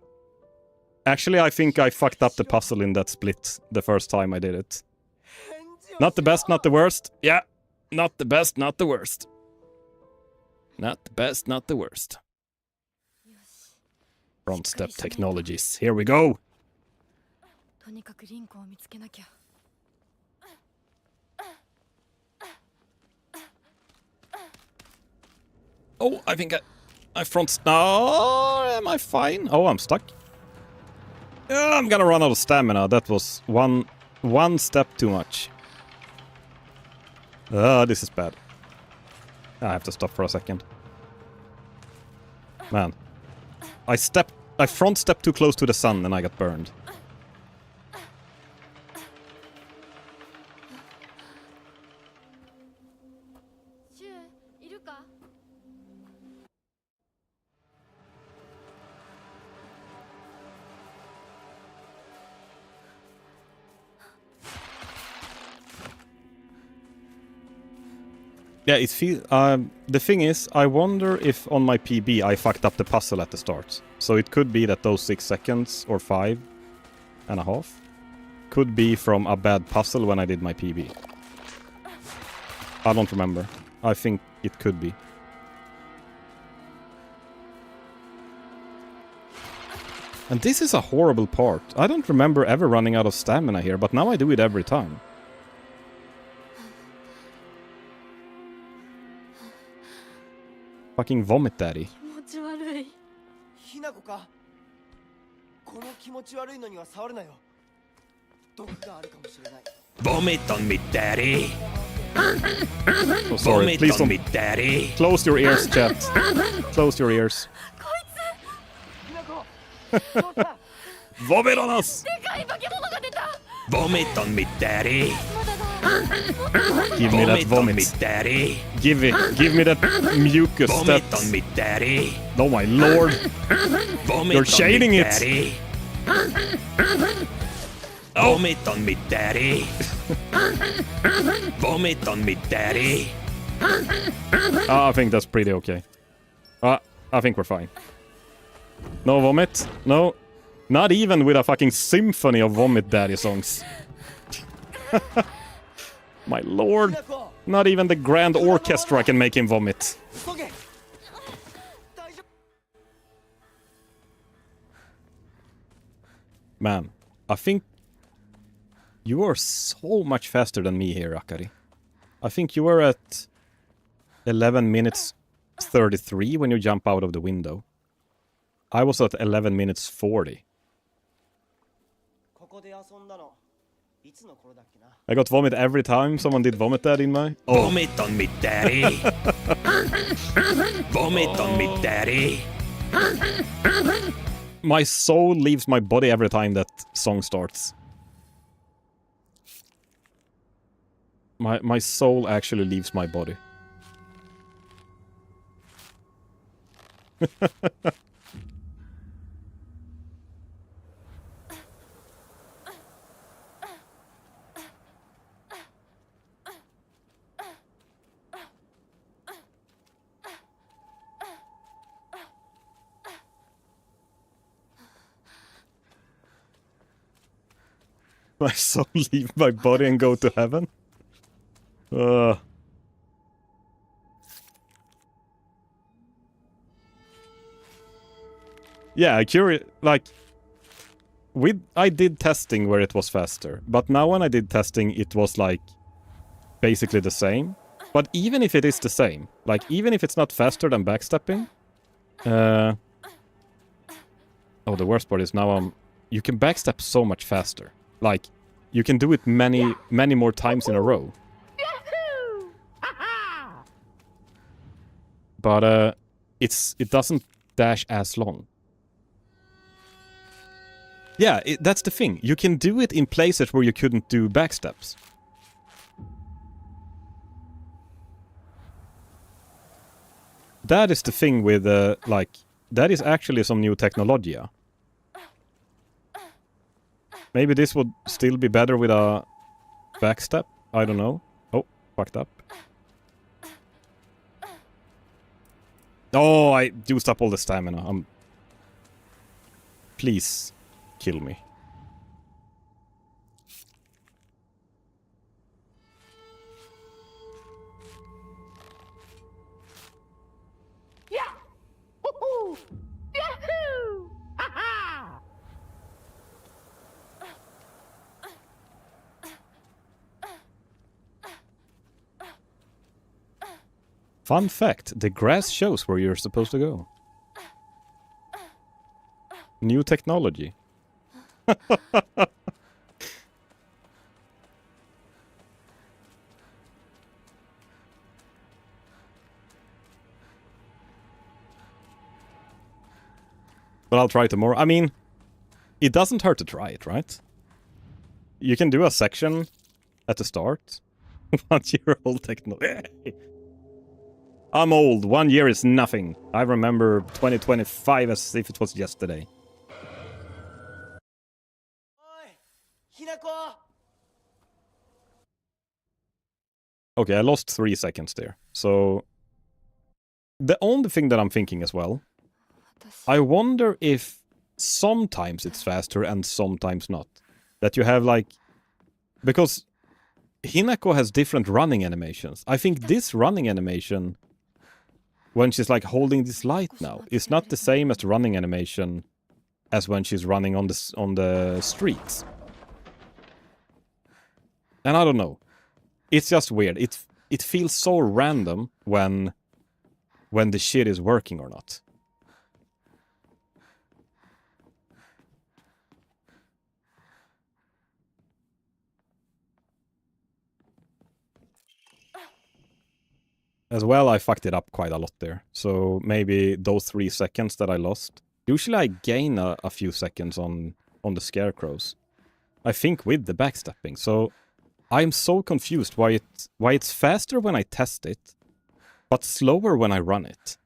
Actually, I think I fucked up the puzzle in that split the first time I did it. Not the best, not the worst. Yeah, not the best, not the worst. Not the best, not the worst. Front step technologies. Here we go! Oh, I think I front... Oh, am I fine? Oh, I'm stuck. I'm gonna run out of stamina. That was one step too much. This is bad. I have to stop for a second. Man. I front stepped too close to the sun and I got burned. Yeah, the thing is, I wonder if on my PB I fucked up the puzzle at the start. So it could be that those 6 seconds or 5.5 could be from a bad puzzle when I did my PB. I don't remember. I think it could be. And this is a horrible part. I don't remember ever running out of stamina here, but now I do it every time. Fucking vomit, daddy. Vomit on me, daddy. Oh, sorry. Vomit Please on don't. me, daddy. Close your ears, chat. Close your ears. Vomit on us! Vomit on me, daddy. Give me that Vomit on me, vomit. daddy. Give me that mucus. Vomit on me, daddy. Oh my lord. Vomit You're on shading me, it. daddy. Vomit on me, daddy. Vomit on me, daddy. I think that's pretty okay. I think we're fine. No vomit? No. Not even with a fucking symphony of Vomit Daddy songs. My lord. Not even the grand orchestra can make him vomit. Man, I think you are so much faster than me here, Akari. I think you were at 11 minutes 33 when you jump out of the window. I was at 11 minutes 40. I got vomit every time someone did vomit that in my... Oh. Vomit on me, daddy. Vomit on me, daddy. My soul leaves my body every time that song starts. My soul actually leaves my body. My soul leave my body and go to heaven? Yeah, curious, like... I did testing where it was faster, but now when I did testing it was like... basically the same. But even if it is the same, like even if it's not faster than backstepping... Oh, the worst part is now you can backstep so much faster. Like, you can do it many more times in a row. But it doesn't dash as long. Yeah, that's the thing. You can do it in places where you couldn't do backsteps. That is the thing with, like, that is actually some new technology. Maybe this would still be better with a backstep. I don't know. Oh, fucked up. Oh, I used up all the stamina. Please, kill me. Yeah! Woohoo! Yahoo! Ha-ha! Fun fact, the grass shows where you're supposed to go. New technology. But I'll try tomorrow. I mean, it doesn't hurt to try it, right? You can do a section at the start. 1 year old technology. I'm old. 1 year is nothing. I remember 2025 as if it was yesterday. Okay, I lost 3 seconds there. So, the only thing that I'm thinking as well, I wonder if sometimes it's faster and sometimes not. That you have like... Because Hinako has different running animations. I think this running animation, when she's like holding this light now, is not the same as the running animation as when she's running on the streets. And I don't know. It's just weird. It feels so random when the shit is working or not. As well, I fucked it up quite a lot there. So maybe those 3 seconds that I lost. Usually I gain a few seconds on the scarecrows. I think with the backstepping. So I'm so confused why it's faster when I test it, but slower when I run it.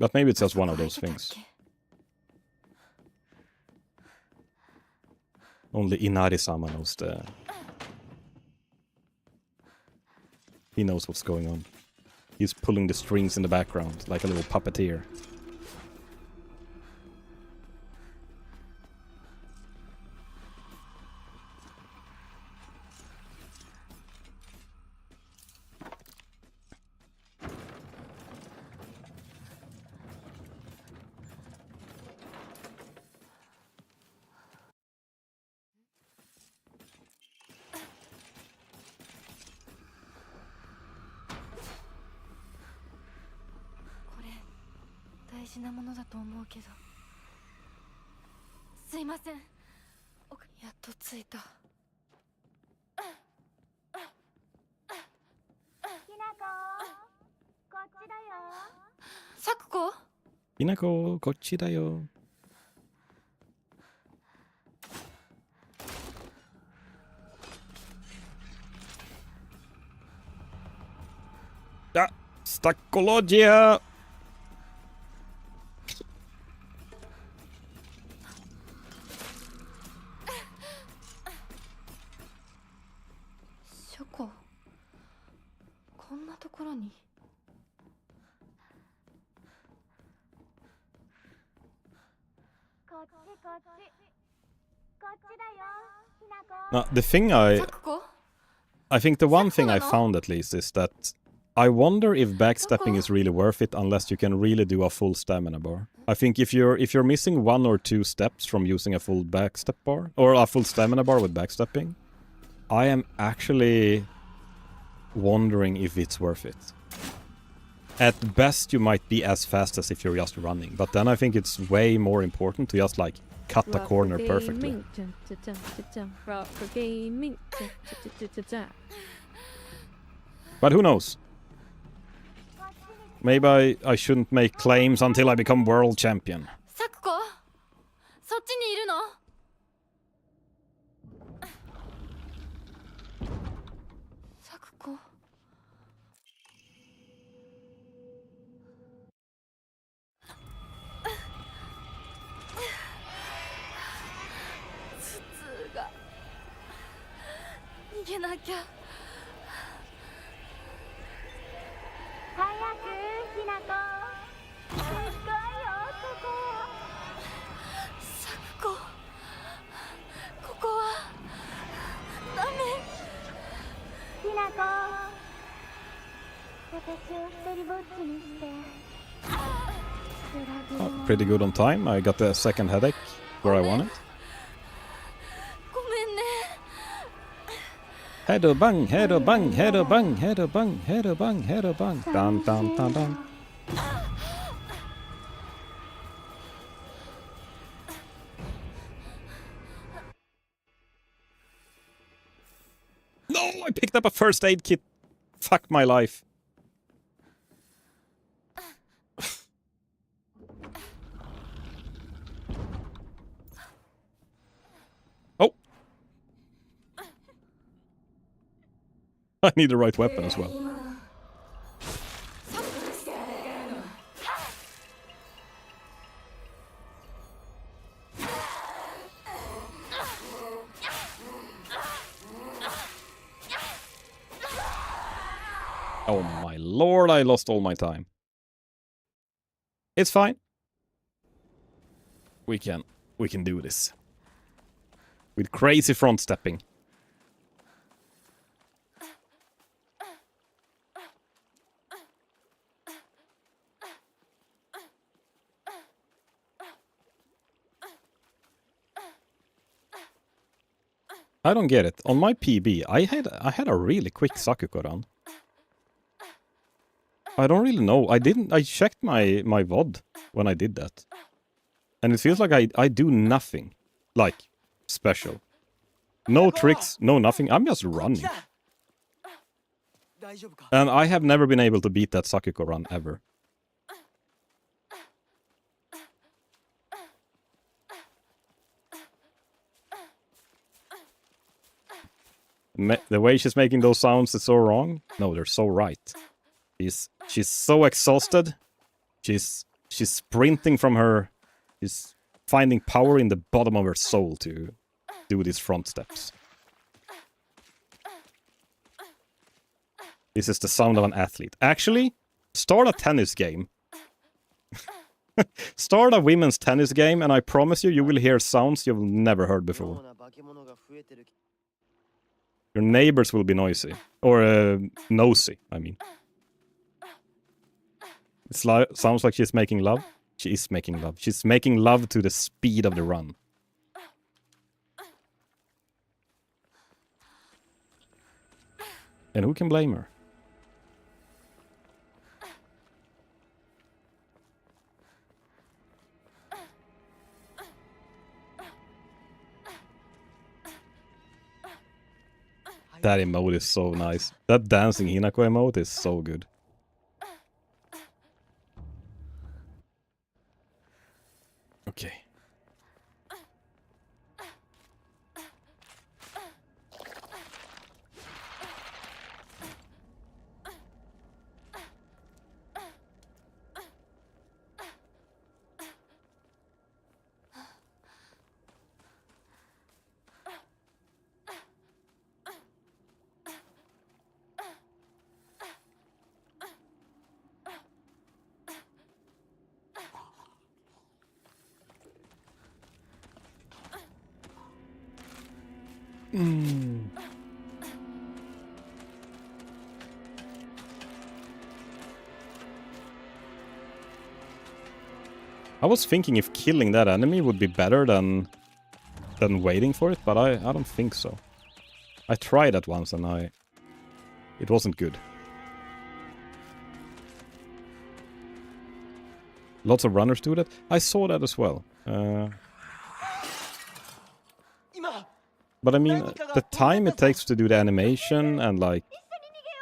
But maybe it's just one of those things. Only Inari-sama knows the... He knows what's going on. He's pulling the strings in the background, like a little puppeteer. Hinako, こっちだよ. Ah, Stackologia! Shoko, こんなところに。Now, the thing I think the one thing I found at least is that I wonder if backstepping is really worth it unless you can really do a full stamina bar. I think if you're missing 1 or 2 steps from using a full backstep bar or a full stamina bar with backstepping, I am actually wondering if it's worth it. At best you might be as fast as if you're just running, but then I think it's way more important to just like cut the corner perfectly. But who knows? Maybe I shouldn't make claims until I become world champion. Sakuko, そっちにいるの? Sakuko. 逃げなきゃ。早く、ひなこ。すっごいよ、ここ。サクコ。ここは。ダメ。ひなこ。私を一人ぼっちにして。Oh, pretty good on time. I got the second headache where I want it. ごめんね。Header bang, header bang, header bang, header bang, header bang, header bang. Dun dun dun dun. No, I picked up a first aid kit. Fuck my life. Oh. I need the right weapon as well. Oh my lord, I lost all my time. It's fine. We can do this. With crazy front stepping. I don't get it. On my PB, I had a really quick Sakuko run. I don't really know. I checked my VOD when I did that. And it feels like I do nothing. Like, special. No tricks, no nothing. I'm just running. And I have never been able to beat that Sakuko run ever. The way she's making those sounds is so wrong. No, they're so right. She's so exhausted. She's She's sprinting from her... She's finding power in the bottom of her soul to do these front steps. This is the sound of an athlete. Actually, start a tennis game. Start a women's tennis game, and I promise you, you will hear sounds you've never heard before. Your neighbors will be noisy. Or, nosy, I mean. It sounds like she's making love. She is making love. She's making love to the speed of the run. And who can blame her? That emote is so nice. That dancing Hinako emote is so good. Okay. I was thinking if killing that enemy would be better than waiting for it, but I don't think so. I tried that once and it wasn't good. Lots of runners do that. I saw that as well. But I mean, the time it takes to do the animation and like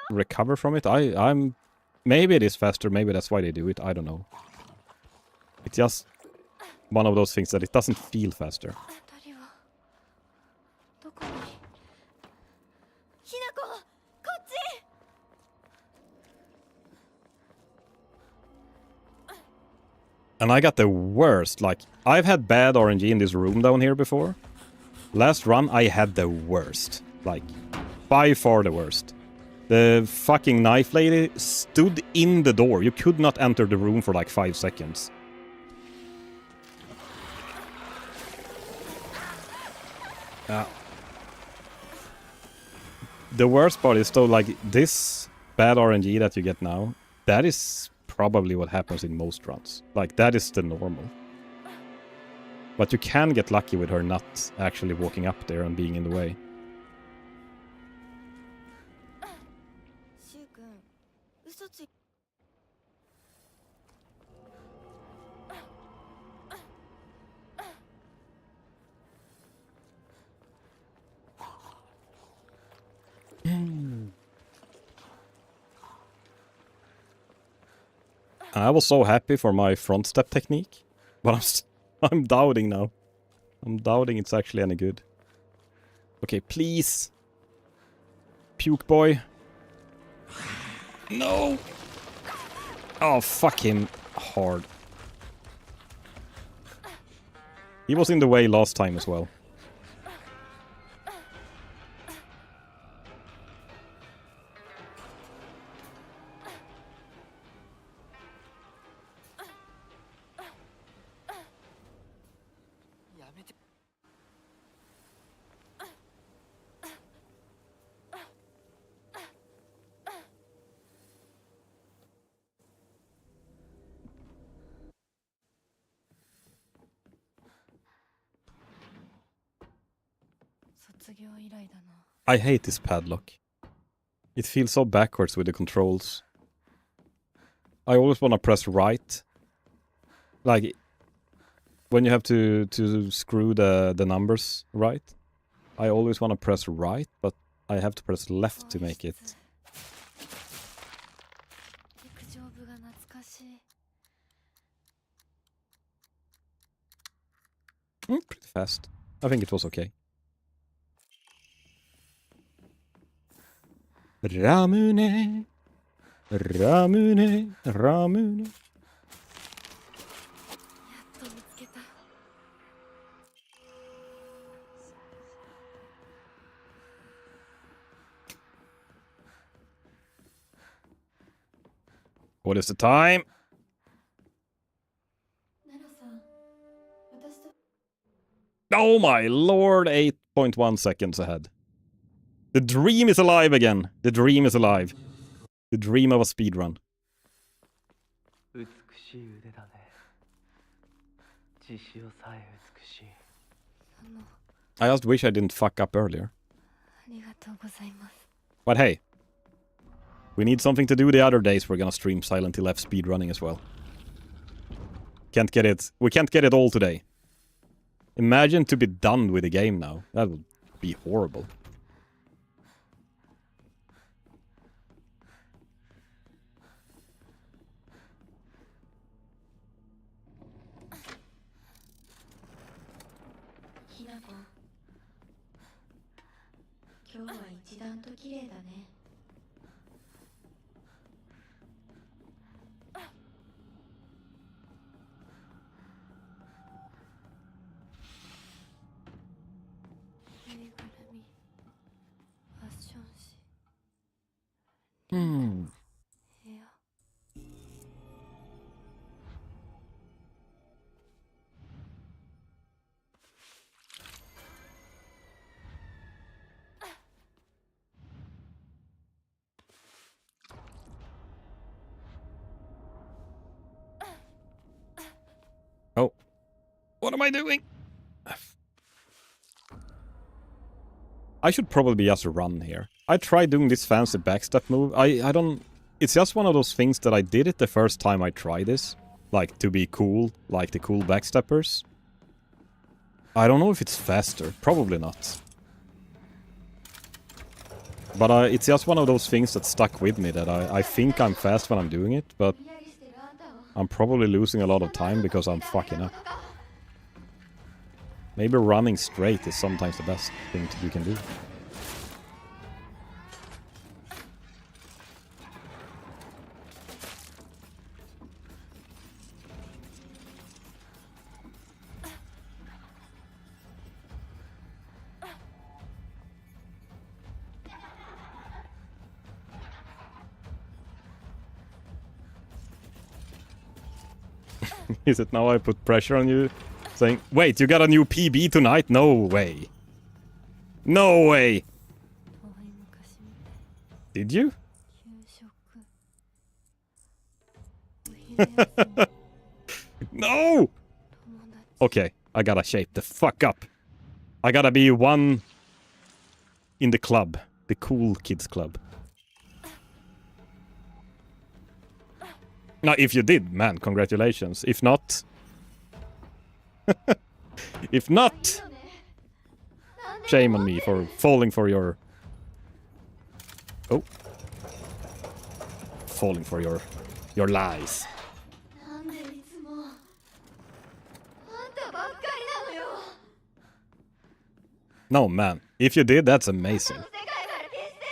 recover from it, I'm maybe it is faster, maybe that's why they do it, I don't know. It's just one of those things that it doesn't feel faster. And I got the worst, like, I've had bad RNG in this room down here before. Last run, I had the worst. Like, by far the worst. The fucking knife lady stood in the door. You could not enter the room for like 5 seconds. The worst part is though, like, this bad RNG that you get now, that is probably what happens in most runs. Like, that is the normal. But you can get lucky with her not actually walking up there and being in the way. I was so happy for my front step technique, but I'm doubting now. I'm doubting it's actually any good. Okay, please. Puke boy. No! Oh, fuck him hard. He was in the way last time as well. I hate this padlock. It feels so backwards with the controls. I always want to press right. Like, when you have to screw the numbers right. I always want to press right, but I have to press left to make it. Pretty fast. I think it was okay. Ramune, Ramune, Ramune. What is the time? ネロさん、私と Oh my lord, 8.1 seconds ahead. The dream is alive again. The dream is alive. The dream of a speedrun. 美しい腕だね。血潮さえ美しい。I just wish I didn't fuck up earlier. ありがとうございます。 But hey, we need something to do the other days. We're gonna stream Silent Hill F speedrunning as well. Can't get it. We can't get it all today. Imagine to be done with the game now. That would be horrible. Hinako, 今日は一段と綺麗だね。ぬいぐるみ、ファッション誌、 Hmm. 部屋。Oh. What am I doing? I should probably just run here. I tried doing this fancy backstep move. I don't... It's just one of those things that I did it the first time I tried this. Like, to be cool, like the cool backsteppers. I don't know if it's faster. Probably not. But it's just one of those things that stuck with me, that I think I'm fast when I'm doing it, but I'm probably losing a lot of time because I'm fucking up. Maybe running straight is sometimes the best thing you can do. Is it now I put pressure on you? Saying, wait, you got a new PB tonight? No way. No way. 遠い昔みたい。 Did you? 給食。お昼休み。 No! 友達。 Okay, I gotta shape the fuck up. I gotta be one in the club. The cool kids club. Now, if you did, man, congratulations. If not... if not... Shame on me for falling for your... Oh. Falling for your lies. なんでいつもあんたばっかりなのよ。 No, man. If you did, that's amazing. 世界から消して。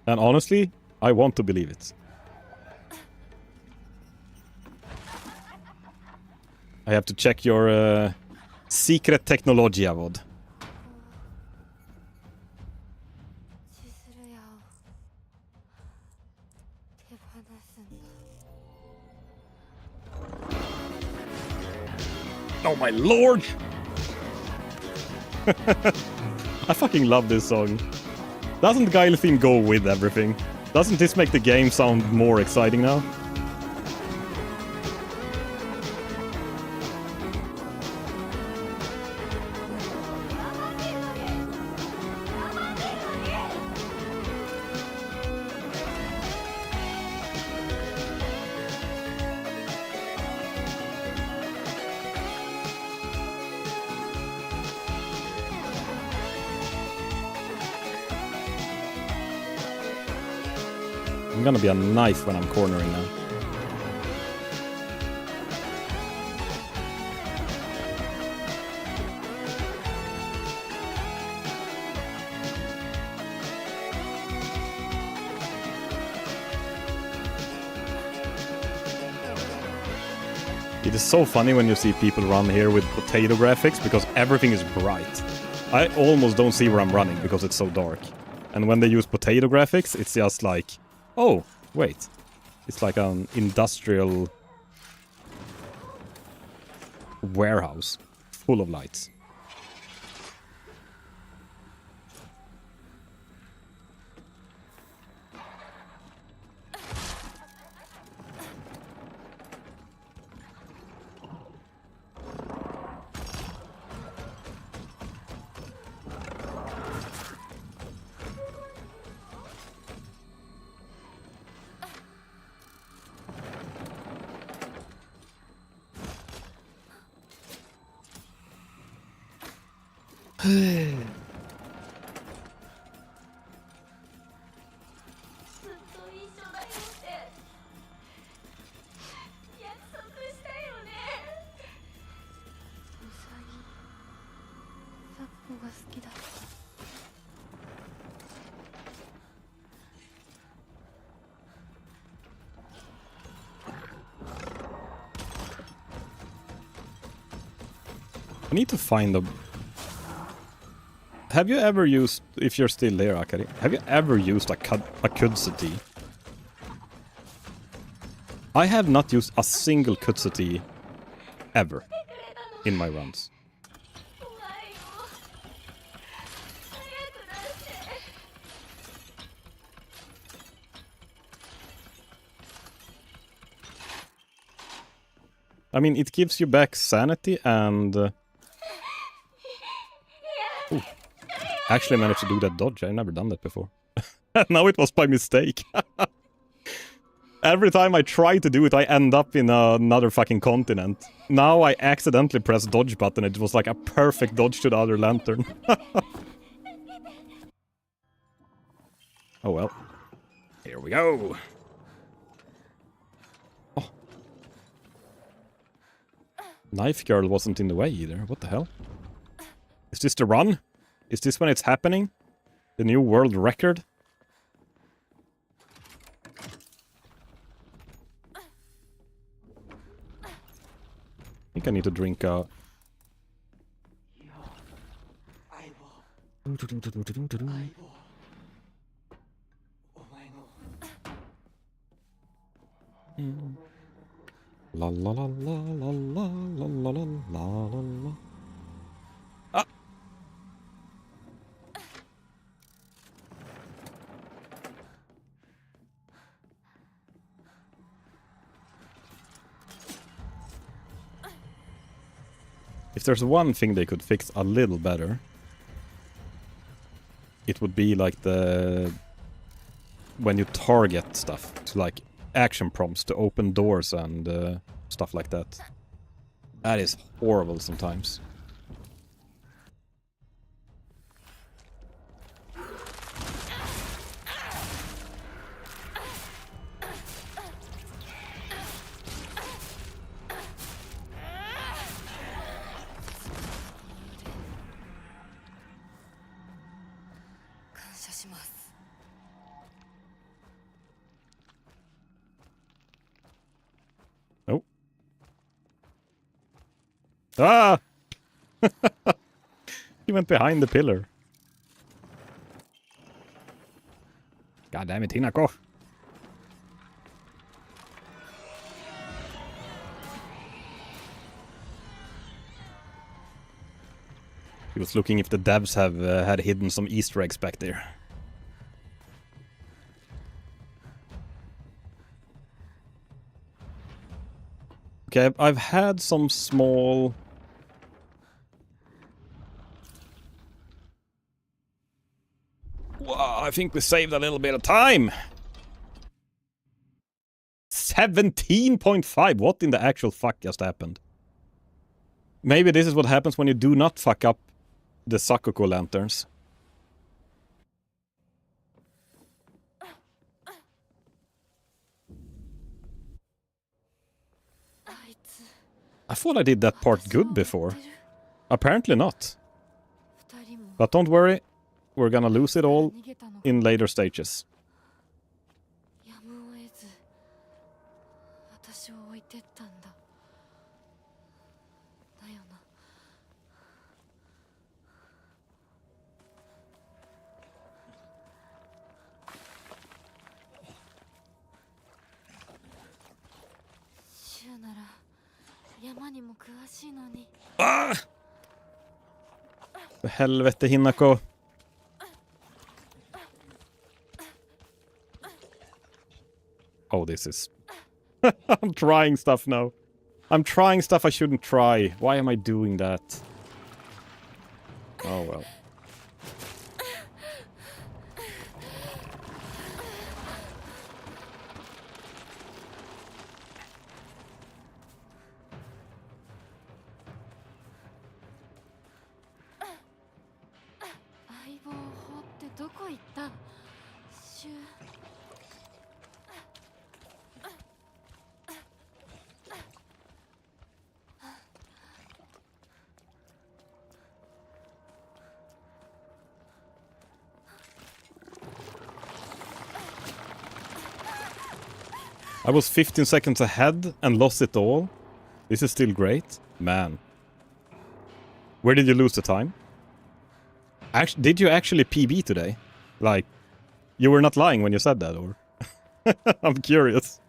And honestly, I want to believe it. I have to check your secret technology, Avod. シスルヤを手放すんだ。 Oh my lord! I fucking love this song. Doesn't Guile theme go with everything? Doesn't this make the game sound more exciting now? I'm gonna be a knife when I'm cornering now. It is so funny when you see people run here with potato graphics because everything is bright. I almost don't see where I'm running because it's so dark. And when they use potato graphics, it's just like, oh, wait. It's like an industrial warehouse full of lights. I need to find a... Have you ever used, if you're still there, Akari, have you ever used a Kudsati? I have not used a single Kudsati ever in my runs. I mean, it gives you back sanity and... Ooh. I actually managed to do that dodge. I've never done that before. Now it was by mistake. Every time I try to do it, I end up in another fucking continent. Now I accidentally pressed dodge button. It was like a perfect dodge to the other lantern. Oh well. Here we go. Oh. Knife girl wasn't in the way either. What the hell? Is this the run? Is this when it's happening? The new world record? I think I need to drink a... La la la la la la la la la la. Ah! If there's one thing they could fix a little better, it would be like the... when you target stuff, to like action prompts to open doors and stuff like that. That is horrible sometimes. Oh. Ah! He went behind the pillar. God damn it, Hinako. He was looking if the devs have had hidden some Easter eggs back there. Okay, I've had some small... Wow, I think we saved a little bit of time! 17.5! What in the actual fuck just happened? Maybe this is what happens when you do not fuck up the Sakoko lanterns. I thought I did that part good before. Apparently not. But don't worry, we're gonna lose it all in later stages. 山にも詳しいのに。 Ah! För helvete, Hinako. Oh, this is... I'm trying stuff now. I'm trying stuff I shouldn't try. Why am I doing that? Oh, well. I was 15 seconds ahead and lost it all. This is still great. Man. Where did you lose the time? Did you actually PB today? Like, you were not lying when you said that, or? I'm curious.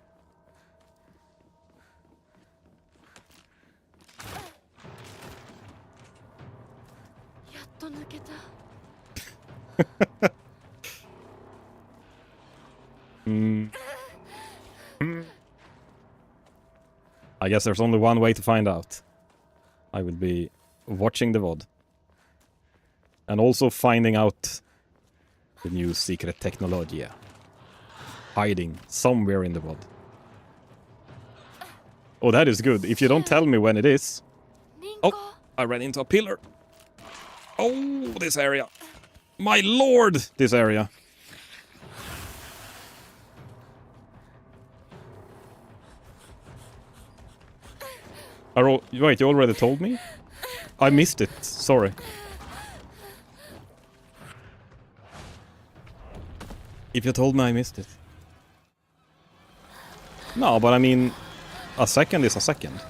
I guess there's only one way to find out. I will be watching the VOD. And also finding out the new secret technology hiding somewhere in the VOD. Oh, that is good. If you don't tell me when it is... Oh, I ran into a pillar. Oh, this area. My lord, this area. Wait, you already told me? I missed it, sorry. If you told me, I missed it. No, but I mean, a second is a second.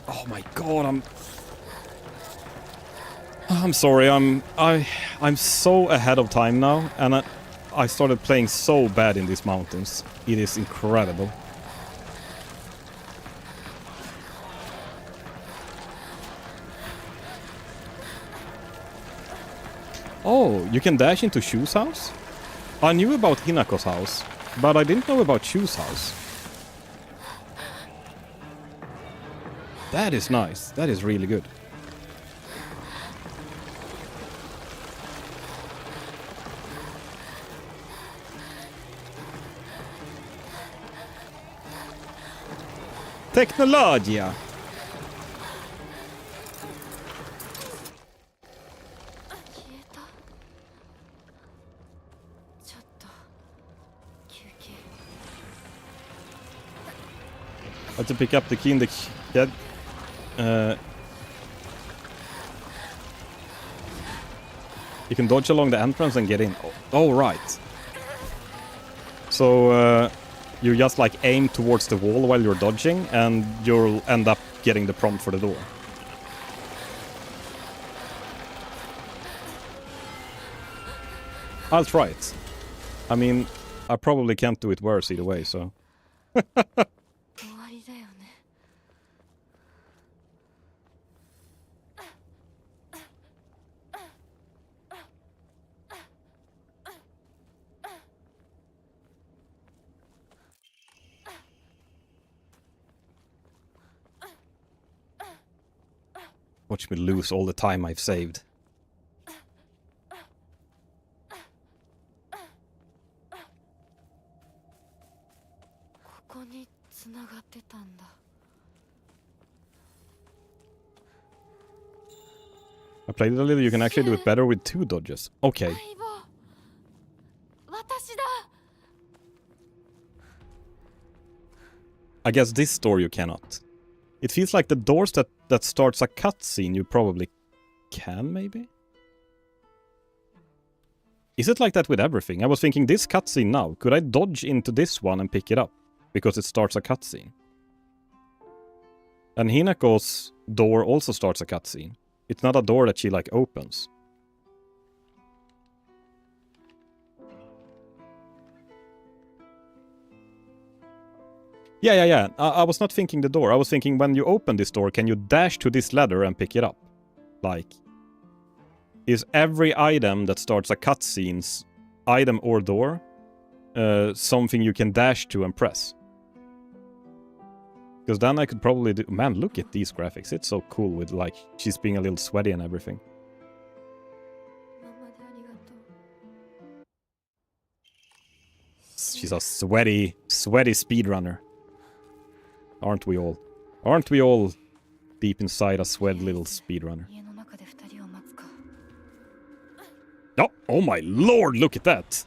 Oh my god, I'm sorry, I'm so ahead of time now, and I started playing so bad in these mountains. It is incredible. Oh, you can dash into Shu's house? I knew about Hinako's house, but I didn't know about Shu's house. That is nice. That is really good. Technologia! I have to pick up the key in the shed. You can dodge along the entrance and get in. Oh, right. So you just like aim towards the wall while you're dodging, and you'll end up getting the prompt for the door. I'll try it. I mean, I probably can't do it worse either way, so... Watch me lose all the time I've saved. I played it a little, you can actually do it better with 2 dodges. Okay. I guess this door you cannot. It feels like the doors that starts a cutscene you probably can, maybe? Is it like that with everything? I was thinking this cutscene now. Could I dodge into this one and pick it up? Because it starts a cutscene. And Hinako's door also starts a cutscene. It's not a door that she, like, opens. Yeah. I was not thinking the door. I was thinking when you open this door, can you dash to this ladder and pick it up? Like, is every item that starts a cutscene's item or door something you can dash to and press? Because then I could probably do... Man, look at these graphics. It's so cool with, like, she's being a little sweaty and everything. 今までありがとう。 She's a sweaty speedrunner. Aren't we all? Aren't we all deep inside a sweat little speedrunner? 家の中で二人を待つか。 Oh my lord, look at that!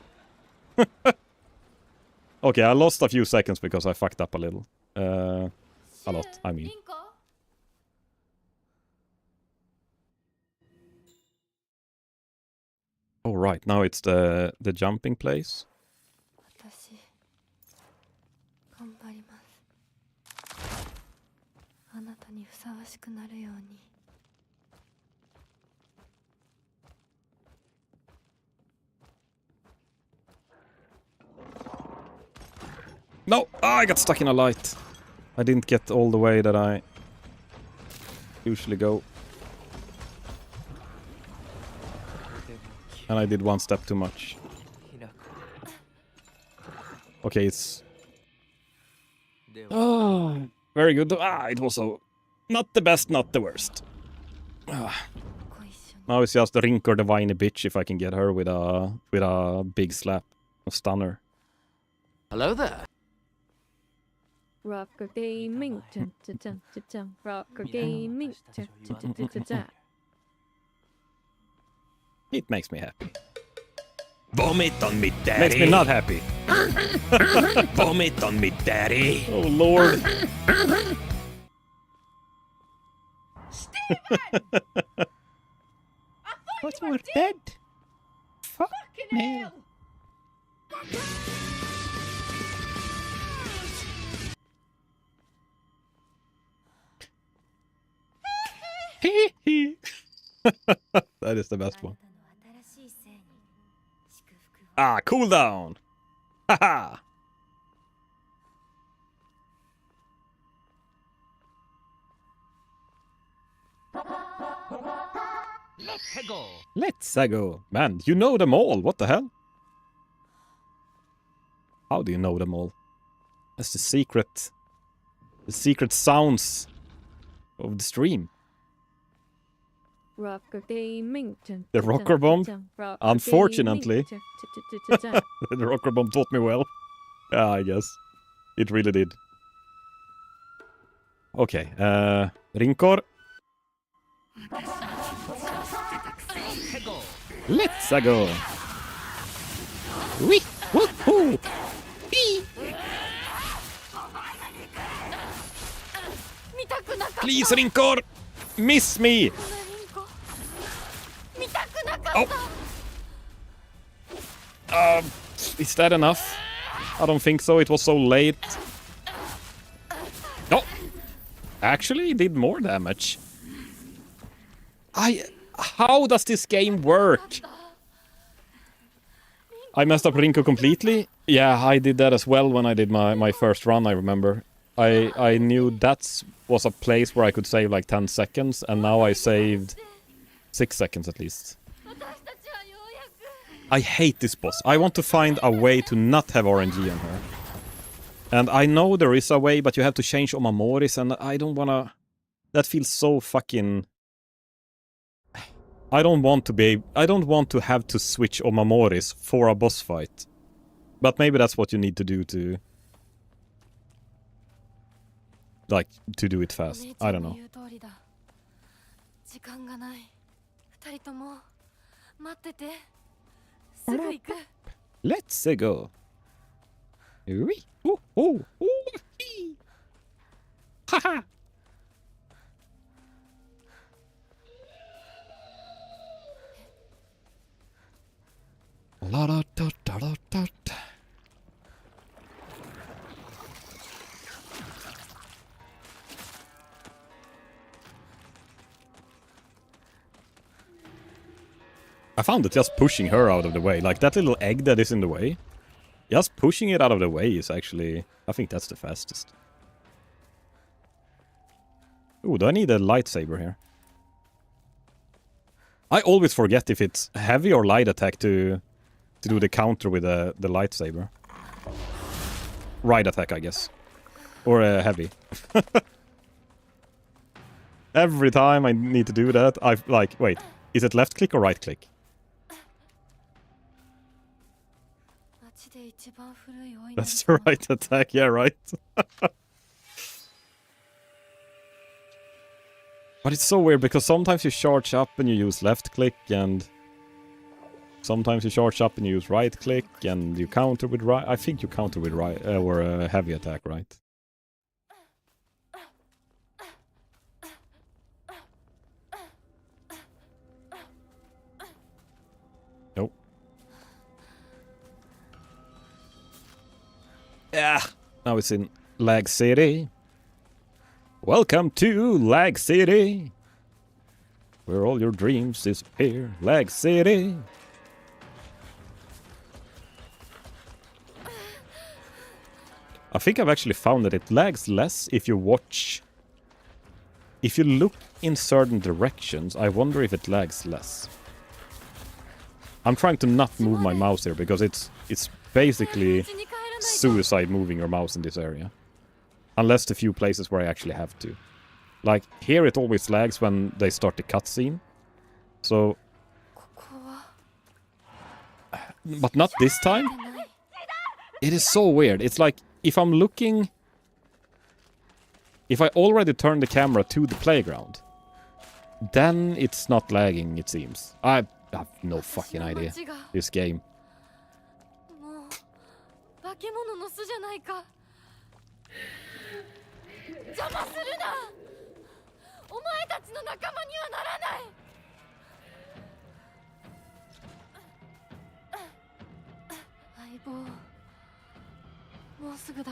Okay, I lost a few seconds because I fucked up a little. A lot, I mean. リンコ Oh right, now it's the jumping place. 私頑張りますあなたにふさわしくなるように No! Ah, I got stuck in a light. I didn't get all the way that I usually go. And I did one step too much. Okay, it's... Oh, very good. Ah, it was also not the best, not the worst. Ah. ご一緒に Now it's just Rinkor the whiny bitch if I can get her with a big slap. A stunner. Hello there. Rocker gaming. Dun, dun, dun, dun, dun. Rocker gaming. Dun, dun, dun, dun, dun, dun. It makes me happy. Vomit on me, daddy. Makes me not happy. Vomit on me, daddy. Oh lord. What's more dead? Fuck me. That is the best one. あなたの新しい生に祝福を Ah, cool down. Haha. Let's go. Let's go. Man, you know them all. What the hell? How do you know them all? That's the secret sounds of the stream. Rocker gaming. Dun, The dun, rocker dun, bomb? dun, rocker Unfortunately. gaming. Dun, dun, dun, dun, dun. The rocker bomb taught me well. Yeah, I guess. It really did. Okay, Rinkor. Let's go. Wee! Woohoo! Wee! 見たくなかった Please, Rinkor! Miss me! このリンコ見たくなかった Is that enough? I don't think so. It was so late. No! Actually, it did more damage. How does this game work? I messed up Rinko completely. Yeah, I did that as well when I did my first run, I remember. I knew that was a place where I could save like 10 seconds, and now I saved 6 seconds at least. 私たちはようやく I hate this boss. I want to find a way to not have RNG on her. And I know there is a way, but you have to change Omamoris, and I don't wanna... That feels so fucking... I don't want to have to switch Omamoris for a boss fight. But maybe that's what you need to do to... Like, to do it お fast. 姉ち I ゃ don't んの know. 言う通りだ時間がない二人とも待っててすぐ行く Let's go. Wee. Oh, oh, oh, hee. Haha. La da da da da da. I found that just pushing her out of the way, like that little egg that is in the way, just pushing it out of the way is actually, I think that's the fastest. Ooh, do I need a lightsaber here? I always forget if it's heavy or light attack to do the counter with the lightsaber. Right attack, I guess. Or heavy. Every time I need to do that, I've like, wait, is it left click or right click? 街で一番古いお祈り That's the right attack, yeah, right. But it's so weird because sometimes you charge up and you use left click, and sometimes you charge up and you use right click, and you counter with right. I think you counter with right or a heavy attack, right? Nope. Yeah. Now it's in Lag City. Welcome to Lag City, where all your dreams disappear. Lag City. I think I've actually found that it lags less if you watch. If you look in certain directions, I wonder if it lags less. I'm trying to not move my mouse here because it's basically suicide moving your mouse in this area. Unless the few places where I actually have to. Like, here it always lags when they start the cutscene. So... But not this time. It is so weird. It's like, if I'm looking... If I already turn the camera to the playground, then it's not lagging, it seems. I have no fucking idea. This game. もう化け物の巣じゃないか。邪魔するな。お前たちの仲間にはならない。相棒、もうすぐだ。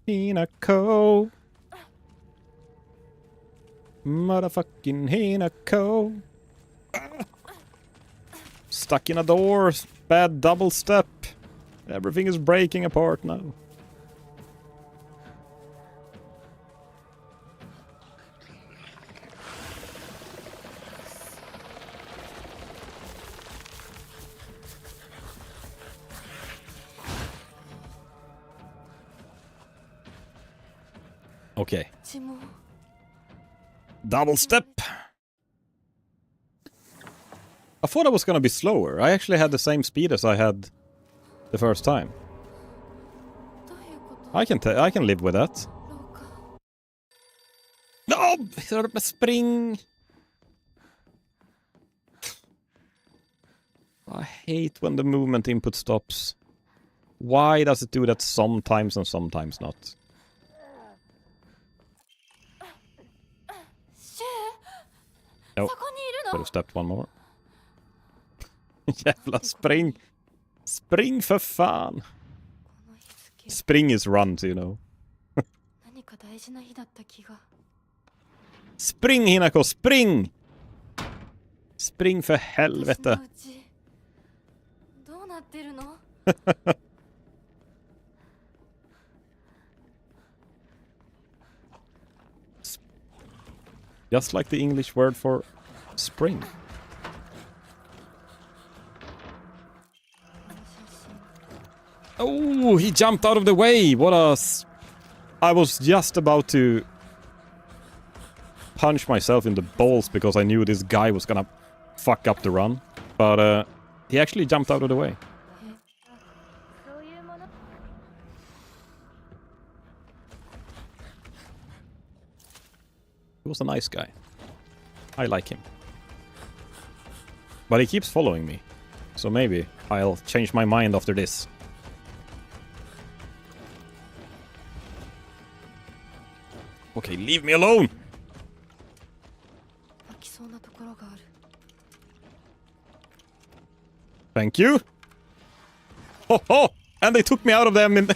Hinako. Motherfucking Hinako. Stuck in a door. Bad double step. Everything is breaking apart now. Okay. Double step. I thought I was gonna be slower. I actually had the same speed as I had the first time. I can live with that. No! Spring! I hate when the movement input stops. Why does it do that sometimes and sometimes not? Oh, could have stepped one more. Jävla spring! Spring för fan! Spring is run, so you know. Spring Hinako, spring! Spring för helvete! Just like the English word for spring. Oh, he jumped out of the way! What a... I was just about to punch myself in the balls because I knew this guy was gonna fuck up the run. But he actually jumped out of the way. He was a nice guy. I like him. But he keeps following me. So maybe I'll change my mind after this. Okay, leave me alone! Thank you! Ho ho! And they took me out of them in...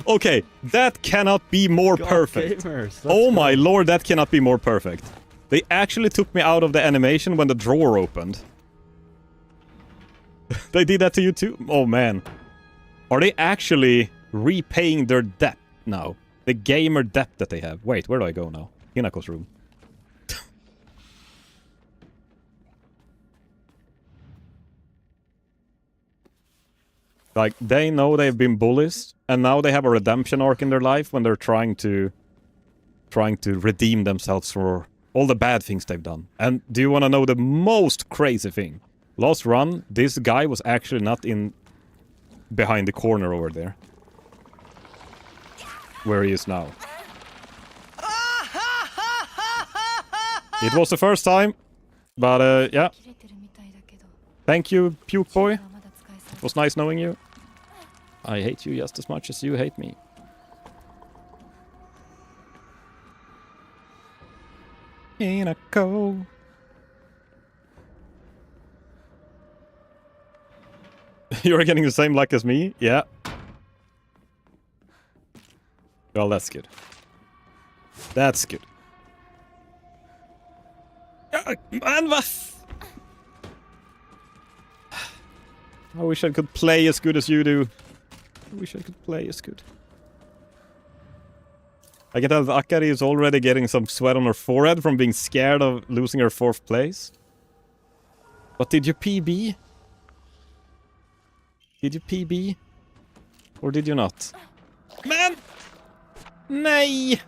Okay, that cannot be more perfect. Oh my lord, that cannot be more perfect. They actually took me out of the animation when the drawer opened. They did that to you too? Oh man. Are they actually repaying their debt now? The gamer debt that they have. Wait, where do I go now? Hinako's room. Like, they know they've been bullies, and now they have a redemption arc in their life when they're trying to redeem themselves for all the bad things they've done. And do you want to know the most crazy thing? Last run, this guy was actually not in behind the corner over there. Where he is now. It was the first time, but yeah. Thank you, Puke Boy. It was nice knowing you. I hate you just as much as you hate me. Hinako. You're getting the same luck as me? Yeah. Well, that's good. That's good. Man, I wish I could play as good as you do. I wish I could play as good. I can tell that Akari is already getting some sweat on her forehead from being scared of losing her 4th place. But did you PB? Did you PB? Or did you not? Man! Nej!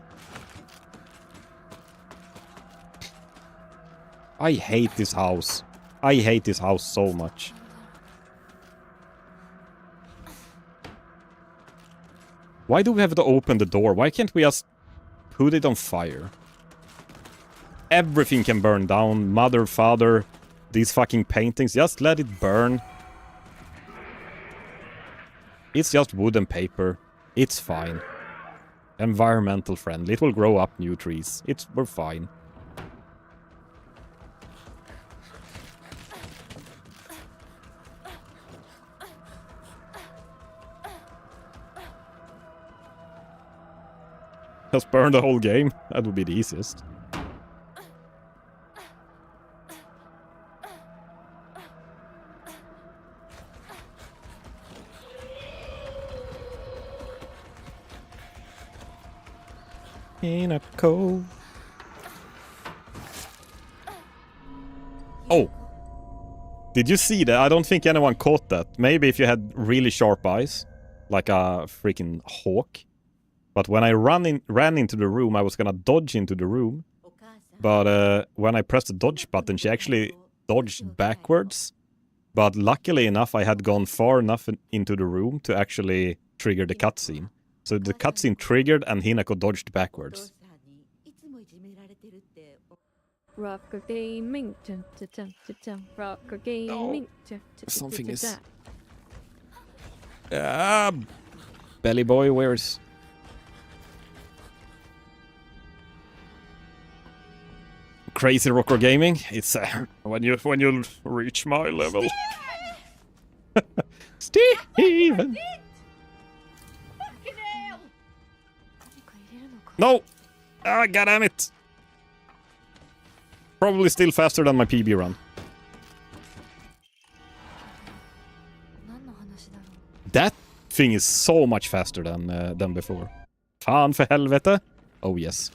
I hate this house. I hate this house so much. Why do we have to open the door? Why can't we just put it on fire? Everything can burn down. Mother, father, these fucking paintings. Just let it burn. It's just wood and paper. It's fine. Environmental friendly. It will grow up new trees. We're fine. Just burn the whole game. That would be the easiest. Hinako. Oh! Did you see that? I don't think anyone caught that. Maybe if you had really sharp eyes. Like a freaking hawk. But when I ran into the room, I was gonna dodge into the room. But when I pressed the dodge button, she actually dodged backwards. But luckily enough, I had gone far enough into the room to actually trigger the cutscene. So the cutscene triggered and Hinako dodged backwards. Rocker gaming, rocker gaming. Something is... Belly boy, where's... Crazy Rocker Gaming. It's when you reach my level. Steven. No! Ah, goddammit! It! Probably still faster than my PB run. That thing is so much faster than before. Fan för helvete! Oh yes.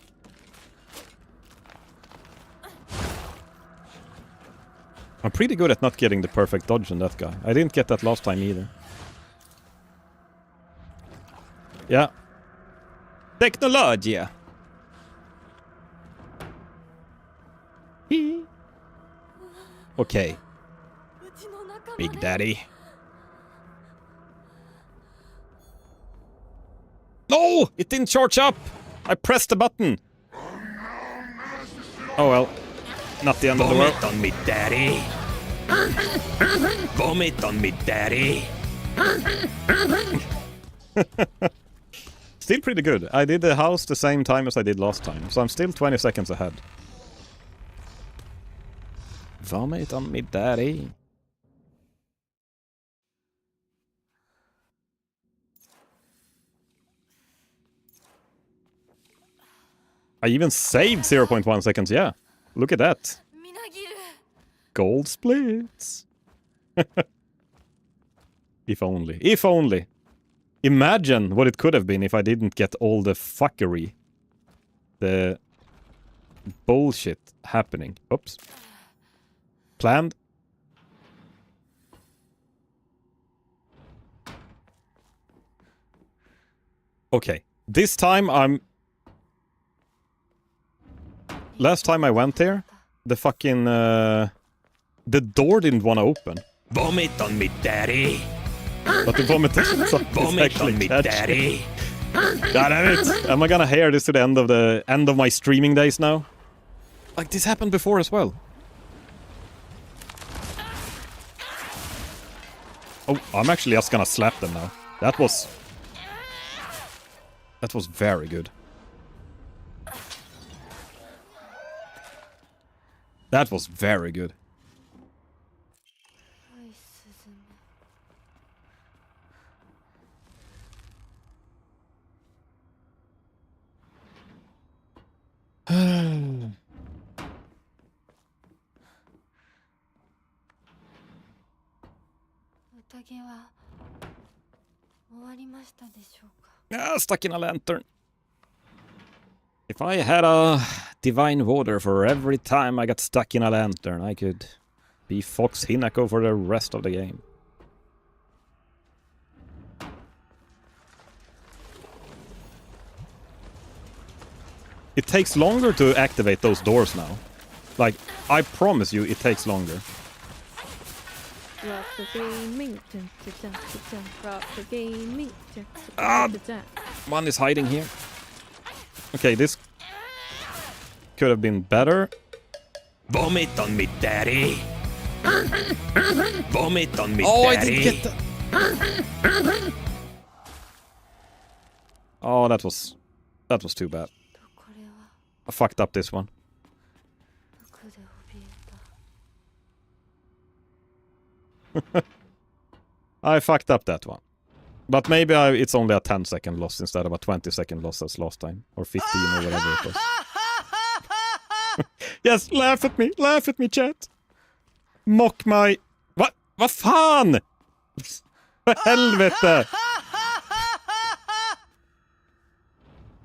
I'm pretty good at not getting the perfect dodge on that guy. I didn't get that last time either. Yeah. Technologia. Okay. Big Daddy. No! It didn't charge up! I pressed the button. Oh well. Not the end of the world. Vomit on me, daddy. Vomit on me, daddy. Still pretty good. I did the house the same time as I did last time, so I'm still 20 seconds ahead. Vomit on me, daddy. I even saved 0.1 seconds, yeah. Look at that. Gold splits. If only. If only. Imagine what it could have been if I didn't get all the fuckery. The bullshit happening. Oops. Planned. Okay. This time I'm... Last time I went there, the fucking... the door didn't want to open. Vomit on me, daddy. But the vomit is Vomit actually on me, catchy. daddy. God damn it! Am I gonna hear this to the end of my streaming days now? Like this happened before as well. Oh, I'm actually just gonna slap them now. That was very good. That was very good. はいスズメ 宴は終わりましたでしょうか Ah, stuck in a lantern. If I had a divine water for every time I got stuck in a lantern, I could be Fox Hinako for the rest of the game. It takes longer to activate those doors now. Like, I promise you, it takes longer. Rock the gaming. Rock the gaming. Ah! One is hiding here. Okay, this could have been better. Vomit on me, daddy. Vomit on me, Oh, I daddy. didn't get that. Oh, that was too bad. これは I fucked up this one. 服で怯えた I fucked up that one. But maybe it's only a 10-second loss instead of a 20-second loss as last time. Or 15 or whatever it was. Yes, laugh at me, chat. Mock my... What? Vad fan? För helvete!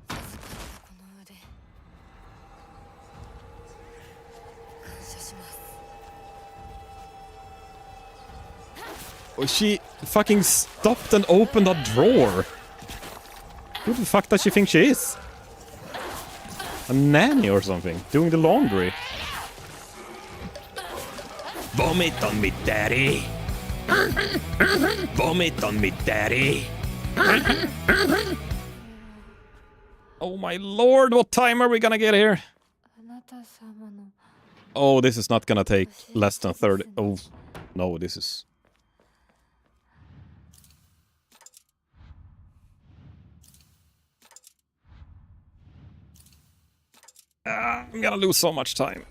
この腕感謝します Oh, she fucking stopped and opened a drawer. Who the fuck does she think she is? A nanny or something? Doing the laundry? Vomit on me, daddy. Vomit on me, daddy. Oh my lord, what time are we gonna get here? あなた様の Oh, this is not gonna take less than 30. Oh, no, this is... I'm gonna lose so much time.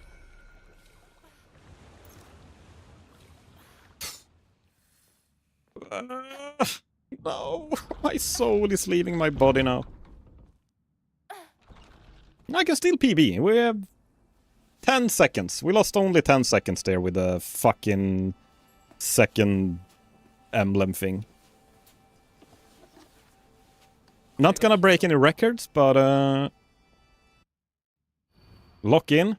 No, my soul is leaving my body now. I can still PB. We have 10 seconds. We lost only 10 seconds there with the fucking second emblem thing. Not gonna break any records, but lock in.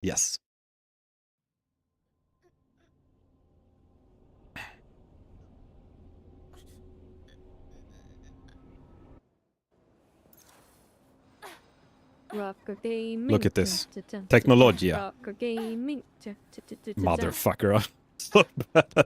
Yes. Look at this. Technologia. Motherfucker. So bad.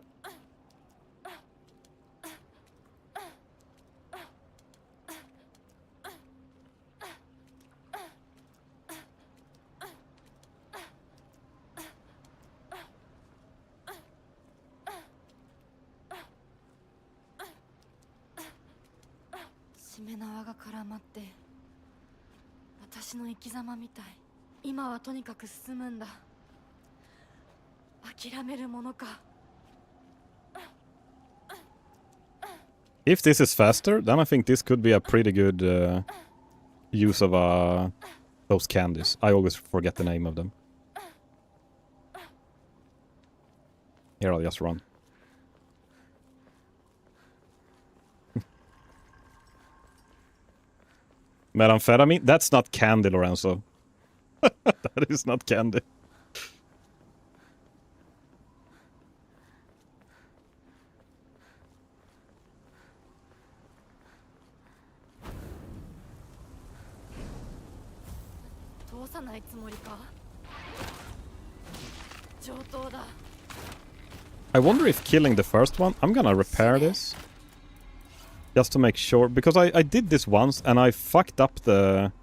締め縄が絡まって私の生き様みたい今はとにかく進むんだ諦めるものか If this is faster, then I think this could be a pretty good use of those candies. I always forget the name of them. Here, I'll just run. Methamphetamine? That's not candy, Lorenzo. That is not candy. I wonder if killing the first one... I'm gonna repair this. Just to make sure. Because I did this once and I fucked up the...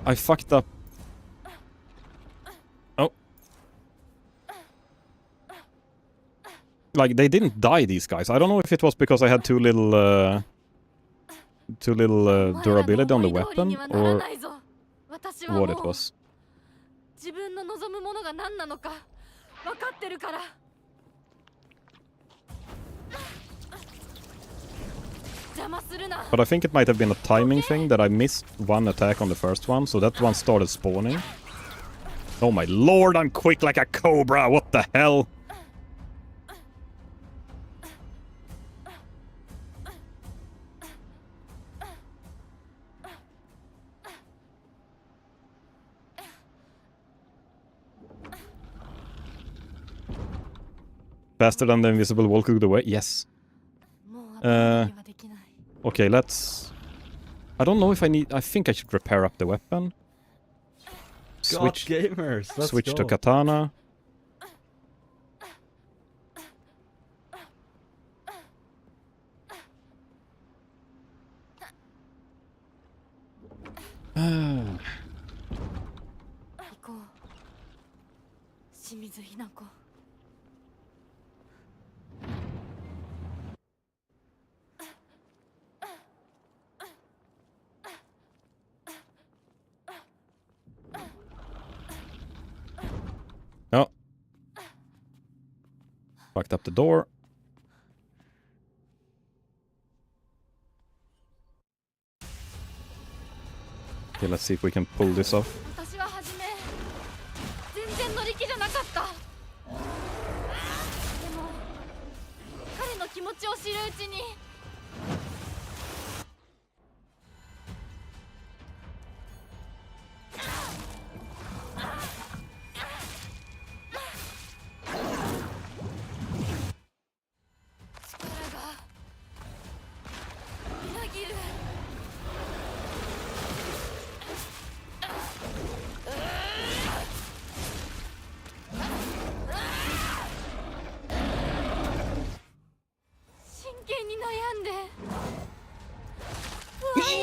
I fucked up... Oh. Like, they didn't die, these guys. I don't know if it was because I had too little durability on the weapon, or what it was. But I think it might have been a timing thing that I missed one attack on the first one, so that one started spawning. Oh my lord, I'm quick like a cobra, what the hell? Faster than the invisible wall could away? Yes. Okay, let's... I don't know if I need... I think I should repair up the weapon. Switch gamers. Let's switch go. to katana. Oh. Fucked up the door. Okay, let's see if we can pull this off.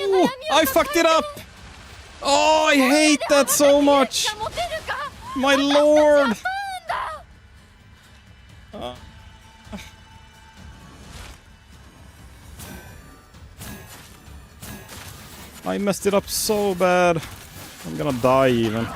No! I fucked it up! Oh, I hate that so much! My lord! I messed it up so bad. I'm gonna die even.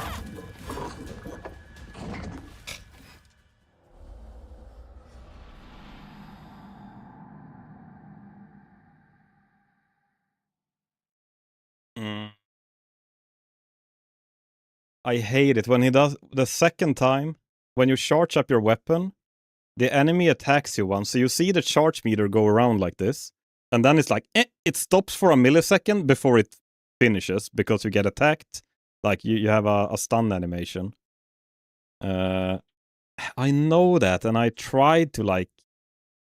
I hate it when he does the second time. When you charge up your weapon, the enemy attacks you once. So you see the charge meter go around like this. And then it's like, it stops for a millisecond before it finishes because you get attacked. Like you have a stun animation. I know that, and I tried to like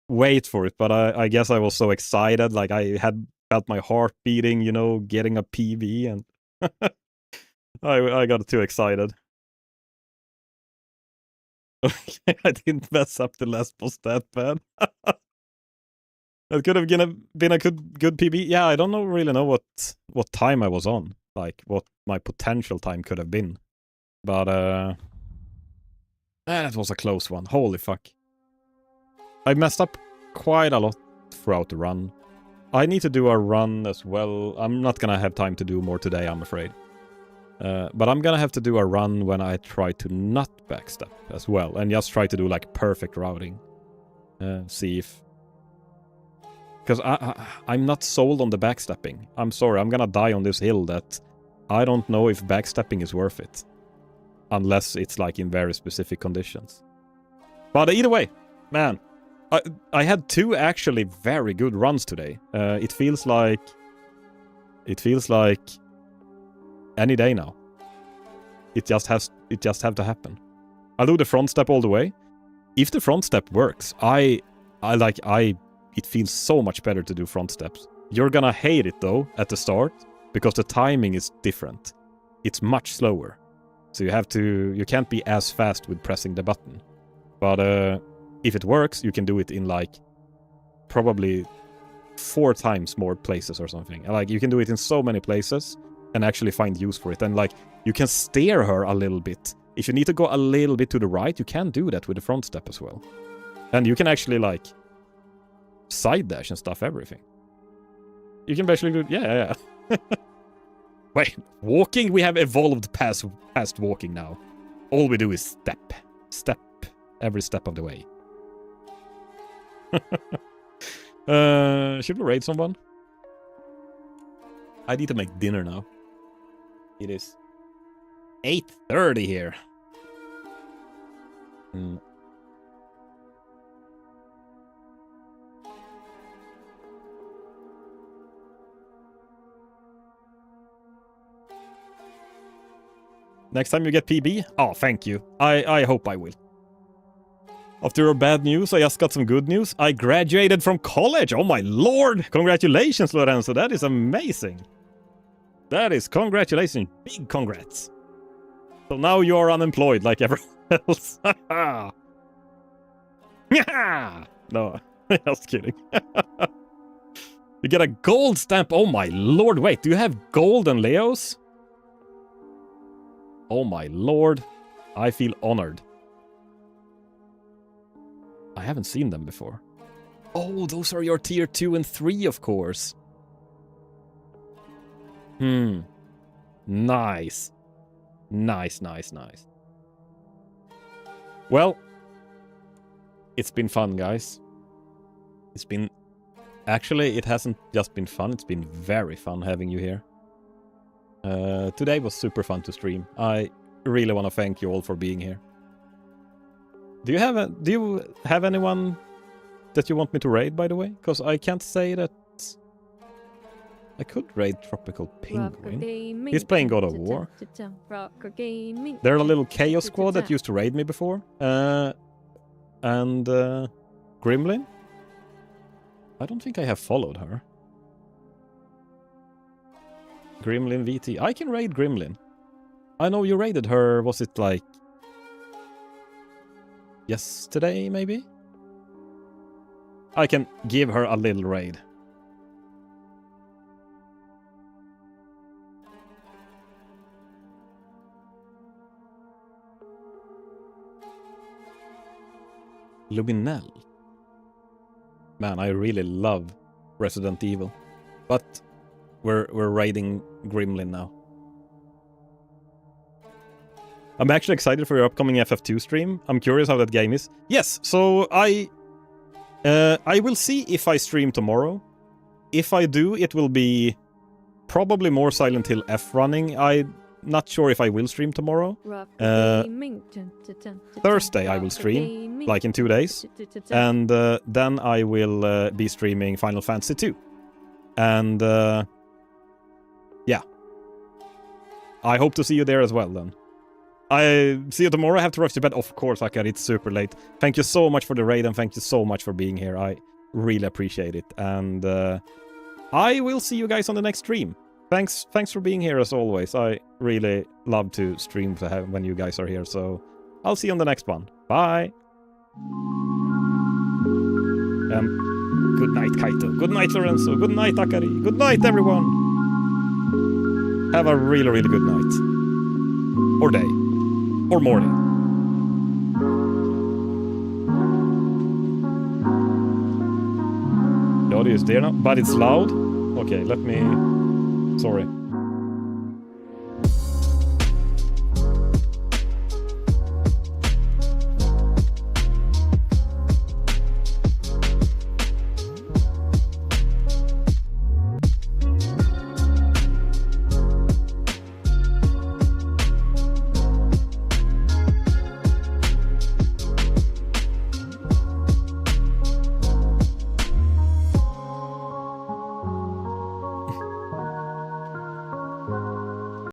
wait for it, but I guess I was so excited. Like I had felt my heart beating, you know, getting a PB, and I got too excited. Okay, I didn't mess up the last boss that bad. That could have been a good PB. Yeah, I don't really know what time I was on. Like, what my potential time could have been. But, that was a close one. Holy fuck. I messed up quite a lot throughout the run. I need to do a run as well. I'm not gonna have time to do more today, I'm afraid. But I'm gonna have to do a run when I try to not backstep as well. And just try to do, like, perfect routing. See if... Because I'm not sold on the backstepping. I'm sorry, I'm gonna die on this hill that I don't know if backstepping is worth it. Unless it's like in very specific conditions. But either way, man, I had 2 actually very good runs today. It feels like any day now. It just have to happen. I'll do the front step all the way. If the front step works, it feels so much better to do front steps. You're gonna hate it though at the start because the timing is different. It's much slower. So you can't be as fast with pressing the button. But if it works, you can do it in like probably 4 times more places or something. Like you can do it in so many places and actually find use for it. And like you can steer her a little bit. If you need to go a little bit to the right, you can do that with the front step as well. And you can actually like side dash and stuff, everything. You can basically do, yeah. Wait, walking? We have evolved past walking now. All we do is step, every step of the way. Should we raid someone? I need to make dinner now. It is 8:30 here. Next time you get PB? Oh, thank you. I hope I will. After your bad news, I just got some good news. I graduated from college. Oh my lord! Congratulations, Lorenzo. That is amazing. That is congratulations. Big congrats. So now you're unemployed like everyone else. No, just kidding. You get a gold stamp. Oh my lord. Wait, do you have gold and Leos? Oh my lord. I feel honored. I haven't seen them before. Oh, those are your tier 2 and 3, of course. Nice. Nice. Well, it's been fun, guys. It's been... Actually, it hasn't just been fun. It's been very fun having you here. Today was super fun to stream. I really want to thank you all for being here. Do you have anyone that you want me to raid, by the way? Because I can't say that I could raid Tropical Penguin. He's playing God of War. They're a little Chaos Squad that used to raid me before. And Gremlin? I don't think I have followed her. Gremlin VT. I can raid Gremlin. I know you raided her, was it like... yesterday, maybe? I can give her a little raid. Luminel. Man, I really love Resident Evil. But we're raiding Gremlin now. I'm actually excited for your upcoming FF2 stream. I'm curious how that game is. Yes, so I will see if I stream tomorrow. If I do, it will be probably more Silent Hill F running. I'm not sure if I will stream tomorrow. Thursday I will stream, like in 2 days. And then I will be streaming Final Fantasy 2. And yeah. I hope to see you there as well then. I see you tomorrow. I have to rush to bed. Of course, Akari, it's super late. Thank you so much for the raid and thank you so much for being here. I really appreciate it. And I will see you guys on the next stream. Thanks for being here as always. I really love to stream when you guys are here. So I'll see you on the next one. Bye. Good night, Kaito. Good night, Lorenzo. Good night, Akari. Good night, everyone. Have a really, really good night. Or day. Or morning. The audio is there now, but it's loud. Okay, let me... Sorry.